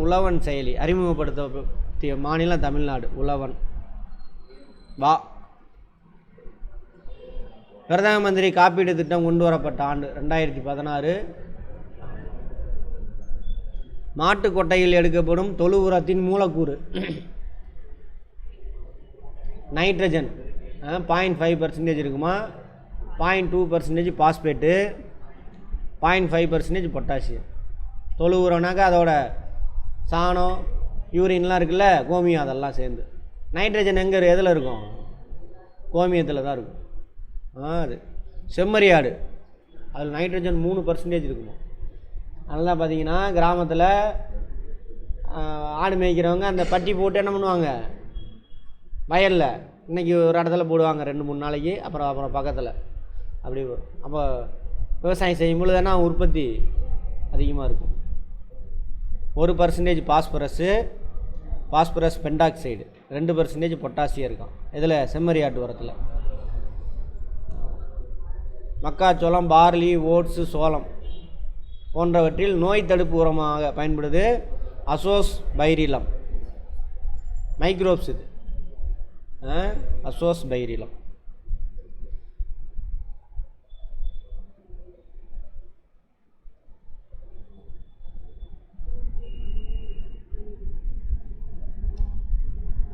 A: உழவன் செயலி அறிமுகப்படுத்திய மாநிலம் தமிழ்நாடு. உழவன் வா. பிரதம மந்திரி காப்பீடு திட்டம் கொண்டு வரப்பட்ட ஆண்டு 2016. மாட்டு கொட்டையில் எடுக்கப்படும் தொழு உரத்தின் மூலக்கூறு நைட்ரஜன் 0.5% இருக்குமா, 0.2% பாஸ்பேட்டு, 0.5% பொட்டாசியம். தொழு உரம்னாக்கா அதோட சாணம், யூரின்லாம் இருக்குல்ல, கோமியம், அதெல்லாம் சேர்ந்து. நைட்ரஜன் எங்கே எதில் இருக்கும்? கோமியத்தில் தான் இருக்கும். அது செம்மறியாடு, அதில் நைட்ரஜன் 3% இருக்குமா. அதெல்லாம் பார்த்தீங்கன்னா கிராமத்தில் ஆடு மேய்க்கிறவங்க அந்த பட்டி போட்டு என்ன பண்ணுவாங்க, வயலில் இன்றைக்கி ஒரு இடத்துல போடுவாங்க 2-3 நாளைக்கு, அப்புறம் பக்கத்தில் அப்படி. அப்போ விவசாயம் செய்யும் பொழுது என்ன உற்பத்தி அதிகமாக இருக்கும். 1% பாஸ்பரஸ் பென்டாக்சைடு, 2% பொட்டாசியம் இருக்கும் இதில் செம்மறியாட்டு உரத்தில். மக்காச்சோளம், பார்லி, ஓட்ஸு, சோளம் போன்றவற்றில் நோய் தடுப்பு உரமாக பயன்படுது அசோஸ் பைரிலம் மைக்ரோப்ஸ். இது அசோஸ் பைரிலம்.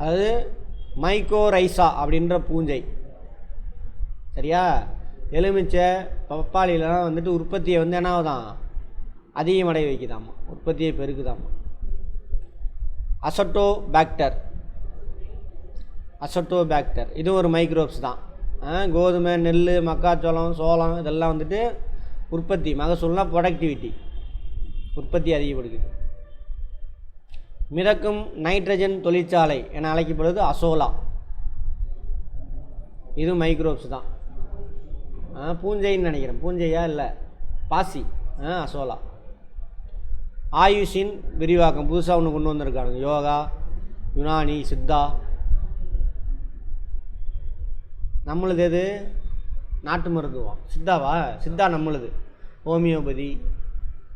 A: அது மைக்கோரைசா அப்படின்ற பூஞ்சை. சரியா? எலுமிச்சை, பப்பாளிலாம் வந்துட்டு உற்பத்தியை என்ன ஆகுதான், அதிகமடைய வைக்குதாமா, உற்பத்தியை பெருக்குதாமா. அசட்டோபாக்டர் இது ஒரு மைக்ரோப்ஸ் தான். கோதுமை, நெல், மக்காச்சோளம், சோளம் இதெல்லாம் வந்துட்டு உற்பத்தி, மகசூல்னா ப்ரொடக்டிவிட்டி, உற்பத்தி அதிகப்படுத்துது. மிதக்கும் நைட்ரஜன் தொழிற்சாலை என அழைக்கப்படுவது அசோலா. இது மைக்ரோப்ஸ் தான். பூஞ்சைன்னு நினைக்கிறேன், பூஞ்சையா இல்லை பாசி. அசோலா. ஆயுஷின் விரிவாக்கம் புதுசாக ஒன்று கொண்டு வந்திருக்காங்க. யோகா, யுனானி, சித்தா. நம்மளுது எது? நாட்டு மருத்துவம். சித்தாவா? சித்தா நம்மளுது. ஹோமியோபதி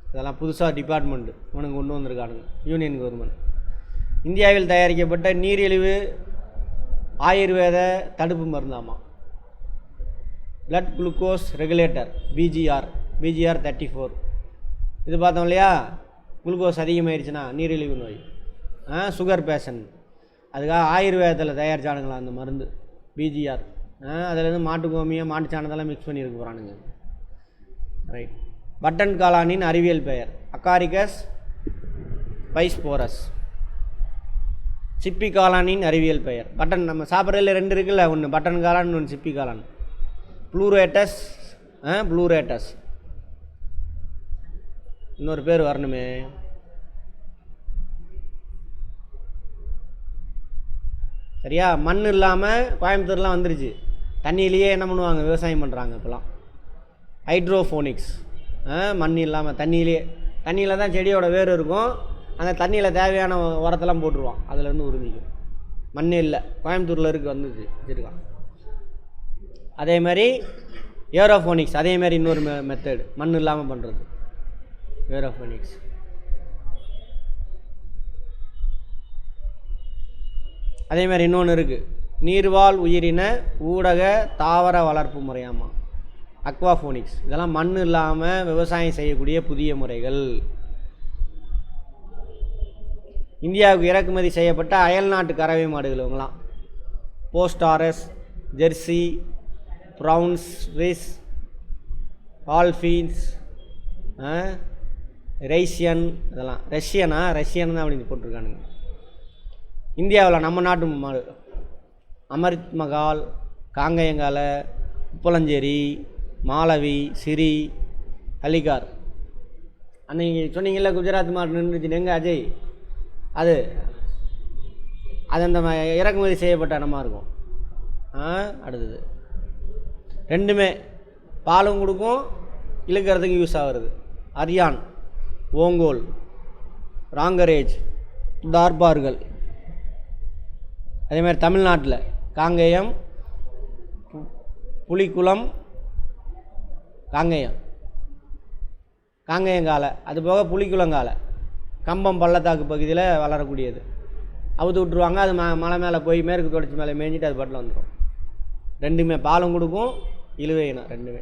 A: இதெல்லாம் புதுசாக டிபார்ட்மெண்ட்டு உனக்கு கொண்டு வந்திருக்கானுங்க, யூனியன் கவர்மெண்ட். இந்தியாவில் தயாரிக்கப்பட்ட நீரிழிவு ஆயுர்வேத தடுப்பு மருந்தாமா. Blood glucose regulator, BGR 34. இது பார்த்தோம் இல்லையா, குளுக்கோஸ் அதிகமாகிடுச்சுன்னா நீரிழிவு நோய், சுகர் பேஷண்ட், அதுக்காக ஆயுர்வேதத்தில் தயாரிச்சானுங்களா அந்த மருந்து பிஜிஆர். அதிலேருந்து மாட்டு கோமியம், மாட்டு சாணத்தெல்லாம் மிக்ஸ் பண்ணியிருக்கு போகிறானுங்க. ரைட். பட்டன் காளானின் அறிவியல் பெயர் அகாரிகஸ் பைஸ்போரஸ். சிப்பி காளானின் அறிவியல் பெயர். பட்டன் நம்ம சாப்பிட்றதுல 2 இருக்குல்ல, ஒன்று பட்டன் காளான், ஒன்று சிப்பி காளான். ப்ளூரேட்டஸ். இன்னொரு பேர் வரணுமே. சரியா? மண் இல்லாமல் கோயம்புத்தூர்லாம் வந்துருச்சு. தண்ணியிலேயே என்ன பண்ணுவாங்க, விவசாயம் பண்ணுறாங்க இப்போலாம். ஹைட்ரோஃபோனிக்ஸ். மண் இல்லாமல் தண்ணியில் தான் செடியோட வேர் இருக்கும். அந்த தண்ணியில் தேவையான உரத்தெல்லாம் போட்டுருவான், அதுலேருந்து உறிஞ்சிக்கும். மண் இல்லை, கோயம்புத்தூரில் வந்துச்சு வச்சுருக்கான். அதே மாதிரி ஏரோஃபோனிக்ஸ், அதே மாதிரி இன்னொரு மெத்தடு மண் இல்லாமல் பண்ணுறது ஏரோஃபோனிக்ஸ். அதே மாதிரி இன்னொன்று இருக்குது, நீர்வாழ் உயிரின ஊடக தாவர வளர்ப்பு முறையாமா, அக்வாஃபோனிக்ஸ். இதெல்லாம் மண் இல்லாமல் விவசாயம் செய்யக்கூடிய புதிய முறைகள். இந்தியாவுக்கு இறக்குமதி செய்யப்பட்ட அயல்நாட்டு கறவை மாடுகள் இவங்களாம். போஸ்டாரஸ், ஜெர்சி, ப்ரவுன்ஸ், ரிஸ், ஆல்ஃபீன்ஸ், ரைசியன் இதெல்லாம் ரஷ்யன் தான் அப்படின்னு போட்டிருக்கானுங்க. இந்தியாவில் நம்ம நாட்டு மாடு அமிர்த் மகால், காங்கயங்காலை, உப்பளஞ்சேரி, மாலவி, சிரி, அலிகார். அன்றைக்கி சொன்னீங்கல்ல குஜராத் மாடு நின்றுச்சு எங்கே அஜய், அது அந்த இறக்குமதி செய்யப்பட்ட இடமா இருக்கும். அடுத்தது ரெண்டுமே பாலும் கொடுக்கும், இழுக்கிறதுக்கு யூஸ் ஆகிறது. அரியான், ஓங்கோல், ராங்கரேஜ், தார்பார்கள். அதேமாதிரி தமிழ்நாட்டில் காங்கேயம், புலிக்குளம், காங்கேயங்காலை, அதுபோக புலிக்குளங்காலை கம்பம் பள்ளத்தாக்கு பகுதியில் வளரக்கூடியது. அவுத்து விட்ருவாங்க, அது மலை மேலே போய் மேற்கு தொடர்ச்சி மேலே மேய்ஞ்சிட்டு அது பாட்டில் வந்துடும். ரெண்டுமே பாலும் கொடுக்கும், இழுவை இனம் ரெண்டுமே.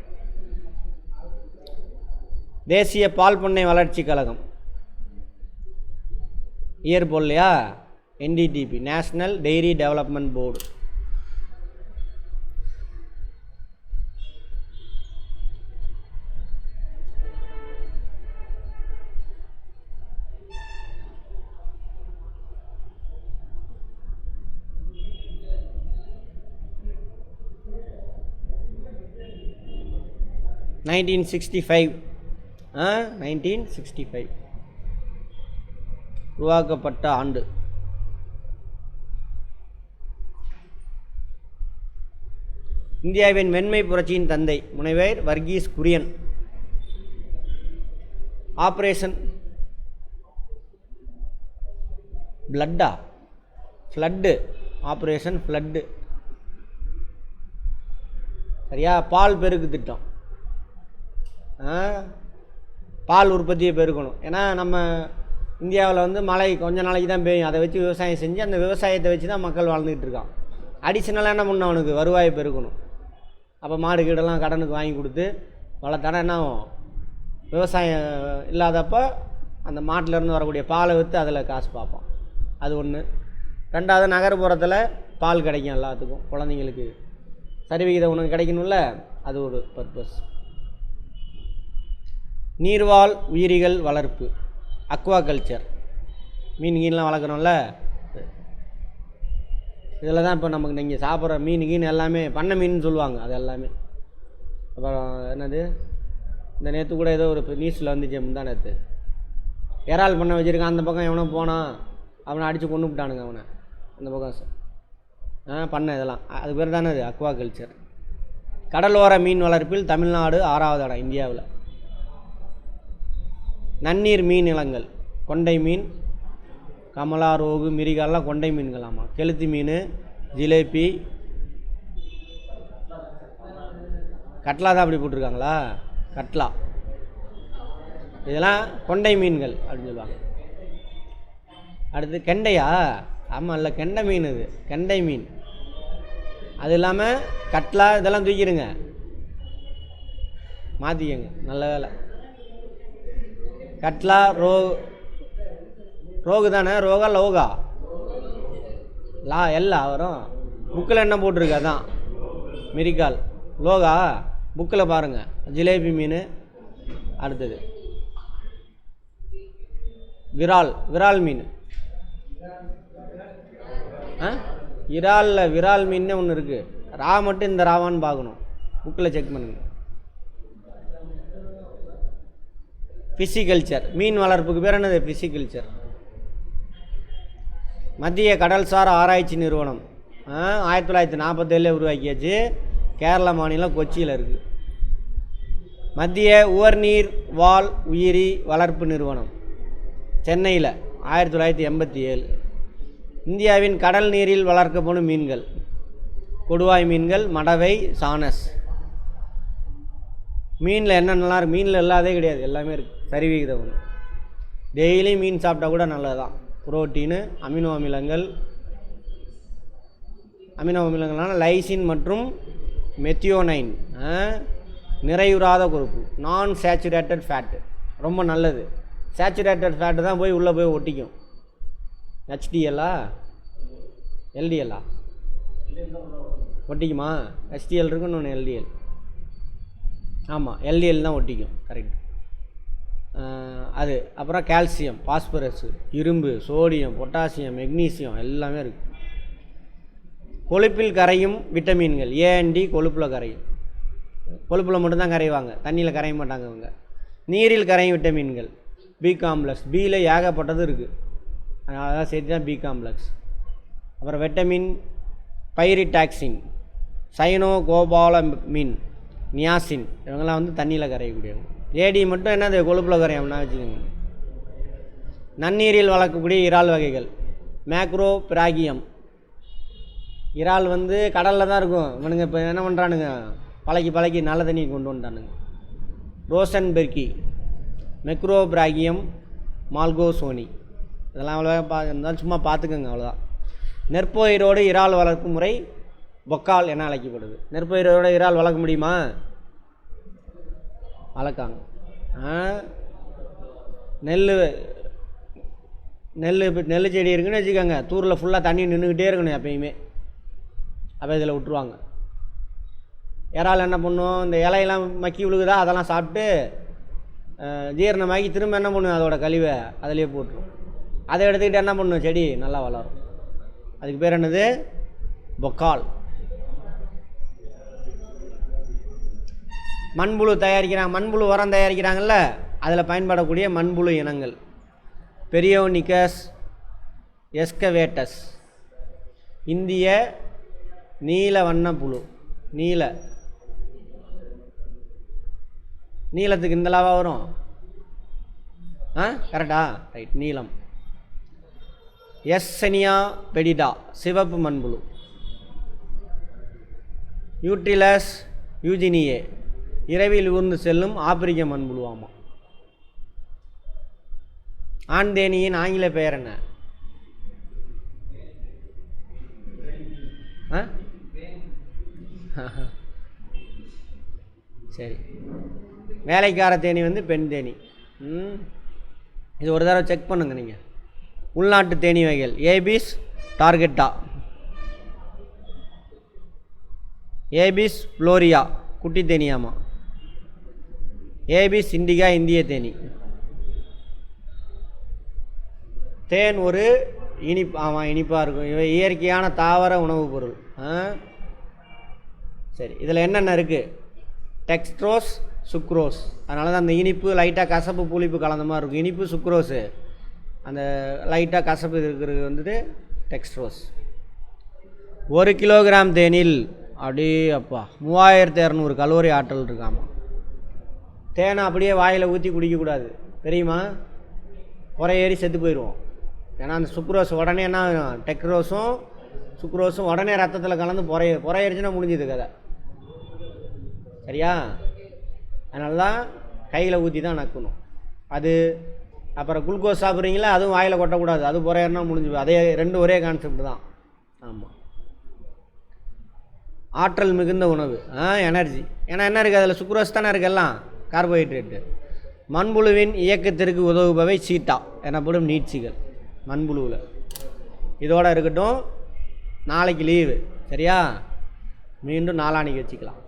A: தேசிய பால் பண்ணை வளர்ச்சி கழகம் இயர் போடலையா, NDDP, National Dairy Development Board. (1965) உருவாக்கப்பட்ட ஆண்டு. இந்தியாவின் வெண்மை புரட்சியின் தந்தை முனைவர் Varghese Kurien. Operation Flood, Operation Flood சரியா. பால் பெருக்கு திட்டம், பால் உற்பத்தியை பெருக்கணும். ஏன்னா நம்ம இந்தியாவில் மழை கொஞ்ச நாளைக்கு தான் பெய்யும், அதை வச்சு விவசாயம் செஞ்சு அந்த விவசாயத்தை வச்சு தான் மக்கள் வாழ்ந்துக்கிட்டு இருக்கான். அடிஷ்னலாக என்ன பண்ணணும், அவனுக்கு வருவாயை பெருக்கணும். அப்போ மாடு கீடெல்லாம் கடனுக்கு வாங்கி கொடுத்து வளர்த்தானா என்ன ஆகும், விவசாயம் இல்லாதப்போ அந்த மாட்டிலேருந்து வரக்கூடிய பாலை விற்று அதில் காசு பார்ப்பான். அது ஒன்று. ரெண்டாவது, நகர்ப்புறத்தில் பால் கிடைக்கும் எல்லாத்துக்கும், குழந்தைங்களுக்கு சரிவிகித உணவு கிடைக்கணும்ல, அது ஒரு பர்பஸ். நீர்வாழ் உயிரிகள் வளர்ப்பு, அக்வா கல்ச்சர், மீன்கீன்லாம் வளர்க்குறோம்ல, இதில் தான் இப்போ நமக்கு நீங்கள் சாப்பிட்ற மீன் எல்லாமே பண்ணை மீன் சொல்லுவாங்க, அது எல்லாமே. அப்புறம் என்னது, இந்த நேற்று கூட ஏதோ ஒரு நியூஸில் வந்துச்சு, முந்தா நேற்று இறால் பண்ணை வச்சுருக்கான், அந்த பக்கம் எவனோ போனான், அவனை அடித்து கொண்டு விட்டானுங்க அவனை, அந்த பக்கம் பண்ணை. இதெல்லாம் அது பேர் தானே அது அக்வா கல்ச்சர். கடலோர மீன் வளர்ப்பில் தமிழ்நாடு 6வது இடம் இந்தியாவில். நன்னீர் மீன் இனங்கள், கொண்டை மீன், கமலா, ரோகு, மிரிகால்லாம் கொண்டை மீன்களாமா. கெளுத்தி மீன், ஜிலேபி, கட்லா தான் அப்படி போட்டிருக்காங்களா, கட்லா, இதெல்லாம் கொண்டை மீன்கள் அப்படின்னு சொல்லுவாங்க. அடுத்து கெண்டையா, ஆமாம் இல்லை கெண்டை மீன், இது கெண்டை மீன். அது இல்லாமல் கட்லா இதெல்லாம் தூக்கிடுங்க, மாற்றிக்கங்க, நல்ல வேலை. கட்லா, ரோகு தானே, ரோகா லோகா எல்லா வரும். புக்கில் என்ன போட்டிருக்கு, அதான் மிரிகால், லோகா புக்கில் பாருங்கள். ஜிலேபி மீன். அடுத்தது விரால் மீன். விரால் மீன் ஒன்று இருக்குது, ரா மட்டும் இந்த ராவான்னு பார்க்கணும், புக்கில் செக் பண்ணுங்க. ஃபிஷிகல்ச்சர், மீன் வளர்ப்புக்கு பேர் என்னது, ஃபிஷிகல்ச்சர். மத்திய கடல்சார் ஆராய்ச்சி நிறுவனம் 1947 உருவாக்கியாச்சு, கேரள மாநிலம் கொச்சியில் இருக்குது. மத்திய உவர்நீர் வாழ் உயிரி வளர்ப்பு நிறுவனம் சென்னையில் 1987. இந்தியாவின் கடல் நீரில் வளர்க்கப்படும் மீன்கள், கொடுவாய் மீன்கள், மடவை, சானஸ். மீனில் என்னென்னலாம் இருக்குது, மீனில் இல்லாதே கிடையாது, எல்லாமே இருக்குது. சரிவிகிதம் ஒன்று. டெய்லி மீன் சாப்பிட்டா கூட நல்லது தான். புரோட்டீனு, அமினோ அமிலங்களான லைசின் மற்றும் மெத்தியோனைன், நிறையுறாத கொழுப்பு, நான் சேச்சுரேட்டட் ஃபேட்டு, ரொம்ப நல்லது. சேச்சுரேட்டட் ஃபேட்டு தான் உள்ளே போய் ஒட்டிக்கும். HDLா LDLா ஒட்டிக்குமா, HDL இருக்குன்னு ஒன்று LDL. ஆமாம், LDL தான் ஒட்டிக்கும், கரெக்ட். அது. அப்புறம் கால்சியம், பாஸ்பரஸ், இரும்பு, சோடியம், பொட்டாசியம், மெக்னீசியம் எல்லாமே இருக்குது. கொழுப்பில் கரையும் விட்டமின்கள் ஏஎன்டி கொழுப்பில் கரையும். கொழுப்பில் மட்டும்தான் கரைவாங்க, தண்ணியில் கரைய மாட்டாங்க அவங்க. நீரில் கரையும் விட்டமின்கள் பி காம்ப்ளெக்ஸ். பியில் ஏகப்பட்டது இருக்குது, அதனால தான் சேர்த்து தான் பி காம்ப்ளெக்ஸ். அப்புறம் விட்டமின் பைரிடாக்சின், சைனோ கோபாலமின், நியாசின் இவங்கெல்லாம் வந்து தண்ணியில் கரையக்கூடியவங்க. ஏடி மட்டும் என்னது கொழுப்பில் கரையாம்னா வச்சுக்கோங்க. நன்னீரில் வளர்க்கக்கூடிய இறால் வகைகள் மேக்ரோ பிராகியம். இறால் வந்து கடலில் தான் இருக்கும். இவனுங்க இப்போ என்ன பண்ணுறானுங்க, பழக்கி நல்ல தண்ணி கொண்டு வந்துட்டானுங்க. ரோசன்பெர்கி, மெக்ரோ பிராகியம், மால்கோசோனி இதெல்லாம் அவ்வளோவா இருந்தாலும் சும்மா பார்த்துக்கோங்க, அவ்வளோதான். நெற்பயிரோடு இறால் வளர்க்கும் முறை பொக்கால் என அழைக்கப்படுது. நெற்பயிரோடு இறால் வளர்க்க முடியுமா? வளர்க்காங்க. நெல் செடி இருக்குன்னு வச்சுக்கோங்க, தூரில் ஃபுல்லாக தண்ணி நின்றுக்கிட்டே இருக்கணும் எப்பயுமே. அப்போ இதில் விட்டுருவாங்க. இறால் என்ன பண்ணும், இந்த இலையெல்லாம் மக்கி விழுகுதா அதெல்லாம் சாப்பிட்டு ஜீரணமாக்கி திரும்ப என்ன பண்ணும், அதோட கழிவை அதிலே போட்டுரும். அதை எடுத்துக்கிட்டு என்ன பண்ணும், செடி நல்லா வளரும். அதுக்கு பேர் என்னது, பொக்கால். மண்புழு தயாரிக்கிறாங்க, மண்புழு உரம் தயாரிக்கிறாங்கல்ல, அதில் பயன்படக்கூடிய மண்புழு இனங்கள் பெரியோனிக்கஸ் எஸ்கவேட்டஸ், இந்திய நீல வண்ண புழு. நீளத்துக்கு இந்த லாவா வரும், கரெக்டா? ரைட், நீளம். எஸ்செனியா பெடிடா, சிவப்பு மண்புழு. யூட்ரிலஸ் யூஜினியே, இரவில் ஊர்ந்து செல்லும் ஆப்பிரிக்க மண்புழுவாமா. ஆண் தேனியின் ஆங்கில பெயர் என்ன? சரி, வேலைக்கார தேனி வந்து பெண் தேனி. இது ஒரு தடவை செக் பண்ணுங்க நீங்கள். உள்நாட்டு தேனி வகைகள் ஏபிஸ் டார்கெட்டா, ஏபிஸ் ஃப்ளோரியா குட்டி தேனியாமா, ஏபிஸ் இண்டிகா இந்திய தேனி. தேன் ஒரு இனிப்பாக இருக்கும். இவை இயற்கையான தாவர உணவுப் பொருள். சரி, இதில் என்னென்ன இருக்குது? Dextrose, sucrose. அதனால தான் அந்த இனிப்பு லைட்டாக கசப்பு புளிப்பு கலந்த மாதிரி இருக்கும். இனிப்பு சுக்ரோஸு, அந்த லைட்டாக கசப்பு இருக்கிறது வந்துட்டு டெக்ஸ்ட்ரோஸ். 1 கிலோகிராம் தேனில் அப்படியே 3200 கலோரி ஆற்றல் இருக்காமா. தேனை அப்படியே வாயில் ஊற்றி குடிக்கக்கூடாது, தெரியுமா? ஏறி செத்து போயிடுவோம். ஏன்னா அந்த சுக்ரோஸ் உடனே என்ன, டெக்ரோஸும் சுக்ரோஸும் உடனே ரத்தத்தில் கலந்து புறையரிச்சுன்னா முடிஞ்சது கதை, சரியா? அதனால தான் கையில் ஊற்றி தான் நக்கணும். அது அப்புறம் குளுக்கோஸ் சாப்பிட்றீங்களா, அதுவும் வாயில் கொட்டக்கூடாது, அது புறையறனா முடிஞ்சு. அதே ரெண்டு ஒரே கான்செப்ட் தான். ஆமாம், ஆற்றல் மிகுந்த உணவு, எனர்ஜி. ஏன்னா என்ன இருக்குது அதில், சுக்ரோஸ் தானே இருக்குது, எல்லாம் கார்போஹைட்ரேட்டு. மண்புழுவின் இயக்கத்திற்கு உதவுபவை சீட்டா எனப்படும் நீட்சிகள் மண்புழுவில். இதோடு இருக்கட்டும், நாளைக்கு லீவு, சரியா? மீண்டும் நாளான்னைக்கு வச்சுக்கலாம்.